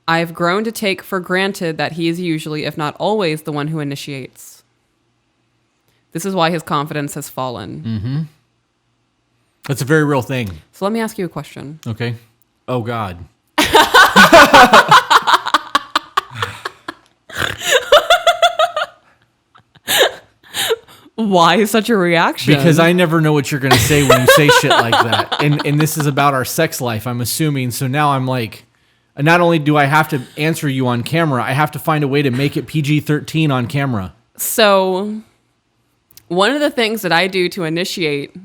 I've grown to take for granted that he is usually, if not always, the one who initiates. This is why his confidence has fallen. Mm-hmm. That's a very real thing. So let me ask you a question. Okay. Oh, God. Why such a reaction? Because I never know what you're going to say when you say shit like that. And this is about our sex life, I'm assuming. So now I'm like, not only do I have to answer you on camera, I have to find a way to make it PG-13 on camera. So one of the things that I do to initiate,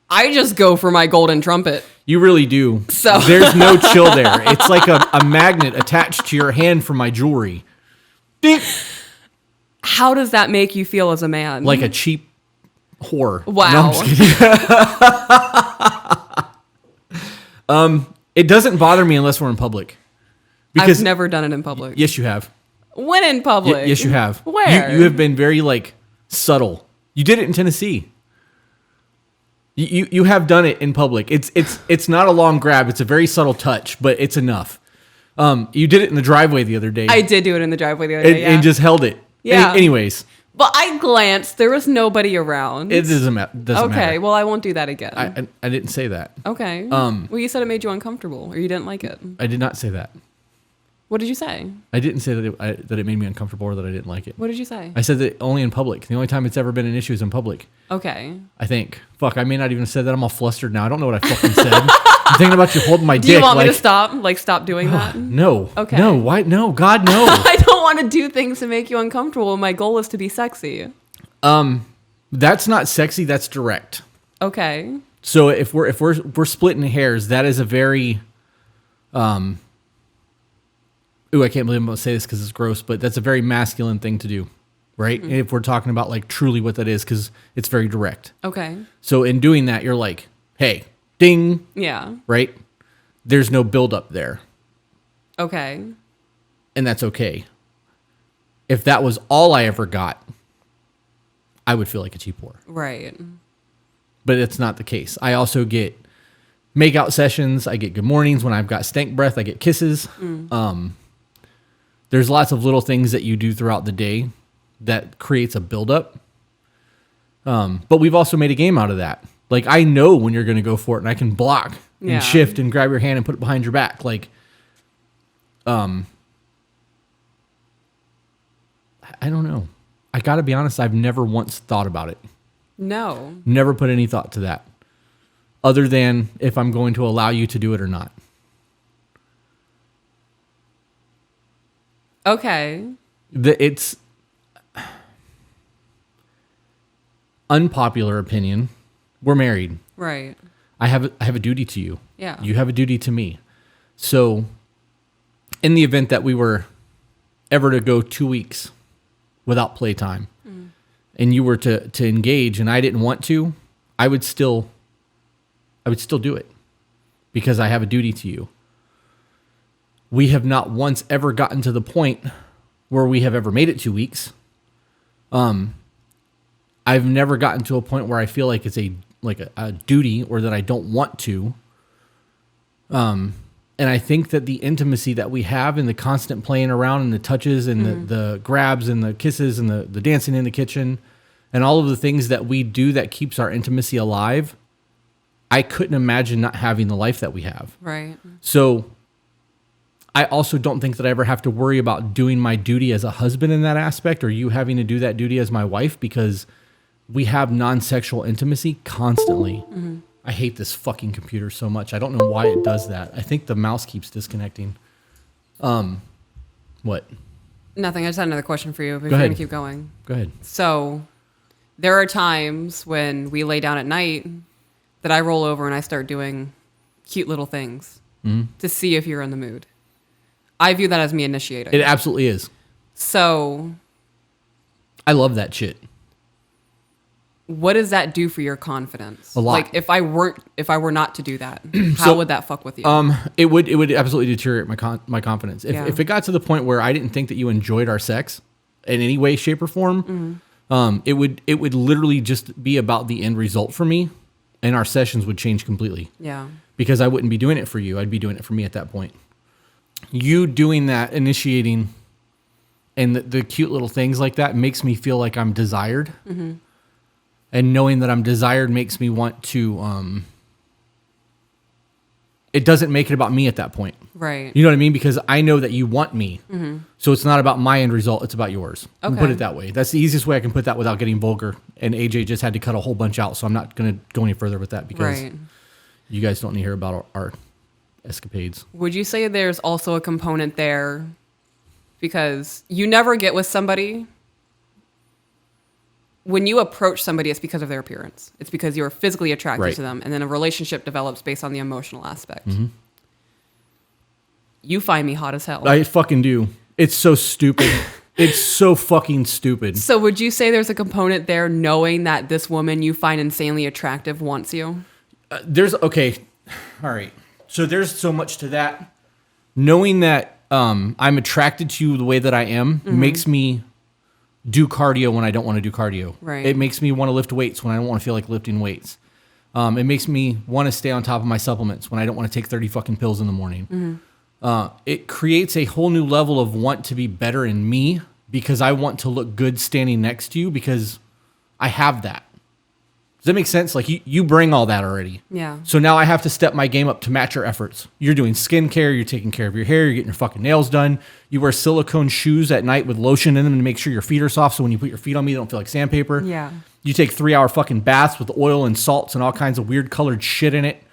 I just go for my golden trumpet. You really do. So there's no chill there. It's like a magnet attached to your hand for my jewelry. Ding! How does that make you feel as a man? Like a cheap whore. Wow. No, I'm just kidding. It doesn't bother me unless we're in public. Because I've never done it in public. Yes, you have. When in public? Yes, you have. Where? You have been very subtle. You did it in Tennessee. You have done it in public. It's not a long grab. It's a very subtle touch, but it's enough. You did it in the driveway the other day. I did do it in the driveway the other day. And just held it. Yeah. Anyways. But I glanced. There was nobody around. It doesn't matter. Okay, well, I won't do that again. I didn't say that. Okay. Well, you said it made you uncomfortable, or you didn't like it. I did not say that. What did you say? I didn't say that it made me uncomfortable or that I didn't like it. What did you say? I said that only in public. The only time it's ever been an issue is in public. Okay. I think. Fuck, I may not even have said that. I'm all flustered now. I don't know what I fucking said. I'm thinking about you holding my dick. Do you want me to stop doing that? No. Okay. No. Why? No. God, no. I don't want to do things to make you uncomfortable. My goal is to be sexy. That's not sexy. That's direct. Okay. So if we're splitting hairs, that is a very, ooh, I can't believe I'm going to say this because it's gross, but that's a very masculine thing to do, right? Mm-hmm. If we're talking about like truly what that is, because it's very direct. Okay. So in doing that, you're like, hey, ding, Yeah. right? There's no buildup there. Okay. And that's okay. If that was all I ever got, I would feel like a cheap whore. Right. But it's not the case. I also get make-out sessions. I get good mornings. When I've got stank breath, I get kisses. There's lots of little things that you do throughout the day that creates a buildup. But we've also made a game out of that. Like, I know when you're going to go for it, and I can block and shift and grab your hand and put it behind your back. Like, I don't know. I got to be honest, I've never once thought about it. No. Never put any thought to that. Other than if I'm going to allow you to do it or not. Okay. It's unpopular opinion. We're married. Right. I have a duty to you. Yeah. You have a duty to me. So in the event that we were ever to go 2 weeks without playtime and you were to engage and I didn't want to, I would still do it because I have a duty to you. We have not once ever gotten to the point where we have ever made it 2 weeks. I've never gotten to a point where I feel like it's a duty or that I don't want to. And I think that the intimacy that we have and the constant playing around and the touches and the grabs and the kisses and the dancing in the kitchen and all of the things that we do that keeps our intimacy alive, I couldn't imagine not having the life that we have. Right. So I also don't think that I ever have to worry about doing my duty as a husband in that aspect or you having to do that duty as my wife because we have non-sexual intimacy constantly. I hate this fucking computer so much. I don't know why it does that. I think the mouse keeps disconnecting. What? Nothing. I just had another question for you. But Go you're ahead. going to keep going. Go ahead. So there are times when we lay down at night that I roll over and I start doing cute little things to see if you're in the mood. I view that as me initiating. It absolutely is. So I love that shit. what does that do for your confidence? A lot. Like if I were not to do that, how would that fuck with you? It would absolutely deteriorate my confidence. If it got to the point where I didn't think that you enjoyed our sex in any way, shape, or form, it would literally just be about the end result for me, and our sessions would change completely. Yeah. Because I wouldn't be doing it for you. I'd be doing it for me at that point. You doing that, initiating, and the cute little things like that makes me feel like I'm desired. Mm-hmm. And knowing that I'm desired makes me want to, it doesn't make it about me at that point. Right. You know what I mean? Because I know that you want me. Mm-hmm. So it's not about my end result. It's about yours. Okay. Put it that way. That's the easiest way I can put that without getting vulgar. And AJ just had to cut a whole bunch out. So I'm not going to go any further with that because you guys don't need to hear about our escapades. Would you say there's also a component there because you never get with somebody when you approach somebody, it's because of their appearance. It's because you're physically attracted to them. And then a relationship develops based on the emotional aspect. Mm-hmm. You find me hot as hell. I fucking do. It's so stupid. It's so fucking stupid. So would you say there's a component there knowing that this woman you find insanely attractive wants you? Okay. All right. So there's so much to that. Knowing that I'm attracted to you the way that I am makes me do cardio when I don't want to do cardio. Right. It makes me want to lift weights when I don't want to feel like lifting weights. It makes me want to stay on top of my supplements when I don't want to take 30 fucking pills in the morning. It creates a whole new level of want to be better in me because I want to look good standing next to you because I have that. Does that make sense? Like you bring all that already. Yeah. So now I have to step my game up to match your efforts. You're doing skincare. You're taking care of your hair. You're getting your fucking nails done. You wear silicone shoes at night with lotion in them to make sure your feet are soft. So when you put your feet on me, they don't feel like sandpaper. Yeah. You take 3-hour fucking baths with oil and salts and all kinds of weird colored shit in it.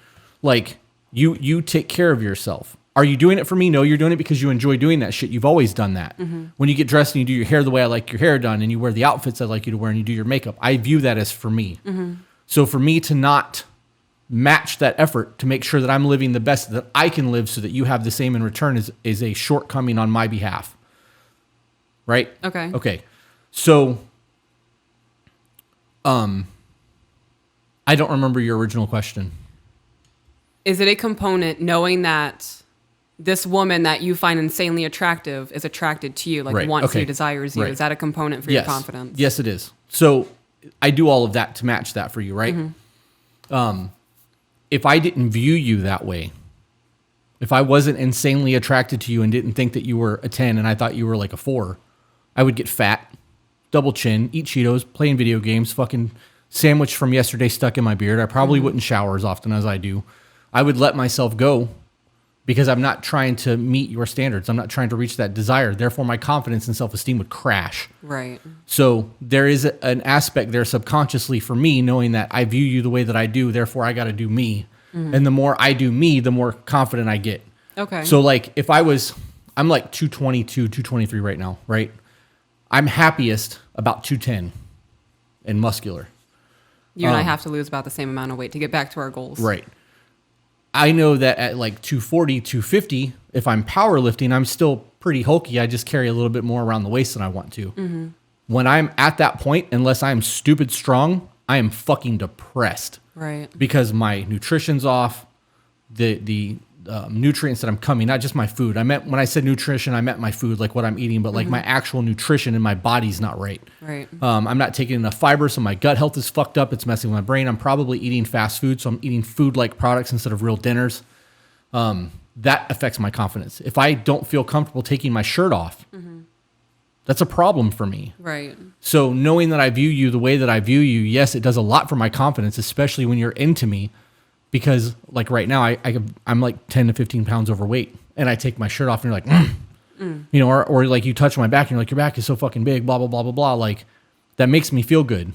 Like you take care of yourself. Are you doing it for me? No, you're doing it because you enjoy doing that shit. You've always done that. Mm-hmm. When you get dressed and you do your hair the way I like your hair done and you wear the outfits I like you to wear and you do your makeup, I view that as for me. Mm-hmm. So for me to not match that effort to make sure that I'm living the best that I can live so that you have the same in return is a shortcoming on my behalf. Right? Okay. Okay. So, I don't remember your original question. Is it a component knowing that this woman that you find insanely attractive is attracted to you, like Right. wants Okay. you, desires you? Right. Is that a component for your confidence? Yes, it is. So I do all of that to match that for you, right? If I didn't view you that way, if I wasn't insanely attracted to you and didn't think that you were a 10 and I thought you were like a 4, I would get fat, double chin, eat Cheetos, playing video games, fucking sandwich from yesterday stuck in my beard. I probably wouldn't shower as often as I do. I would let myself go because I'm not trying to meet your standards. I'm not trying to reach that desire. Therefore, my confidence and self-esteem would crash. Right. So there is an aspect there subconsciously for me, knowing that I view you the way that I do, therefore I got to do me. And the more I do me, the more confident I get. Okay. So like if I'm like 222, 223 right now, right? I'm happiest about 210 and muscular. You and I have to lose about the same amount of weight to get back to our goals. Right. I know that at like 240, 250, if I'm powerlifting, I'm still pretty hulky. I just carry a little bit more around the waist than I want to. When I'm at that point, unless I'm stupid strong, I am fucking depressed. Right. Because my nutrition's off, the nutrients that I'm coming, not just my food. When I said nutrition, I meant my food, like what I'm eating, but like my actual nutrition in my body's not right. Right. I'm not taking enough fiber, so my gut health is fucked up. It's messing with my brain. I'm probably eating fast food, so I'm eating food-like products instead of real dinners. That affects my confidence. If I don't feel comfortable taking my shirt off, that's a problem for me. Right. So knowing that I view you the way that I view you, yes, it does a lot for my confidence, especially when you're into me. Because like right now, I'm like 10 to 15 pounds overweight, and I take my shirt off, and you're like, you know, or like you touch my back, and you're like, your back is so fucking big, blah blah blah blah blah. Like that makes me feel good,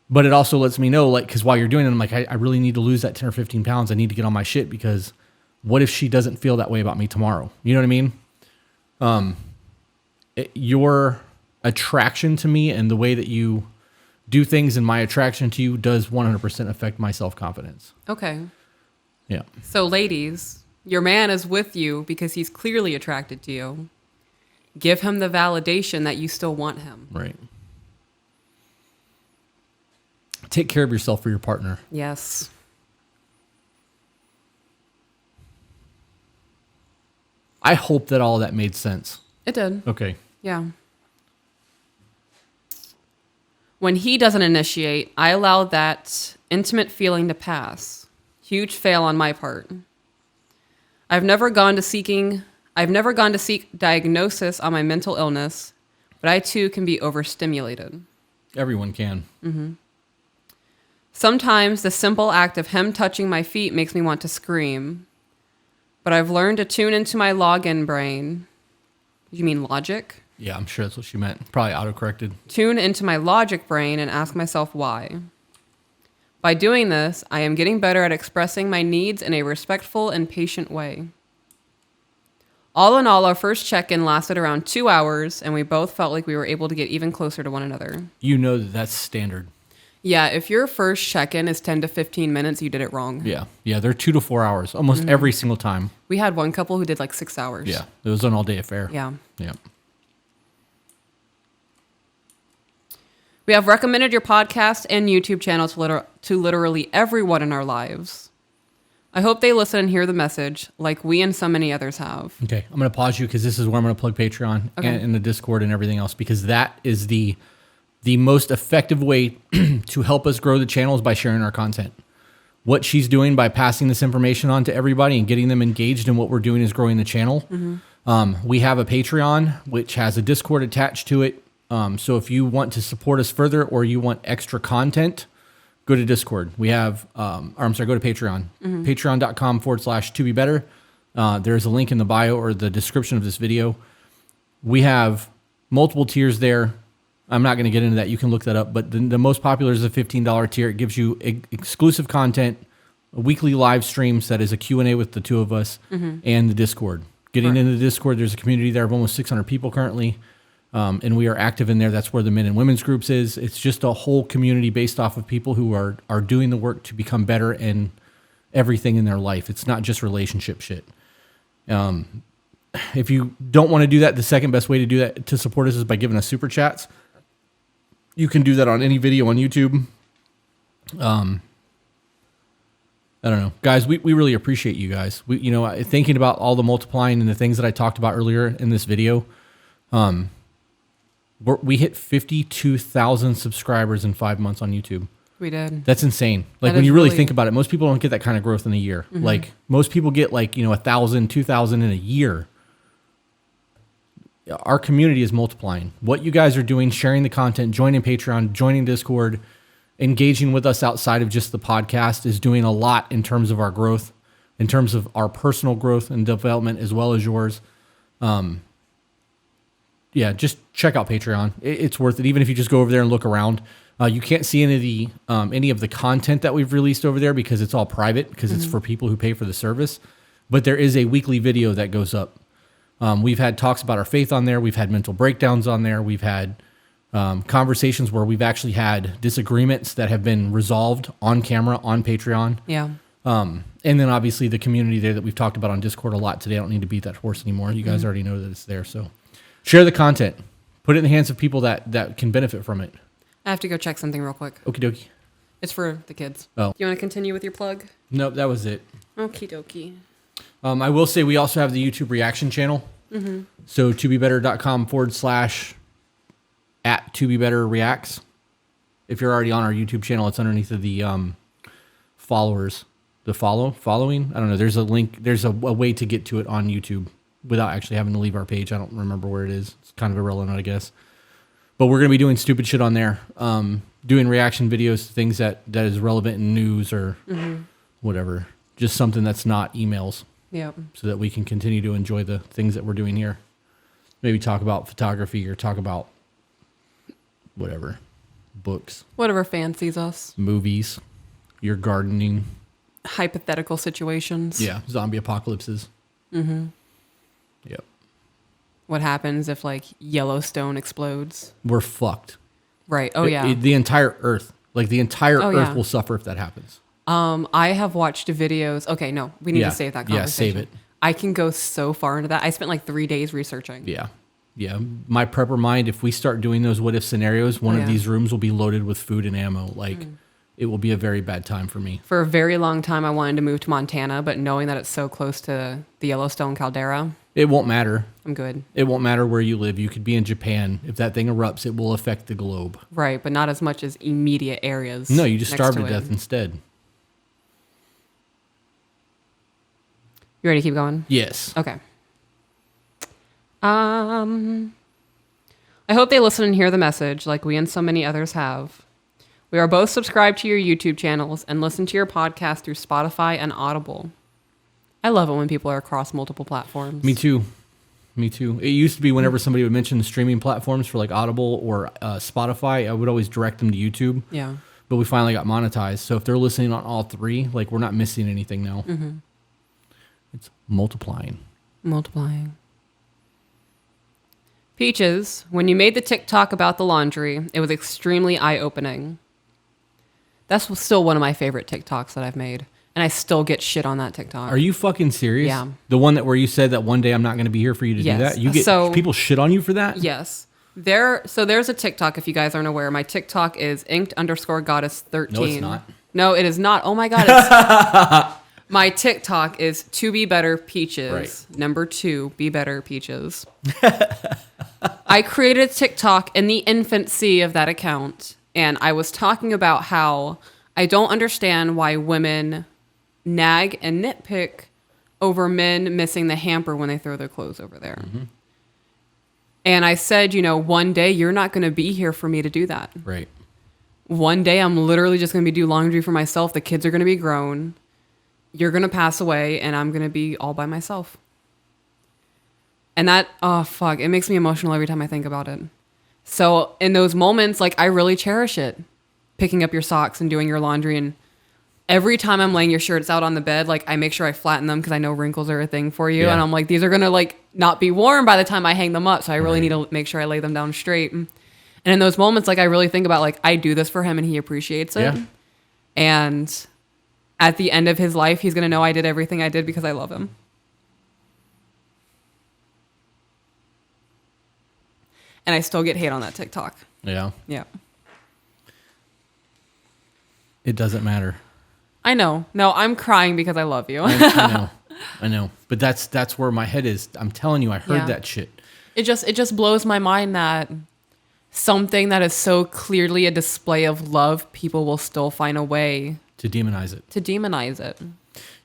but it also lets me know, like, because while you're doing it, I'm like, I really need to lose that 10 or 15 pounds. I need to get on my shit because what if she doesn't feel that way about me tomorrow? You know what I mean? Your attraction to me and the way that you do things and my attraction to you does 100% affect my self-confidence. Okay. Yeah. So, ladies, your man is with you because he's clearly attracted to you. Give him the validation that you still want him. Right. Take care of yourself for your partner. Yes. I hope that all of that made sense. It did. Okay. Yeah. When he doesn't initiate, I allow that intimate feeling to pass. Huge fail on my part. I've never gone to seek diagnosis on my mental illness, but I too can be overstimulated. Everyone can. Sometimes the simple act of him touching my feet makes me want to scream, but I've learned to tune into my login brain. You mean logic? Yeah, I'm sure that's what she meant. Probably autocorrected. Tune into my logic brain and ask myself why. By doing this, I am getting better at expressing my needs in a respectful and patient way. All in all, our first check-in lasted around 2 hours, and we both felt like we were able to get even closer to one another. You know that that's standard. Yeah, if your first check-in is 10 to 15 minutes, you did it wrong. Yeah. Yeah, they're 2 to 4 hours almost every single time. We had one couple who did like 6 hours. Yeah. It was an all-day affair. Yeah. Yeah. We have recommended your podcast and YouTube channel to literally everyone in our lives. I hope they listen and hear the message like we and so many others have. Okay. I'm going to pause you because this is where I'm going to plug Patreon and the Discord and everything else, because that is the most effective way to help us grow the channel is by sharing our content. What she's doing by passing this information on to everybody and getting them engaged in what we're doing is growing the channel. We have a Patreon, which has a Discord attached to it. So if you want to support us further or you want extra content, go to Discord. We have, go to Patreon. Patreon.com/to-be-better. There's a link in the bio or the description of this video. We have multiple tiers there. I'm not going to get into that. You can look that up. But the most popular is the $15 tier. It gives you exclusive content, weekly live streams that is a Q&A with the two of us, and the Discord. Getting into the Discord, there's a community there of almost 600 people currently. And we are active in there. That's where the men and women's groups is. It's just a whole community based off of people who are doing the work to become better and everything in their life. It's not just relationship shit. If you don't want to do that, the second best way to do that to support us is by giving us super chats. You can do that on any video on YouTube. I don't know, guys. We really appreciate you guys. Thinking about all the multiplying and the things that I talked about earlier in this video. We hit 52,000 subscribers in 5 months on YouTube. We did. That's insane. Like when you really think about it, most people don't get that kind of growth in a year. Mm-hmm. Like most people get 1,000, 2,000 in a year. Our community is multiplying. What you guys are doing, sharing the content, joining Patreon, joining Discord, engaging with us outside of just the podcast is doing a lot in terms of our growth, in terms of our personal growth and development, as well as yours. Just check out Patreon. It's worth it. Even if you just go over there and look around, you can't see any of the content that we've released over there because it's all private, because it's for people who pay for the service. But there is a weekly video that goes up. We've had talks about our faith on there. We've had mental breakdowns on there. We've had conversations where we've actually had disagreements that have been resolved on camera on Patreon. Yeah. And then obviously the community there that we've talked about on Discord a lot today. I don't need to beat that horse anymore. You guys already know that it's there. So share the content. Put it in the hands of people that can benefit from it. I have to go check something real quick. Okie dokie. It's for the kids. Oh. You want to continue with your plug? Nope, that was it. Okie dokie. I will say we also have the YouTube reaction channel. Mm-hmm. So tobebettercom/@tobebetterreacts. If you're already on our YouTube channel, it's underneath of the followers. The following. I don't know. There's a link. There's a way to get to it on YouTube without actually having to leave our page. I don't remember where it is. It's kind of irrelevant, I guess. But we're going to be doing stupid shit on there. Doing reaction videos to things that is relevant in news or whatever. Just something that's not emails. Yep. So that we can continue to enjoy the things that we're doing here. Maybe talk about photography or talk about whatever. Books. Whatever fancies us. Movies. Your gardening. Hypothetical situations. Yeah. Zombie apocalypses. Mm-hmm. Yep. What happens if Yellowstone explodes? We're fucked. Right. Oh, yeah. The entire Earth. The entire Earth will suffer if that happens. I have watched videos. Okay, no, we need to save that conversation. Yeah, save it. I can go so far into that. I spent 3 days researching. Yeah. Yeah. My prepper mind, if we start doing those what if scenarios, one of these rooms will be loaded with food and ammo. It will be a very bad time for me. For a very long time, I wanted to move to Montana, but knowing that it's so close to the Yellowstone caldera, it won't matter. I'm good. It won't matter where you live. You could be in Japan. If that thing erupts, it will affect the globe. Right, but not as much as immediate areas. No, you just starve to death instead. You ready to keep going? Yes. Okay. I hope they listen and hear the message like we and so many others have. We are both subscribed to your YouTube channels and listen to your podcast through Spotify and Audible. I love it when people are across multiple platforms. Me too. It used to be whenever somebody would mention the streaming platforms for Audible or Spotify, I would always direct them to YouTube. Yeah. But we finally got monetized. So if they're listening on all three, we're not missing anything now. Mm-hmm. It's multiplying. Peaches, when you made the TikTok about the laundry, it was extremely eye-opening. That's still one of my favorite TikToks that I've made. And I still get shit on that TikTok. Are you fucking serious? Yeah. The one where you said that one day I'm not going to be here for you to do that? You get people shit on you for that? Yes. There's a TikTok, if you guys aren't aware. My TikTok is inked_goddess13. No, it's not. No, it is not. Oh my God. My TikTok is to be better peaches. Right. Number 2, be better peaches. I created a TikTok in the infancy of that account. And I was talking about how I don't understand why women nag and nitpick over men missing the hamper when they throw their clothes over there. Mm-hmm. And I said, one day you're not going to be here for me to do that. Right. One day I'm literally just going to be do laundry for myself. The kids are going to be grown. You're going to pass away and I'm going to be all by myself. And that, it makes me emotional every time I think about it. So in those moments, I really cherish it. Picking up your socks and doing your laundry. And every time I'm laying your shirts out on the bed, I make sure I flatten them because I know wrinkles are a thing for you. Yeah. And I'm these are going to not be warm by the time I hang them up. So I really need to make sure I lay them down straight. And in those moments, I really think about I do this for him and he appreciates it. Yeah. And at the end of his life, he's going to know I did everything I did because I love him. And I still get hate on that TikTok. Yeah. Yeah. It doesn't matter. I know. No, I'm crying because I love you. I know. But that's where my head is. I'm telling you, I heard that shit. It just blows my mind that something that is so clearly a display of love, people will still find a way to demonize it.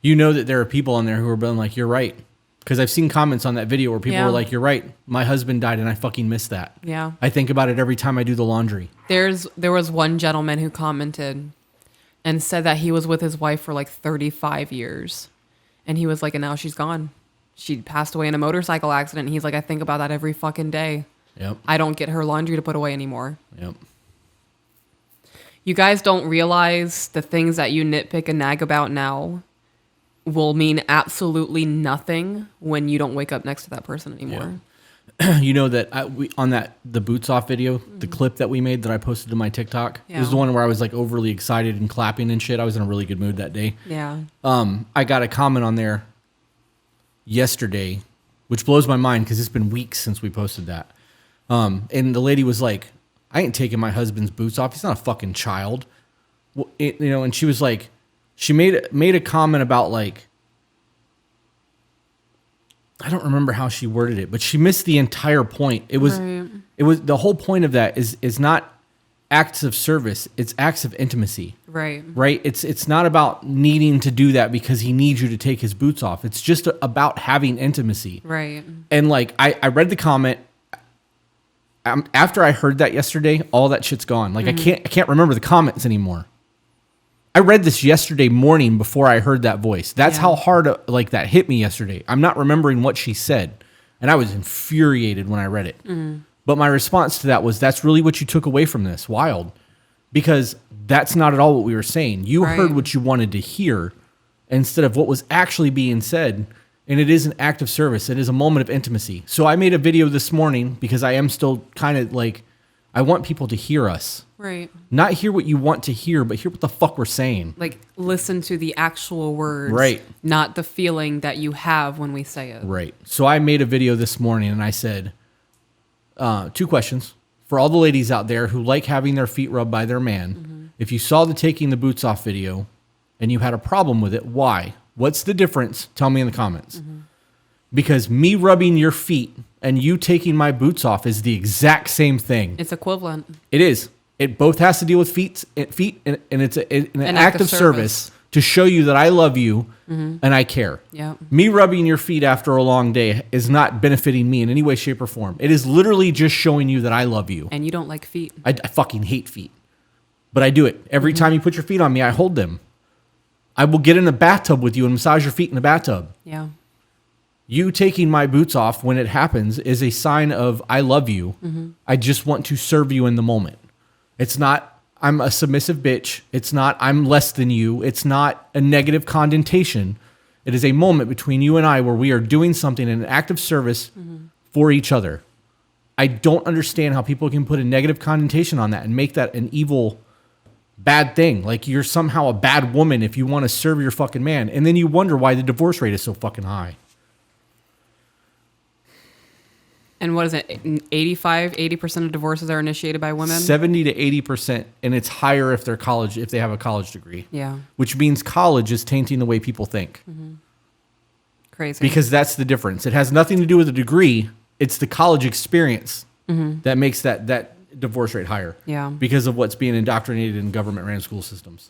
You know that there are people on there who are being like, you're right. Because I've seen comments on that video where people were like, you're right. My husband died and I fucking missed that. Yeah. I think about it every time I do the laundry. There was one gentleman who commented and said that he was with his wife for like 35 years. And he was like, and now she's gone. She passed away in a motorcycle accident. And he's like, I think about that every fucking day. Yep. I don't get her laundry to put away anymore. Yep. You guys don't realize the things that you nitpick and nag about now will mean absolutely nothing when you don't wake up next to that person anymore. Yeah. You know that the boots off video, the clip that we made that I posted to my TikTok, it was the one where I was like overly excited and clapping and shit. I was in a really good mood that day. Yeah. I got a comment on there yesterday, which blows my mind because it's been weeks since we posted that. And the lady was like, I ain't taking my husband's boots off. He's not a fucking child. Well, and she was like, she made a comment about like, I don't remember how she worded it, but she missed the entire point. It was the whole point of that is not acts of service, it's acts of intimacy. Right. Right? It's not about needing to do that because he needs you to take his boots off. It's just about having intimacy. Right. And like I read the comment after I heard that yesterday, all that shit's gone. Like I can't remember the comments anymore. I read this yesterday morning before I heard that voice. That's how hard like that hit me yesterday. I'm not remembering what she said, and I was infuriated when I read it. But my response to that was, that's really what you took away from this. Wild. Because that's not at all what we were saying. You heard what you wanted to hear instead of what was actually being said. And it is an act of service. It is a moment of intimacy. So I made a video this morning because I am still kind of like, I want people to hear us. Right. Not hear what you want to hear, but hear what the fuck we're saying. Like, listen to the actual words. Right. Not the feeling that you have when we say it. Right. So I made a video this morning and I said, 2 questions. For all the ladies out there who like having their feet rubbed by their man, if you saw the taking the boots off video and you had a problem with it, why? What's the difference? Tell me in the comments. Because me rubbing your feet and you taking my boots off is the exact same thing. It's equivalent. It is. It both has to deal with feet and it's an act of service to show you that I love you and I care. Yeah. Me rubbing your feet after a long day is not benefiting me in any way, shape, or form. It is literally just showing you that I love you. And you don't like feet. I fucking hate feet. But I do it. Every time you put your feet on me, I hold them. I will get in the bathtub with you and massage your feet in the bathtub. Yeah. You taking my boots off when it happens is a sign of I love you. I just want to serve you in the moment. It's not I'm a submissive bitch. It's not I'm less than you. It's not a negative connotation. It is a moment between you and I where we are doing something in an act of service for each other. I don't understand how people can put a negative connotation on that and make that an evil, bad thing. Like you're somehow a bad woman if you want to serve your fucking man. And then you wonder why the divorce rate is so fucking high. And what is it? 80% of divorces are initiated by women? 70 to 80%. And it's higher if they have a college degree. Yeah. Which means college is tainting the way people think. Crazy. Because that's the difference. It has nothing to do with a degree. It's the college experience that makes that divorce rate higher. Yeah. Because of what's being indoctrinated in government-ran school systems.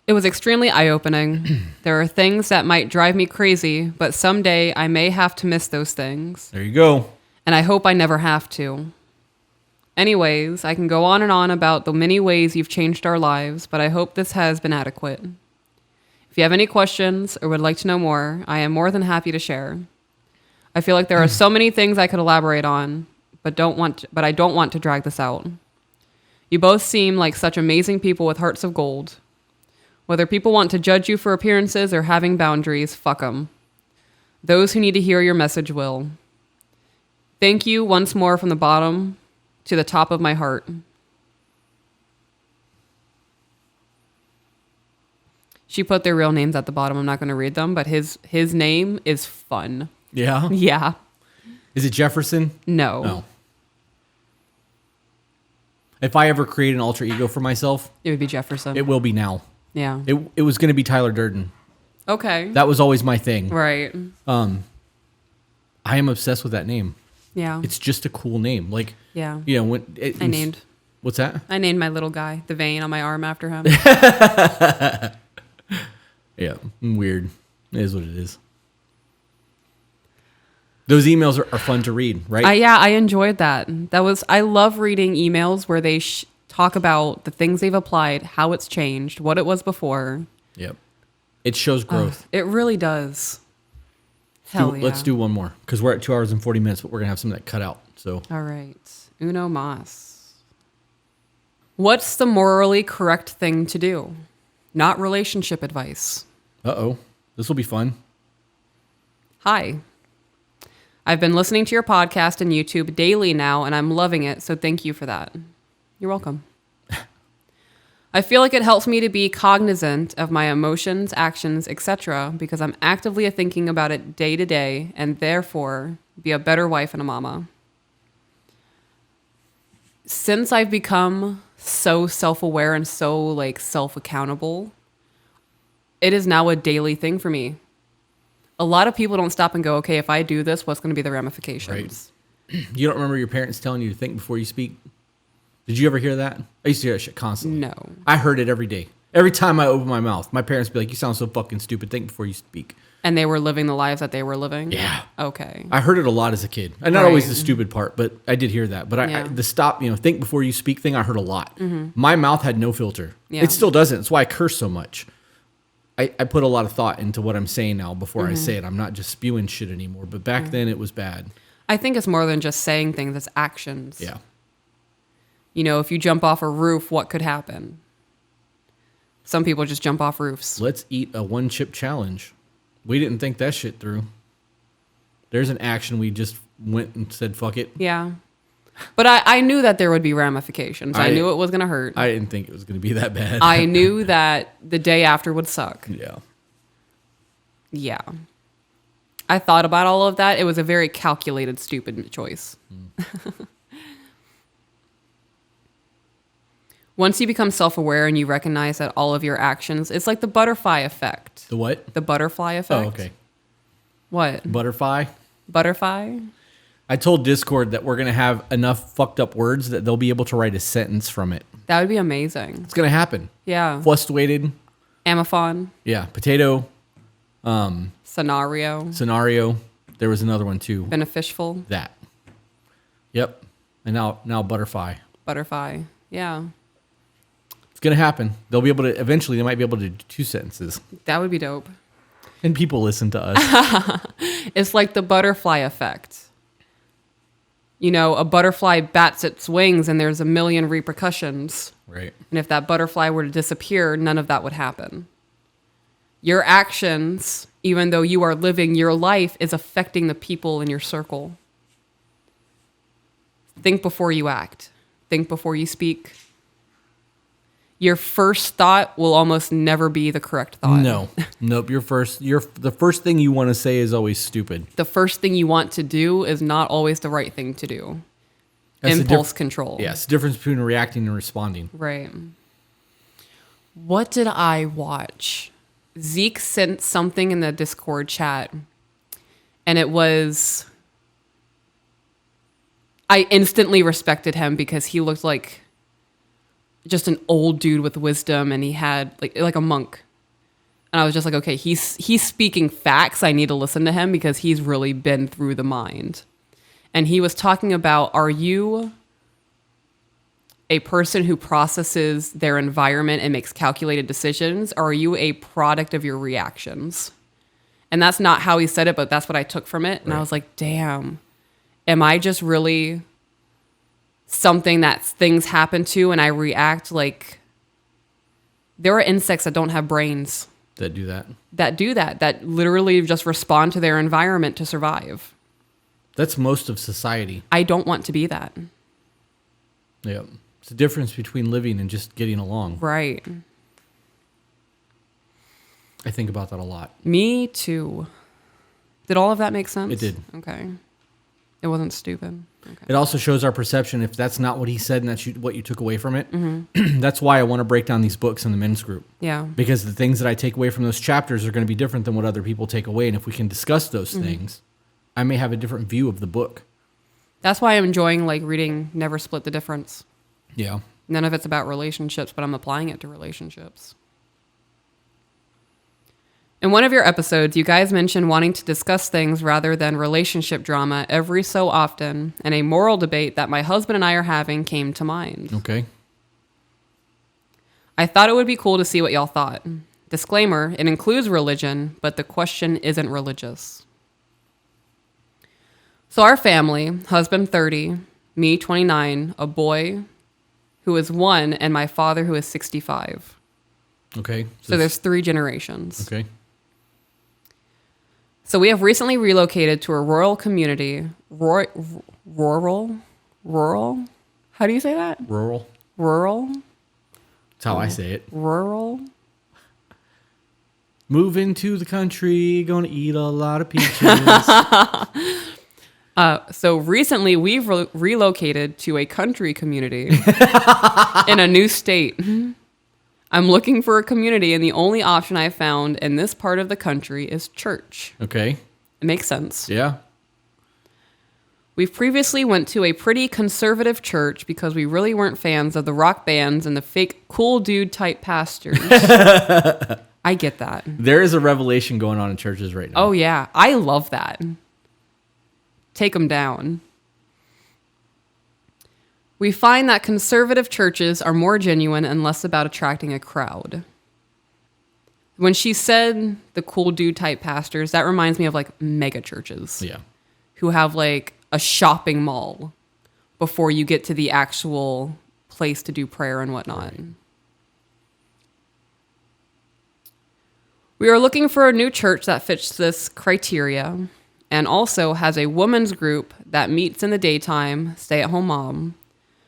It was extremely eye-opening. There are things that might drive me crazy, but someday I may have to miss those things. There you go. And I hope I never have to. Anyways, I can go on and on about the many ways you've changed our lives, but I hope this has been adequate. If you have any questions or would like to know more, I am more than happy to share. I feel like there are so many things I could elaborate on, but I don't want to drag this out. You both seem like such amazing people with hearts of gold. Whether people want to judge you for appearances or having boundaries, fuck them. Those who need to hear your message will. Thank you once more from the bottom to the top of my heart. She put their real names at the bottom. I'm not going to read them, but his name is fun. Yeah? Yeah. Is it Jefferson? No. No. If I ever create an alter ego for myself, It would be Jefferson. it will be now. Yeah. It was going to be Tyler Durden. Okay. That was always my thing. Right. I am obsessed with that name. Yeah. It's just a cool name. Like, Yeah. you know, when it, I named. What's that? I named my little guy the vein on my arm after him. Yeah, weird. It is what it is. Those emails are fun to read, right? I enjoyed that. I love reading emails where they talk about the things they've applied, how it's changed, what it was before. Yep. It shows growth. It really does. Hell yeah. Let's do one more because we're at 2 hours and 40 minutes, but we're going to have some that cut out. So, All right. Uno mas. What's the morally correct thing to do? Not relationship advice. uh-oh. This will be fun. Hi. I've been listening to your podcast and YouTube daily now, and I'm loving it, so thank you for that. You're welcome. I feel like it helps me to be cognizant of my emotions, actions, etc., because I'm actively thinking about it day to day, and therefore be a better wife and a mama. Since I've become so self-aware and so self-accountable, it is now a daily thing for me. A lot of people don't stop and go, okay, if I do this, what's going to be the ramifications? Right. You don't remember your parents telling you to think before you speak? Did you ever hear that? I used to hear that shit constantly. No. I heard it every day. Every time I open my mouth, my parents would be like, you sound so fucking stupid. Think before you speak. And they were living the lives that they were living? Yeah. Okay. I heard it a lot as a kid. And not always the stupid part, but I did hear that. But the stop, think before you speak thing, I heard a lot. Mm-hmm. My mouth had no filter. Yeah. It still doesn't. That's why I curse so much. I put a lot of thought into what I'm saying now before I say it. I'm not just spewing shit anymore. But back then it was bad. I think it's more than just saying things, it's actions. Yeah. If you jump off a roof, what could happen? Some people just jump off roofs. Let's eat a one chip challenge. We didn't think that shit through. There's an action we just went and said, fuck it. Yeah. But I knew that there would be ramifications. I knew it was going to hurt. I didn't think it was going to be that bad. I knew that the day after would suck. Yeah. Yeah. I thought about all of that. It was a very calculated, stupid choice. Once you become self-aware and you recognize that all of your actions, it's like the butterfly effect. The what? The butterfly effect. Oh, okay. What? Butterfly? Butterfly? I told Discord that we're going to have enough fucked up words that they'll be able to write a sentence from it. That would be amazing. It's going to happen. Yeah. Fluctuated. Amaphon. Yeah. Potato. Scenario. There was another one too. Beneficial. That. Yep. And now butterfly. Butterfly. Yeah. It's going to happen. They'll be able to, eventually they might be able to do 2 sentences. That would be dope. And people listen to us. It's like the butterfly effect. A butterfly bats its wings and there's a million repercussions. Right. And if that butterfly were to disappear, none of that would happen. Your actions, even though you are living your life, is affecting the people in your circle. Think before you act. Think before you speak. Your first thought will almost never be the correct thought. No. Nope. The first thing you want to say is always stupid. The first thing you want to do is not always the right thing to do. That's Impulse control. Yes, the difference between reacting and responding. Right. What did I watch? Zeke sent something in the Discord chat, and it was... I instantly respected him because he looked like just an old dude with wisdom, and he had like a monk. And I was just like, okay, he's speaking facts. I need to listen to him because he's really been through the mind. And he was talking about, are you a person who processes their environment and makes calculated decisions, or are you a product of your reactions? And that's not how he said it, but that's what I took from it. And I was like, damn, am I just really something that things happen to and I react like... There are insects that don't have brains. That do that. That literally just respond to their environment to survive. That's most of society. I don't want to be that. Yeah. It's the difference between living and just getting along. Right. I think about that a lot. Me too. Did all of that make sense? It did. Okay. It wasn't stupid. Okay. It also shows our perception. If that's not what he said and that's what you took away from it, that's why I want to break down these books in the men's group. Yeah. Because the things that I take away from those chapters are going to be different than what other people take away. And if we can discuss those things, I may have a different view of the book. That's why I'm enjoying like reading Never Split the Difference. Yeah. None of it's about relationships, but I'm applying it to relationships. In one of your episodes, you guys mentioned wanting to discuss things rather than relationship drama every so often, and a moral debate that my husband and I are having came to mind. Okay. I thought it would be cool to see what y'all thought. Disclaimer, it includes religion, but the question isn't religious. So our family, husband 30, me 29, a boy who is 1, and my father who is 65. Okay. So there's 3 generations. Okay. So we have recently relocated to a rural community. Rural? How do you say that? Rural. Rural? That's how I say it. Rural? Moving to the country, gonna eat a lot of peaches. So recently we've relocated to a country community in a new state. I'm looking for a community, and the only option I found in this part of the country is church. Okay. It makes sense. Yeah. We've previously went to a pretty conservative church because we really weren't fans of the rock bands and the fake cool dude type pastors. I get that. There is a revelation going on in churches right now. Oh, yeah. I love that. Take them down. We find that conservative churches are more genuine and less about attracting a crowd. When she said the cool dude type pastors, that reminds me of like mega churches. Yeah. Who have like a shopping mall before you get to the actual place to do prayer and whatnot. Right. We are looking for a new church that fits this criteria and also has a women's group that meets in the daytime, stay-at-home mom.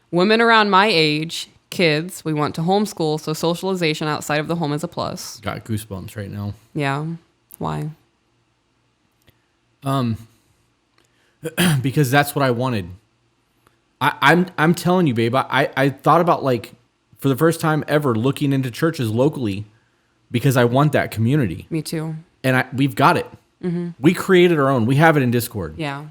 Women around my age, kids, we want to homeschool, so socialization outside of the home is a plus. Got goosebumps right now. Yeah. Why? Because that's what I wanted. I'm telling you, babe, I thought about like for the first time ever looking into churches locally because I want that community. Me too. And we've got it. Mm-hmm. We created our own. We have it in Discord. Yeah.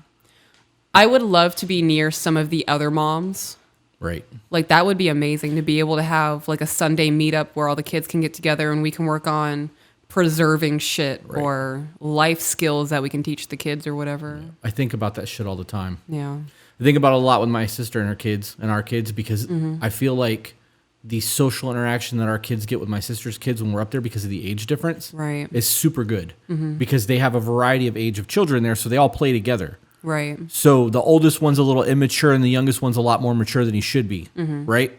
I would love to be near some of the other moms. Right. Like that would be amazing to be able to have like a Sunday meetup where all the kids can get together and we can work on preserving shit or life skills that we can teach the kids or whatever. I think about that shit all the time. Yeah. I think about it a lot with my sister and her kids and our kids because I feel like the social interaction that our kids get with my sister's kids when we're up there because of the age difference is super good because they have a variety of age of children there, so they all play together. Right. So the oldest one's a little immature and the youngest one's a lot more mature than he should be, right?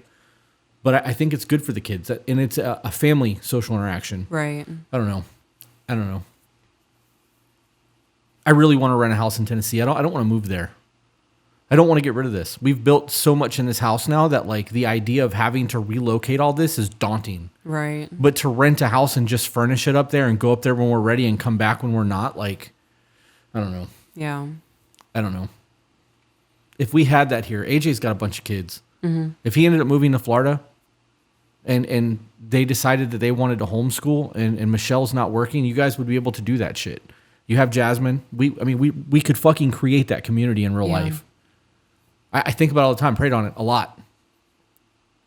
But I think it's good for the kids, and it's a family social interaction. Right. I don't know. I really want to rent a house in Tennessee. I don't want to move there. I don't want to get rid of this. We've built so much in this house now that like the idea of having to relocate all this is daunting. Right. But to rent a house and just furnish it up there and go up there when we're ready and come back when we're not, like, I don't know. Yeah. I don't know. If we had that here, AJ's got a bunch of kids. If he ended up moving to Florida and they decided that they wanted to homeschool and Michelle's not working, you guys would be able to do that shit. You have Jasmine. We could fucking create that community in real life. I think about it all the time, prayed on it a lot.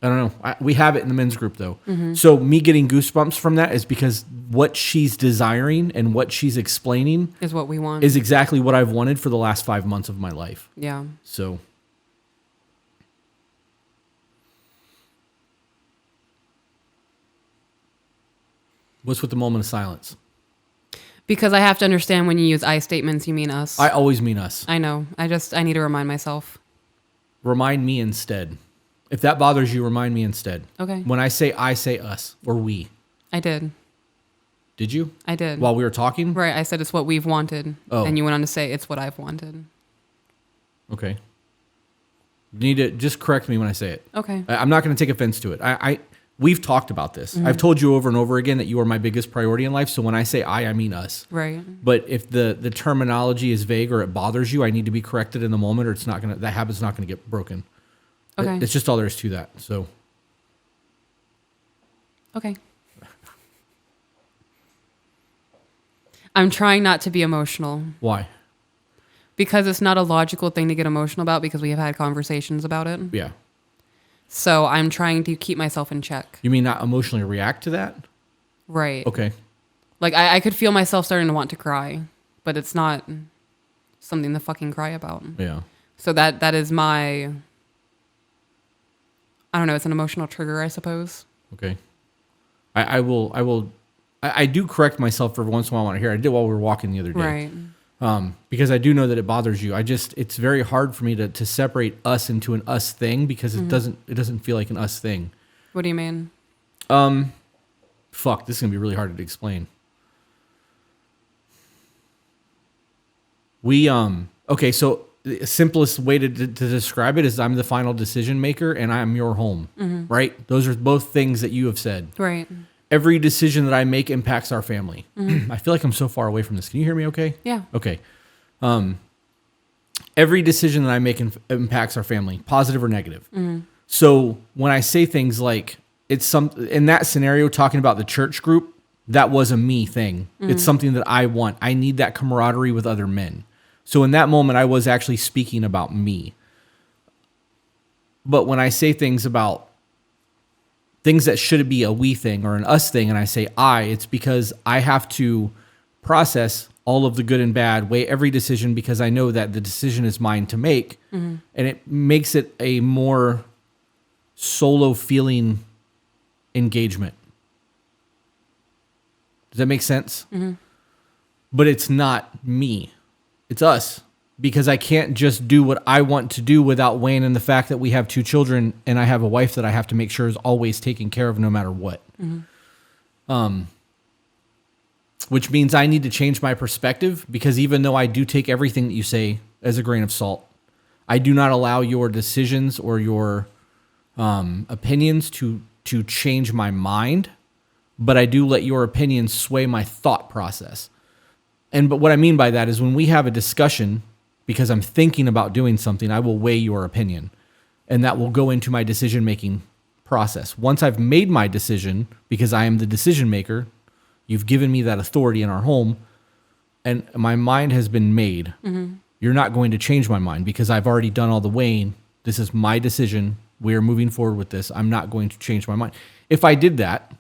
I don't know. We have it in the men's group, though. So me getting goosebumps from that is because what she's desiring and what she's explaining is what we want. Is exactly what I've wanted for the last 5 months of my life. Yeah. So. What's with the moment of silence? Because I have to understand when you use I statements, you mean us. I always mean us. I know. I need to remind myself. Remind me instead. If that bothers you, remind me instead. Okay. When I say us or we. I did. Did you? I did. While we were talking? Right. I said it's what we've wanted. Oh. And you went on to say it's what I've wanted. Okay. You need to just correct me when I say it. Okay. I'm not going to take offense to it. We've talked about this. I've told you over and over again that you are my biggest priority in life. So when I say I mean us. Right. But if the terminology is vague or it bothers you, I need to be corrected in the moment, or that habit's not going to get broken. Okay. It's just all there is to that. So. Okay. I'm trying not to be emotional. Why? Because it's not a logical thing to get emotional about because we have had conversations about it. Yeah. So I'm trying to keep myself in check. You mean not emotionally react to that? Right. Okay. Like I could feel myself starting to want to cry, but it's not something to fucking cry about. Yeah. So that is my, I don't know, it's an emotional trigger, I suppose. Okay. I do correct myself for once in a while when I hear. I did while we were walking the other day. Right. Because I do know that it bothers you. It's very hard for me to separate us into an us thing because it doesn't feel like an us thing. What do you mean? Fuck, this is gonna be really hard to explain. Okay, so the simplest way to describe it is I'm the final decision maker and I'm your home, right? Those are both things that you have said. Right. Every decision that I make impacts our family. I feel like I'm so far away from this. Can you hear me okay? Yeah. Okay. Every decision that I make impacts our family, positive or negative. So when I say things like in that scenario, talking about the church group, that was a me thing. It's something that I want. I need that camaraderie with other men. So in that moment, I was actually speaking about me. But when I say things about things that should be a we thing or an us thing, and I say it's because I have to process all of the good and bad, weigh every decision because I know that the decision is mine to make. And it makes it a more solo feeling engagement. Does that make sense? But it's not me. It's us. Because I can't just do what I want to do without weighing in the fact that we have 2 children and I have a wife that I have to make sure is always taken care of no matter what. Which means I need to change my perspective because even though I do take everything that you say as a grain of salt, I do not allow your decisions or your opinions to change my mind, but I do let your opinions sway my thought process. But what I mean by that is when we have a discussion, because I'm thinking about doing something, I will weigh your opinion, and that will go into my decision-making process. Once I've made my decision, because I am the decision maker, you've given me that authority in our home, and my mind has been made. You're not going to change my mind because I've already done all the weighing. This is my decision. We are moving forward with this. I'm not going to change my mind. If I did that,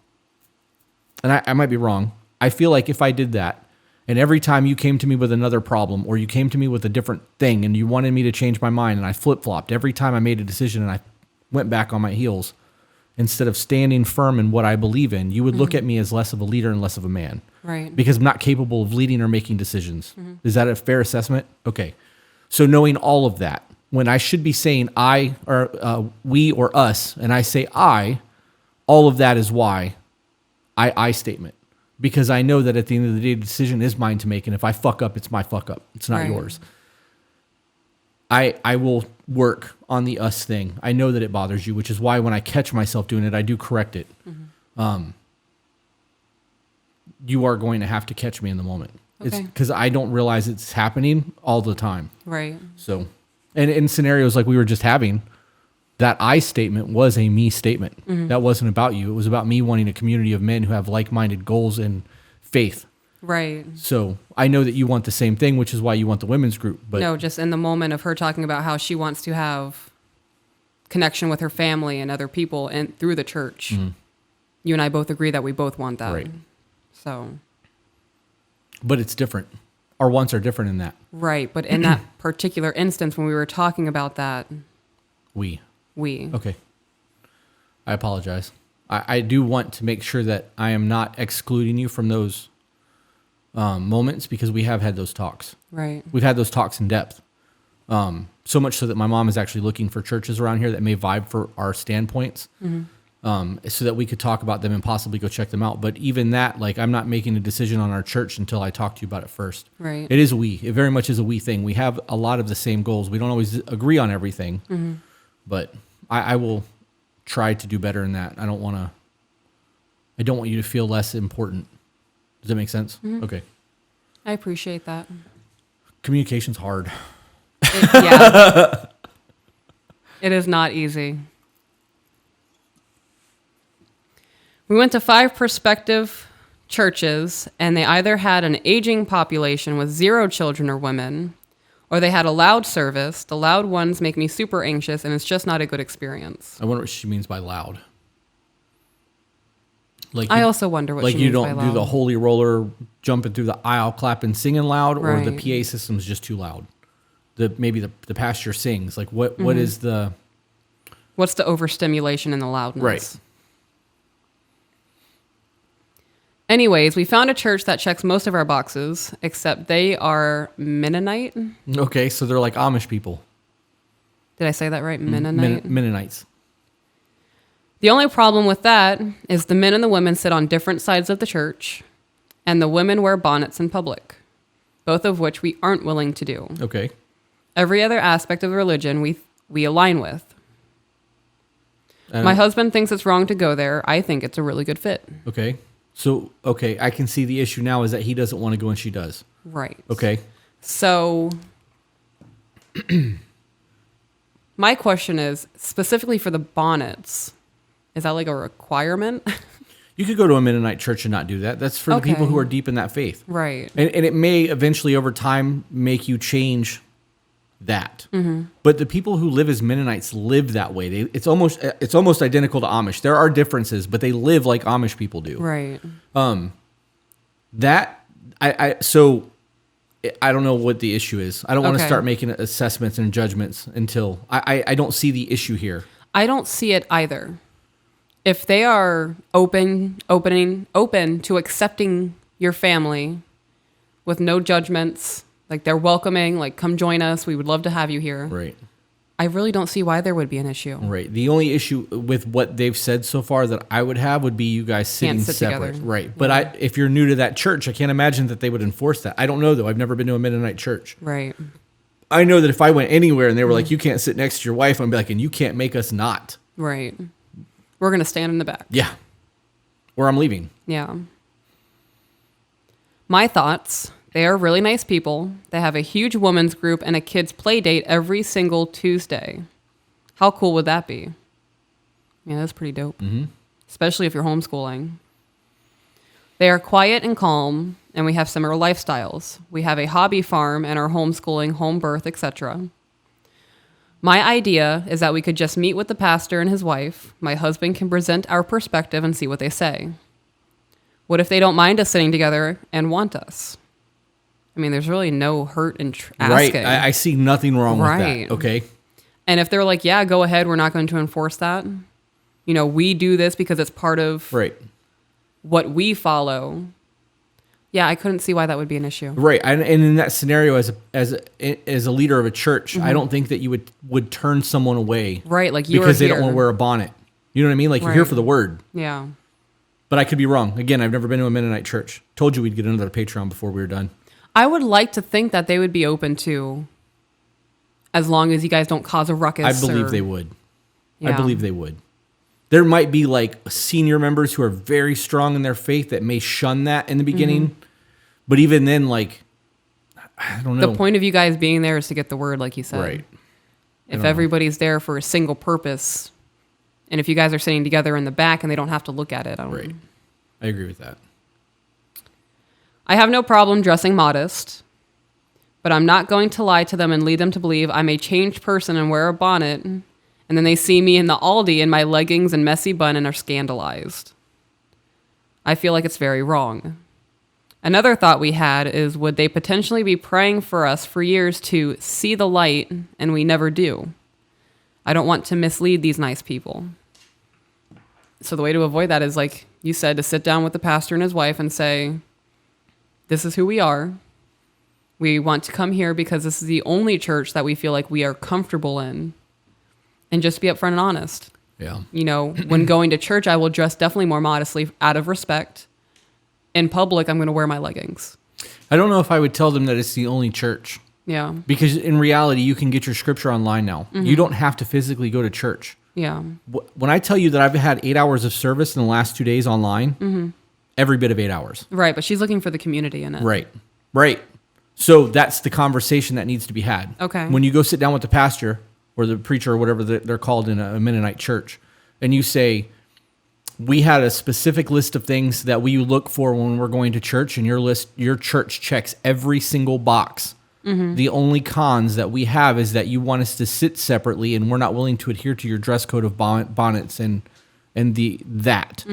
and I might be wrong, I feel like if I did that, and every time you came to me with another problem or you came to me with a different thing and you wanted me to change my mind and I flip-flopped every time I made a decision and I went back on my heels, instead of standing firm in what I believe in, you would look at me as less of a leader and less of a man. Right. Because I'm not capable of leading or making decisions. Is that a fair assessment? Okay. So knowing all of that, when I should be saying I or we or us, and I say all of that is why I statement. Because I know that at the end of the day, the decision is mine to make. And if I fuck up, it's my fuck up. It's not yours. I will work on the us thing. I know that it bothers you, which is why when I catch myself doing it, I do correct it. You are going to have to catch me in the moment. It's because I don't realize it's happening all the time. Right. So, and in scenarios like we were just having, that I statement was a me statement. That wasn't about you. It was about me wanting a community of men who have like-minded goals and faith. Right. So I know that you want the same thing, which is why you want the women's group. But no, just in the moment of her talking about how she wants to have connection with her family and other people and through the church, you and I both agree that we both want that. Right. So. But it's different. Our wants are different in that. Right. But in that particular instance, when we were talking about that. We. Okay. I apologize. I do want to make sure that I am not excluding you from those moments because we have had those talks. Right. We've had those talks in depth. So much so that my mom is actually looking for churches around here that may vibe for our standpoints so that we could talk about them and possibly go check them out. But even that, like, I'm not making a decision on our church until I talk to you about it first. Right. It is a we. It very much is a we thing. We have a lot of the same goals. We don't always agree on everything. But I will try to do better in that. I don't want you to feel less important. Does that make sense? Mm-hmm. Okay. I appreciate that. Communication's hard. Yeah. It is not easy. We went to 5 prospective churches, and they either had an aging population with 0 children or women, or they had a loud service. The loud ones make me super anxious, and it's just not a good experience. I wonder what she means by loud. Like I also wonder what like she you means by don't loud. do the holy roller jumping through the aisle, clapping, singing loud, or the Right. PA system's just too loud. Maybe the pastor sings. Like what Mm-hmm. is the What's the overstimulation and the loudness? right? Anyways, we found a church that checks most of our boxes, except they are Mennonite. Okay, so they're like Amish people. Did I say that right? Mennonite? Mennonites. The only problem with that is the men and the women sit on different sides of the church, and the women wear bonnets in public, both of which we aren't willing to do. Okay. Every other aspect of the religion we align with. My husband thinks it's wrong to go there. I think it's a really good fit. Okay. So, okay, I can see the issue now is that he doesn't want to go and she does. Right. Okay. So my question is, specifically for the bonnets, is that like a requirement? You could go to a Mennonite church and not do that. That's for the people Okay. who are deep in that faith. Right. And it may eventually over time make you change that. Mm-hmm. But the people who live as Mennonites live that way. It's almost identical to Amish. There are differences, but they live like Amish people do. Right. So I don't know what the issue is. I don't want to Okay. start making assessments and judgments until I don't see the issue here. I don't see it either. If they are open to accepting your family with no judgments, like they're welcoming, like come join us, we would love to have you here. Right. I really don't see why there would be an issue. Right. The only issue with what they've said so far that I would have would be you guys sitting Can't sit separate. together. Right. But if you're new to that church, I can't imagine that they would enforce that. I don't know though. I've never been to a Mennonite church. Right. I know that if I went anywhere and they were Mm-hmm. like, you can't sit next to your wife, I'd be like, and you can't make us not. Right. We're going to stand in the back. Yeah. Or I'm leaving. Yeah. My thoughts. They are really nice people. They have a huge women's group and a kids' play date every single Tuesday. How cool would that be? Yeah, that's pretty dope. Mm-hmm. Especially if you're homeschooling. They are quiet and calm, and we have similar lifestyles. We have a hobby farm and are homeschooling, home birth, etc. My idea is that we could just meet with the pastor and his wife. My husband can present our perspective and see what they say. What if they don't mind us sitting together and want us? I mean, there's really no hurt in asking. Right. I see nothing wrong with Right. that. Okay. And if they're like, yeah, go ahead, we're not going to enforce that. You know, we do this because it's part of Right. what we follow. Yeah, I couldn't see why that would be an issue. Right. And in that scenario, as a leader of a church, I don't think that you would turn someone away. Right, like you because are they don't here. want to wear a bonnet. You know what I mean? Like you're here Right. for the word. Yeah. But I could be wrong. Again, I've never been to a Mennonite church. Told you we'd get another Patreon before we were done. I would like to think that they would be open to, as long as you guys don't cause a ruckus. I believe or- they would. I Yeah. believe they would. There might be like senior members who are very strong in their faith that may shun that in the beginning. But even then, like, I don't know. The point of you guys being there is to get the word, like you said. Right. If everybody's there for a single purpose, and if you guys are sitting together in the back and they don't have to look at it, I don't Right. I agree with that. I have no problem dressing modest, but I'm not going to lie to them and lead them to believe I'm a changed person and wear a bonnet, and then they see me in the Aldi in my leggings and messy bun and are scandalized. I feel like it's very wrong. Another thought we had is, would they potentially be praying for us for years to see the light, and we never do? I don't want to mislead these nice people. So the way to avoid that is, like you said, to sit down with the pastor and his wife and say, this is who we are. We want to come here because this is the only church that we feel like we are comfortable in. And just be upfront and honest. Yeah. You know, when going to church, I will dress definitely more modestly out of respect. In public, I'm going to wear my leggings. I don't know if I would tell them that it's the only church. Yeah. Because in reality, you can get your scripture online now. You don't have to physically go to church. Yeah. When I tell you that I've had 8 hours of service in the last 2 days online, every bit of 8 hours. Right. But she's looking for the community in it. Right. So that's the conversation that needs to be had. Okay. When you go sit down with the pastor or the preacher or whatever they're called in a Mennonite church, and you say, we had a specific list of things that we look for when we're going to church, and your church checks every single box. The only cons that we have is that you want us to sit separately, and we're not willing to adhere to your dress code of bonnets and that.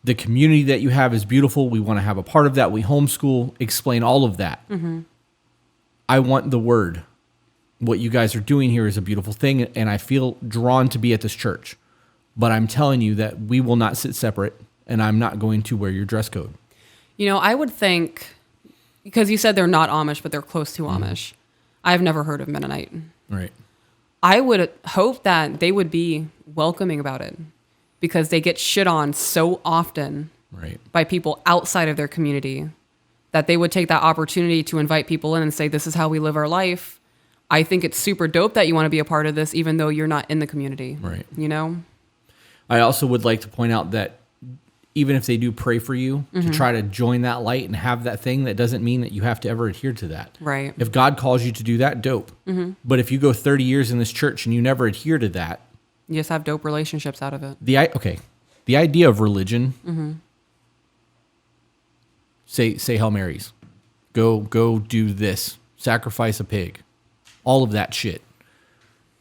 The community that you have is beautiful. We want to have a part of that. We homeschool, explain all of that. I want the word. What you guys are doing here is a beautiful thing, and I feel drawn to be at this church. But I'm telling you that we will not sit separate, and I'm not going to wear your dress code. I would think, because you said they're not Amish, but they're close to Amish. I've never heard of Mennonite. Right. I would hope that they would be welcoming about it, because they get shit on so often by people outside of their community that they would take that opportunity to invite people in and say, this is how we live our life. I think it's super dope that you want to be a part of this, even though you're not in the community. Right. I I also would like to point out that even if they do pray for you to try to join that light and have that thing, that doesn't mean that you have to ever adhere to that. Right. If God calls you to do that, dope. But if you go 30 years in this church and you never adhere to that, You just have dope relationships out of it. The idea of religion, say Hail Marys, go do this, sacrifice a pig, all of that shit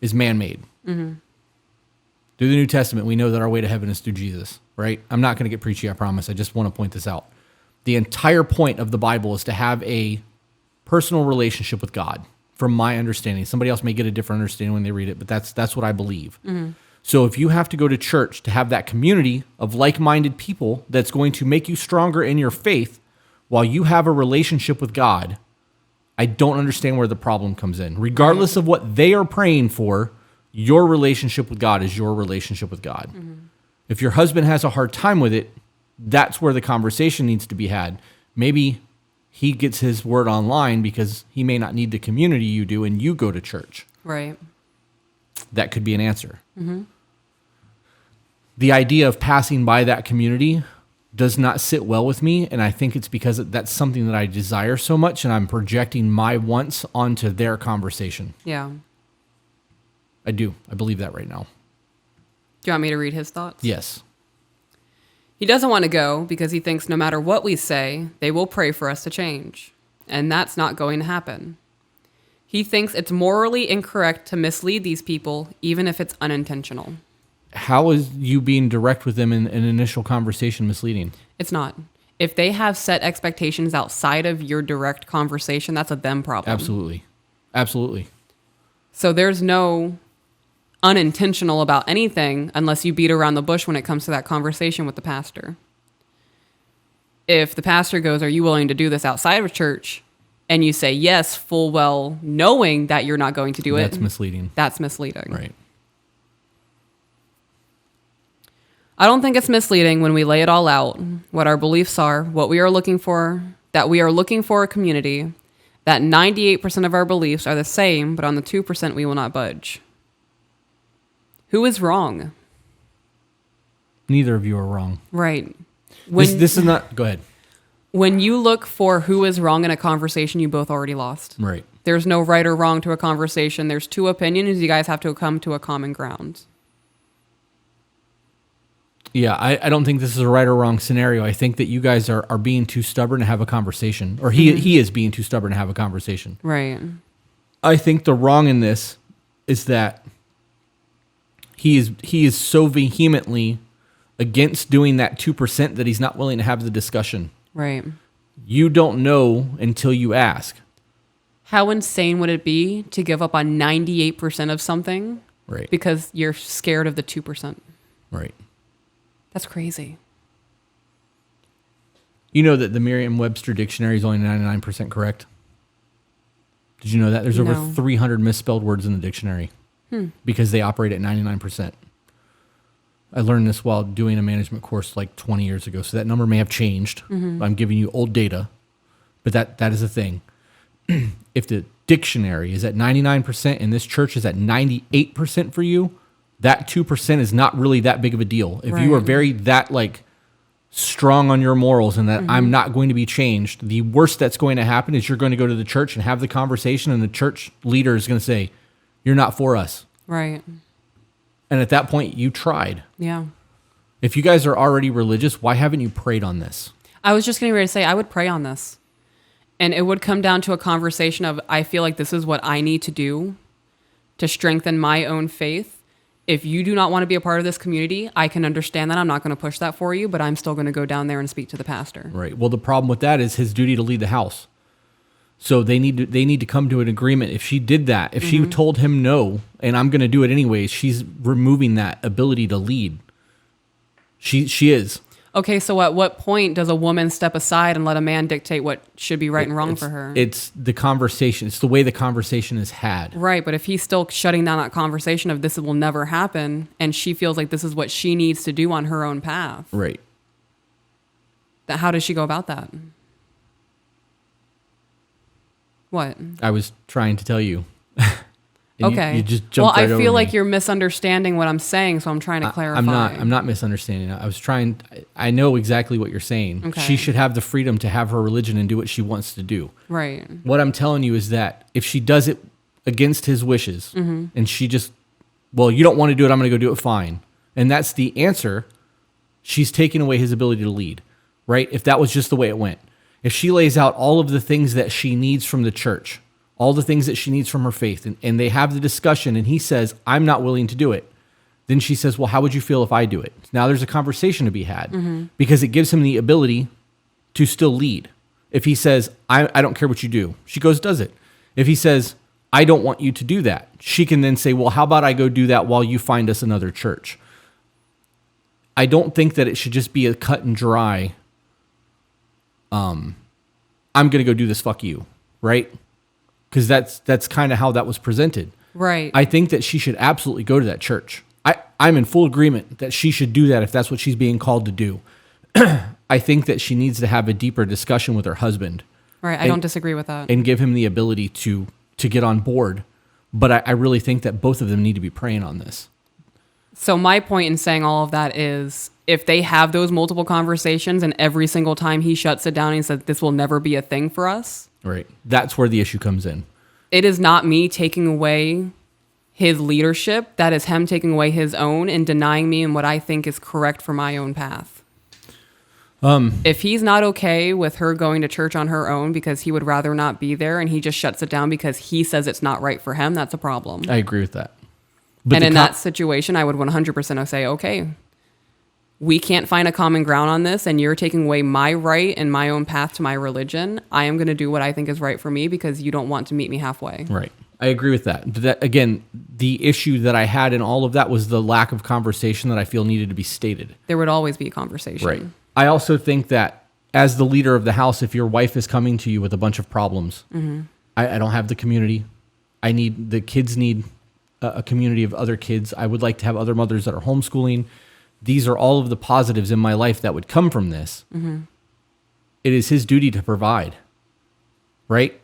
is man-made. Through the New Testament, we know that our way to heaven is through Jesus, right? I'm not going to get preachy, I promise. I just want to point this out. The entire point of the Bible is to have a personal relationship with God, from my understanding. Somebody else may get a different understanding when they read it, but that's what I believe. So if you have to go to church to have that community of like-minded people that's going to make you stronger in your faith while you have a relationship with God, I don't understand where the problem comes in. Regardless of what they are praying for, your relationship with God is your relationship with God. If your husband has a hard time with it, that's where the conversation needs to be had. Maybe he gets his word online because he may not need the community you do and you go to church. Right. That could be an answer. The idea of passing by that community does not sit well with me, and I think it's because that's something that I desire so much, and I'm projecting my wants onto their conversation. Yeah. I do. I believe that right now. Do you want me to read his thoughts? Yes. He doesn't want to go because he thinks no matter what we say, they will pray for us to change. And that's not going to happen. He thinks it's morally incorrect to mislead these people, even if it's unintentional. How is you being direct with them in an initial conversation misleading? It's not. If they have set expectations outside of your direct conversation, that's a them problem. Absolutely. So there's no unintentional about anything unless you beat around the bush when it comes to that conversation with the pastor. If the pastor goes, are you willing to do this outside of church? And you say yes, full well knowing that you're not going to do it. That's misleading. That's misleading. Right. I don't think it's misleading when we lay it all out, what our beliefs are, what we are looking for, that we are looking for a community, that 98% of our beliefs are the same, but on the 2% we will not budge. Who is wrong? Neither of you are wrong. Right. This is not... Go ahead. When you look for who is wrong in a conversation, you both already lost. Right. There's no right or wrong to a conversation. There's two opinions. You guys have to come to a common ground. Yeah, I don't think this is a right or wrong scenario. I think that you guys are being too stubborn to have a conversation. Or he is being too stubborn to have a conversation. Right. I think the wrong in this is that he is so vehemently against doing that 2% that he's not willing to have the discussion. Right. You don't know until you ask. How insane would it be to give up on 98% of something? Right. Because you're scared of the 2%. Right. That's crazy. You know that the Merriam-Webster dictionary is only 99% correct? Did you know that? There's over 300 misspelled words in the dictionary because they operate at 99%. I learned this while doing a management course like 20 years ago, so that number may have changed. I'm giving you old data, but that is a thing. If the dictionary is at 99% and this church is at 98% for you, that 2% is not really that big of a deal. If you are very that like strong on your morals and that I'm not going to be changed, the worst that's going to happen is you're going to go to the church and have the conversation and the church leader is going to say, you're not for us. Right. And at that point, you tried. Yeah. If you guys are already religious, why haven't you prayed on this? I was just getting ready to say I would pray on this. And it would come down to a conversation of, I feel like this is what I need to do to strengthen my own faith. If you do not want to be a part of this community, I can understand that. I'm not going to push that for you, but I'm still going to go down there and speak to the pastor. Right. Well, the problem with that is his duty to lead the house. So they need to come to an agreement. If she did that, if she told him no, and I'm going to do it anyways, she's removing that ability to lead. She is. Okay, so at what point does a woman step aside and let a man dictate what should be right and wrong for her? It's the conversation. It's the way the conversation is had. Right, but if he's still shutting down that conversation of this will never happen, and she feels like this is what she needs to do on her own path. Right. How does she go about that? What? I was trying to tell you. Okay. You just jumped right over I feel me. like you're misunderstanding what I'm saying, so I'm trying to clarify. I'm not misunderstanding. I know exactly what you're saying. Okay. She should have the freedom to have her religion and do what she wants to do. Right. What I'm telling you is that if she does it against his wishes and she just, well, you don't want to do it, I'm going to go do it, fine. And that's the answer. She's taking away his ability to lead, right? If that was just the way it went. If she lays out all of the things that she needs from the church, all the things that she needs from her faith, and they have the discussion, and he says, I'm not willing to do it. Then she says, well, how would you feel if I do it? Now there's a conversation to be had because it gives him the ability to still lead. If he says, I don't care what you do, she goes, does it. If he says, I don't want you to do that, she can then say, well, how about I go do that while you find us another church? I don't think that it should just be a cut and dry, I'm going to go do this, fuck you, right? Because that's kind of how that was presented. Right. I think that she should absolutely go to that church. I'm in full agreement that she should do that if that's what she's being called to do. I think that she needs to have a deeper discussion with her husband. Right. I don't disagree with that. And give him the ability to get on board. But I really think that both of them need to be praying on this. So my point in saying all of that is if they have those multiple conversations and every single time he shuts it down and says this will never be a thing for us. Right. That's where the issue comes in. It is not me taking away his leadership. That is him taking away his own and denying me and what I think is correct for my own path. If he's not okay with her going to church on her own because he would rather not be there and he just shuts it down because he says it's not right for him, that's a problem. I agree with that. But and in that situation, I would 100% say, okay, we can't find a common ground on this and you're taking away my right and my own path to my religion. I am going to do what I think is right for me because you don't want to meet me halfway. Right. I agree with that. But that, again, the issue that I had in all of that was the lack of conversation that I feel needed to be stated. There would always be a conversation. Right. I also think that as the leader of the house, if your wife is coming to you with a bunch of problems, I don't have the community. The kids need a community of other kids. I would like to have other mothers that are homeschooling. These are all of the positives in my life that would come from this. It is his duty to provide, right?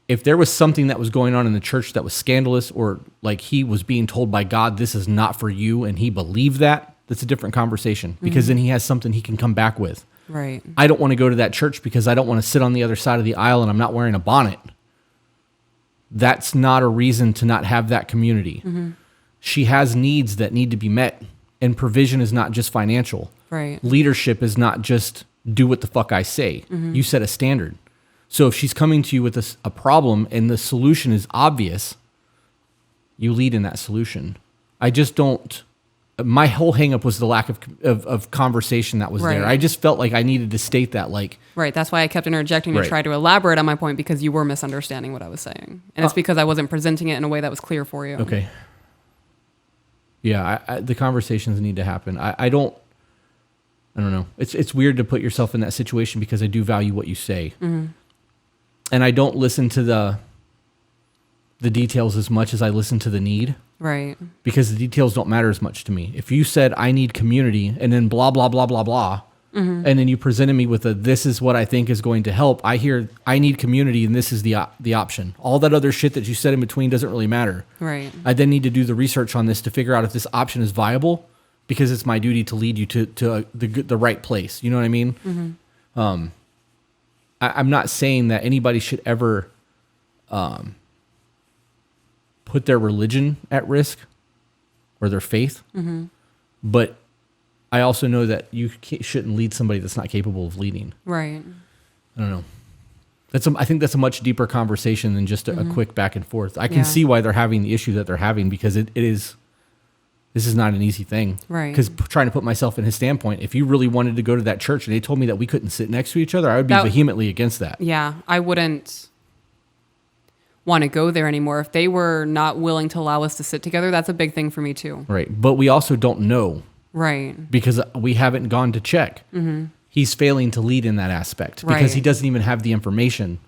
If there was something that was going on in the church that was scandalous or like he was being told by God, this is not for you, and he believed that, that's a different conversation because then he has something he can come back with. Right. I don't want to go to that church because I don't want to sit on the other side of the aisle and I'm not wearing a bonnet. That's not a reason to not have that community. She has needs that need to be met, and provision is not just financial. Right. Leadership is not just do what the fuck I say. You set a standard. So if she's coming to you with a problem and the solution is obvious, you lead in that solution. I just don't. My whole hangup was the lack of conversation that was there. I just felt like I needed to state that, like, right. That's why I kept interjecting to try to elaborate on my point because you were misunderstanding what I was saying, and it's because I wasn't presenting it in a way that was clear for you. Okay. Yeah, the conversations need to happen. I don't know. It's weird to put yourself in that situation because I do value what you say, and I don't listen to the details as much as I listen to the need. Right. Because the details don't matter as much to me. If you said I need community and then blah, blah, blah, blah, blah, and then you presented me with this is what I think is going to help. I hear I need community, and this is the option. All that other shit that you said in between doesn't really matter. Right. I then need to do the research on this to figure out if this option is viable, because it's my duty to lead you to the right place. You know what I mean? I'm not saying that anybody should ever put their religion at risk or their faith, but I also know that you shouldn't lead somebody that's not capable of leading. Right. I don't know. I think that's a much deeper conversation than just a quick back and forth. I can see why they're having the issue that they're having, because this is not an easy thing. Right. Because trying to put myself in his standpoint, if you really wanted to go to that church and they told me that we couldn't sit next to each other, I would be vehemently against that. Yeah, I wouldn't want to go there anymore. If they were not willing to allow us to sit together, that's a big thing for me too. Right. But we also don't know. Right. Because we haven't gone to check. He's failing to lead in that aspect because he doesn't even have the information.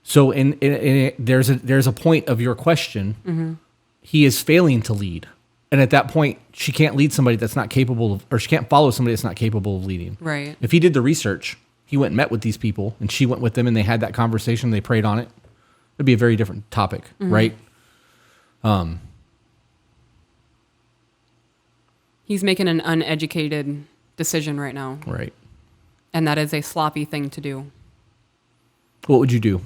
So there's a point of your question. He is failing to lead. And at that point, she can't lead somebody that's not capable of, or she can't follow somebody that's not capable of leading. Right. If he did the research, he went and met with these people, and she went with them, and they had that conversation, they prayed on it, it'd be a very different topic, right? He's making an uneducated decision right now. Right. And that is a sloppy thing to do. What would you do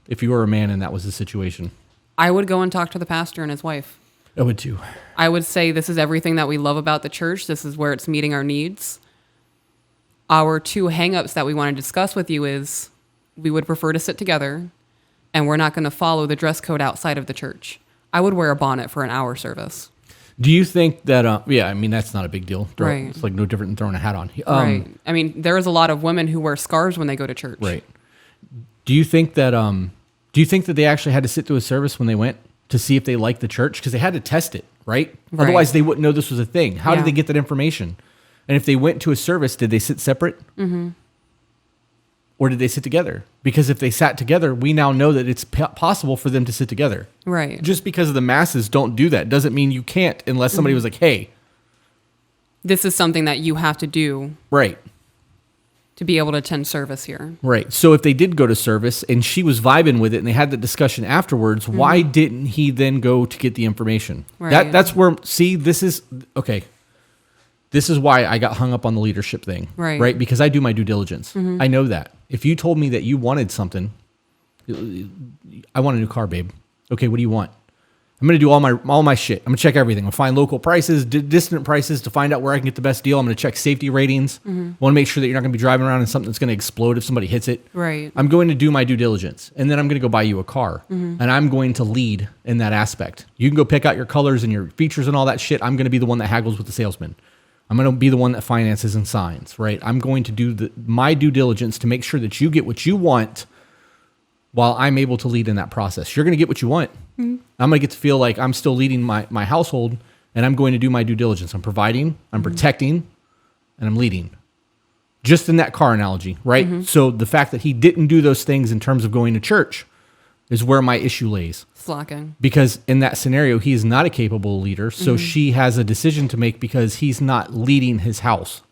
if you were a man and that was the situation? I would go and talk to the pastor and his wife. I would too. I would say, this is everything that we love about the church. This is where it's meeting our needs. Our two hangups that we want to discuss with you is we would prefer to sit together, and we're not going to follow the dress code outside of the church. I would wear a bonnet for an hour service. Do you think that, yeah, I mean, that's not a big deal. Right. It's like no different than throwing a hat on. Right. I mean, there is a lot of women who wear scarves when they go to church. Right. Do you think that they actually had to sit through a service when they went to see if they liked the church? Because they had to test it, right? Otherwise, they wouldn't know this was a thing. How did they get that information? And if they went to a service, did they sit separate? Or did they sit together? Because if they sat together, we now know that it's possible for them to sit together. Right. Just because of the masses don't do that doesn't mean you can't, unless somebody was like, hey. This is something that you have to do. Right. To be able to attend service here. Right. So if they did go to service and she was vibing with it and they had the discussion afterwards, why didn't he then go to get the information? Right. That's where, see, this is, okay. This is why I got hung up on the leadership thing. Right. Because I do my due diligence. I know that. If you told me that you wanted something, I want a new car, babe. Okay, what do you want? I'm going to do all my shit. I'm going to check everything. I'll find local prices, distant prices to find out where I can get the best deal. I'm going to check safety ratings. I want to make sure that you're not going to be driving around in something that's going to explode if somebody hits it. Right. I'm going to do my due diligence, and then I'm going to go buy you a car, and I'm going to lead in that aspect. You can go pick out your colors and your features and all that shit. I'm going to be the one that haggles with the salesman. I'm going to be the one that finances and signs, right? I'm going to do my due diligence to make sure that you get what you want while I'm able to lead in that process. You're going to get what you want. I'm going to get to feel like I'm still leading my household, and I'm going to do my due diligence. I'm providing, I'm protecting, and I'm leading. Just in that car analogy, right? So the fact that he didn't do those things in terms of going to church is where my issue lays. Slacking. Because in that scenario, he is not a capable leader, so she has a decision to make because he's not leading his house.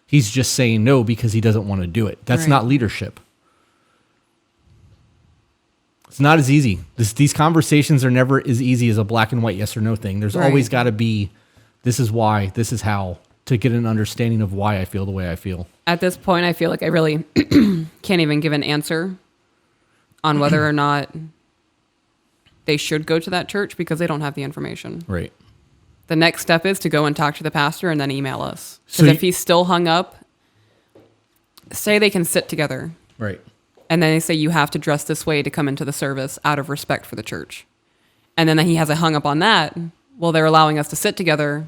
He's just saying no because he doesn't want to do it. That's not leadership. It's not as easy. These conversations are never as easy as a black and white yes or no thing. There's always got to be, this is why, this is how, to get an understanding of why I feel the way I feel. At this point, I feel like I really can't even give an answer on whether or not they should go to that church because they don't have the information. Right. The next step is to go and talk to the pastor and then email us. Because if he's still hung up, say they can sit together. Right. And then they say you have to dress this way to come into the service out of respect for the church. And then he has a hung up on that. Well, they're allowing us to sit together.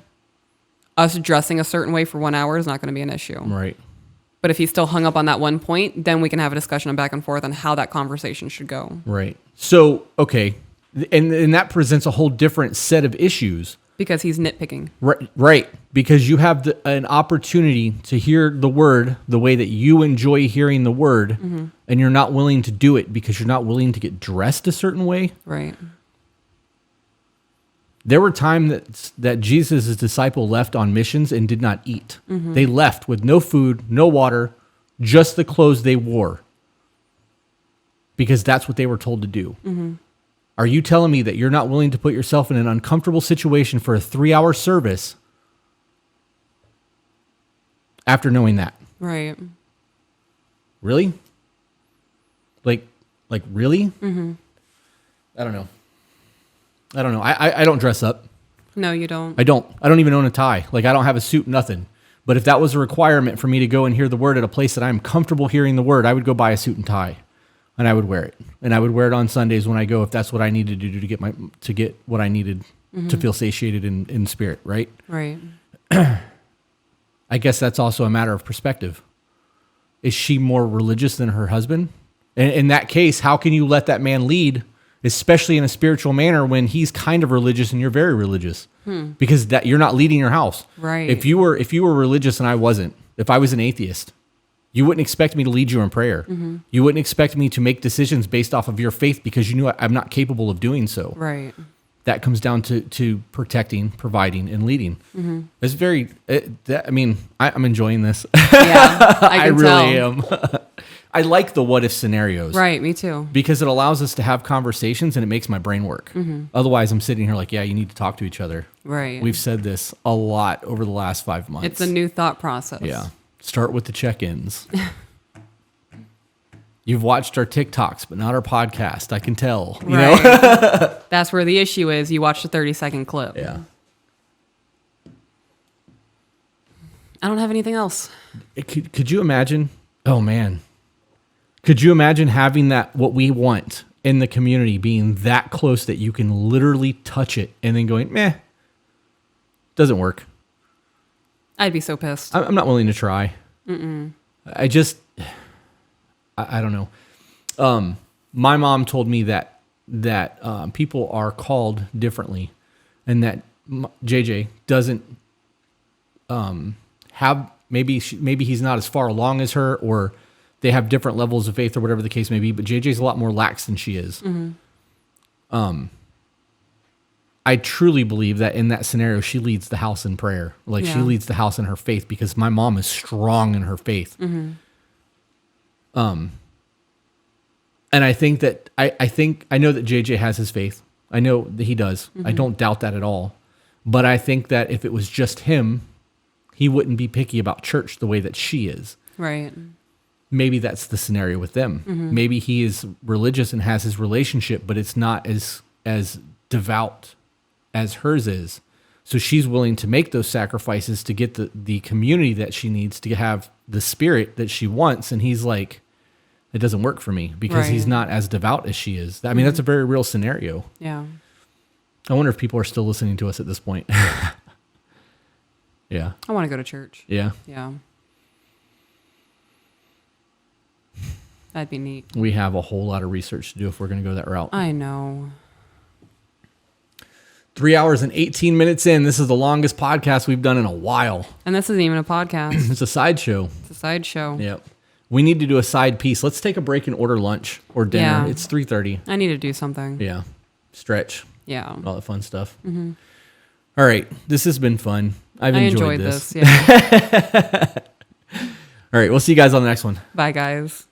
Us dressing a certain way for 1 hour is not going to be an issue. Right. But if he's still hung up on that one point, then we can have a discussion back and forth on how that conversation should go. Right. So, okay. And that presents a whole different set of issues. Because he's nitpicking. Right. Because you have an opportunity to hear the word the way that you enjoy hearing the word, and you're not willing to do it because you're not willing to get dressed a certain way. Right. There were times that Jesus' disciple left on missions and did not eat. They left with no food, no water, just the clothes they wore, because that's what they were told to do. Are you telling me that you're not willing to put yourself in an uncomfortable situation for a 3-hour service after knowing that? Right. Really? Like really? I don't know. I don't dress up. No, you don't. I don't even own a tie. Like, I don't have a suit, nothing. But if that was a requirement for me to go and hear the word at a place that I'm comfortable hearing the word, I would go buy a suit and tie, and I would wear it. And I would wear it on Sundays when I go, if that's what I needed to do to get what I needed to feel satiated in spirit, right? Right. I guess that's also a matter of perspective. Is she more religious than her husband? And in that case, how can you let that man lead, especially in a spiritual manner, when he's kind of religious and you're very religious? Because that you're not leading your house. Right. If you were religious and I wasn't, if I was an atheist, you wouldn't expect me to lead you in prayer. You wouldn't expect me to make decisions based off of your faith because you knew I'm not capable of doing so. Right. That comes down to protecting, providing, and leading. It's very. I'm enjoying this. Yeah, I can really tell. am. I like the what if scenarios. Right, me too. Because it allows us to have conversations and it makes my brain work. Otherwise, I'm sitting here like, yeah, you need to talk to each other. Right. We've said this a lot over the last 5 months. It's a new thought process. Yeah. Start with the check-ins. You've watched our TikToks, but not our podcast. I can tell. You know? That's where the issue is. You watch the 30-second clip. Yeah. I don't have anything else. Could you imagine? Oh, man. Could you imagine having that, what we want in the community, being that close that you can literally touch it and then going, meh, doesn't work. I'd be so pissed. I'm not willing to try. I don't know. My mom told me that people are called differently, and that JJ doesn't have, maybe he's not as far along as her, or they have different levels of faith or whatever the case may be, but JJ's a lot more lax than she is. I truly believe that in that scenario, she leads the house in prayer. Like, she leads the house in her faith, because my mom is strong in her faith. And I think that, I know that JJ has his faith. I know that he does. I don't doubt that at all. But I think that if it was just him, he wouldn't be picky about church the way that she is. Right. Maybe that's the scenario with them. Maybe he is religious and has his relationship, but it's not as devout as hers is. So she's willing to make those sacrifices to get the community that she needs to have the spirit that she wants. And he's like, it doesn't work for me, because he's not as devout as she is. I mean, that's a very real scenario. Yeah. I wonder if people are still listening to us at this point. Yeah. I want to go to church. Yeah. Yeah. That'd be neat. We have a whole lot of research to do if we're going to go that route. I know. 3 hours and 18 minutes in. This is the longest podcast we've done in a while. And this isn't even a podcast. It's a sideshow. It's a sideshow. Yep. We need to do a side piece. Let's take a break and order lunch or dinner. Yeah. It's 3:30. I need to do something. Yeah. Stretch. Yeah. All that fun stuff. All right. This has been fun. I enjoyed this. Yeah. All right. We'll see you guys on the next one. Bye, guys.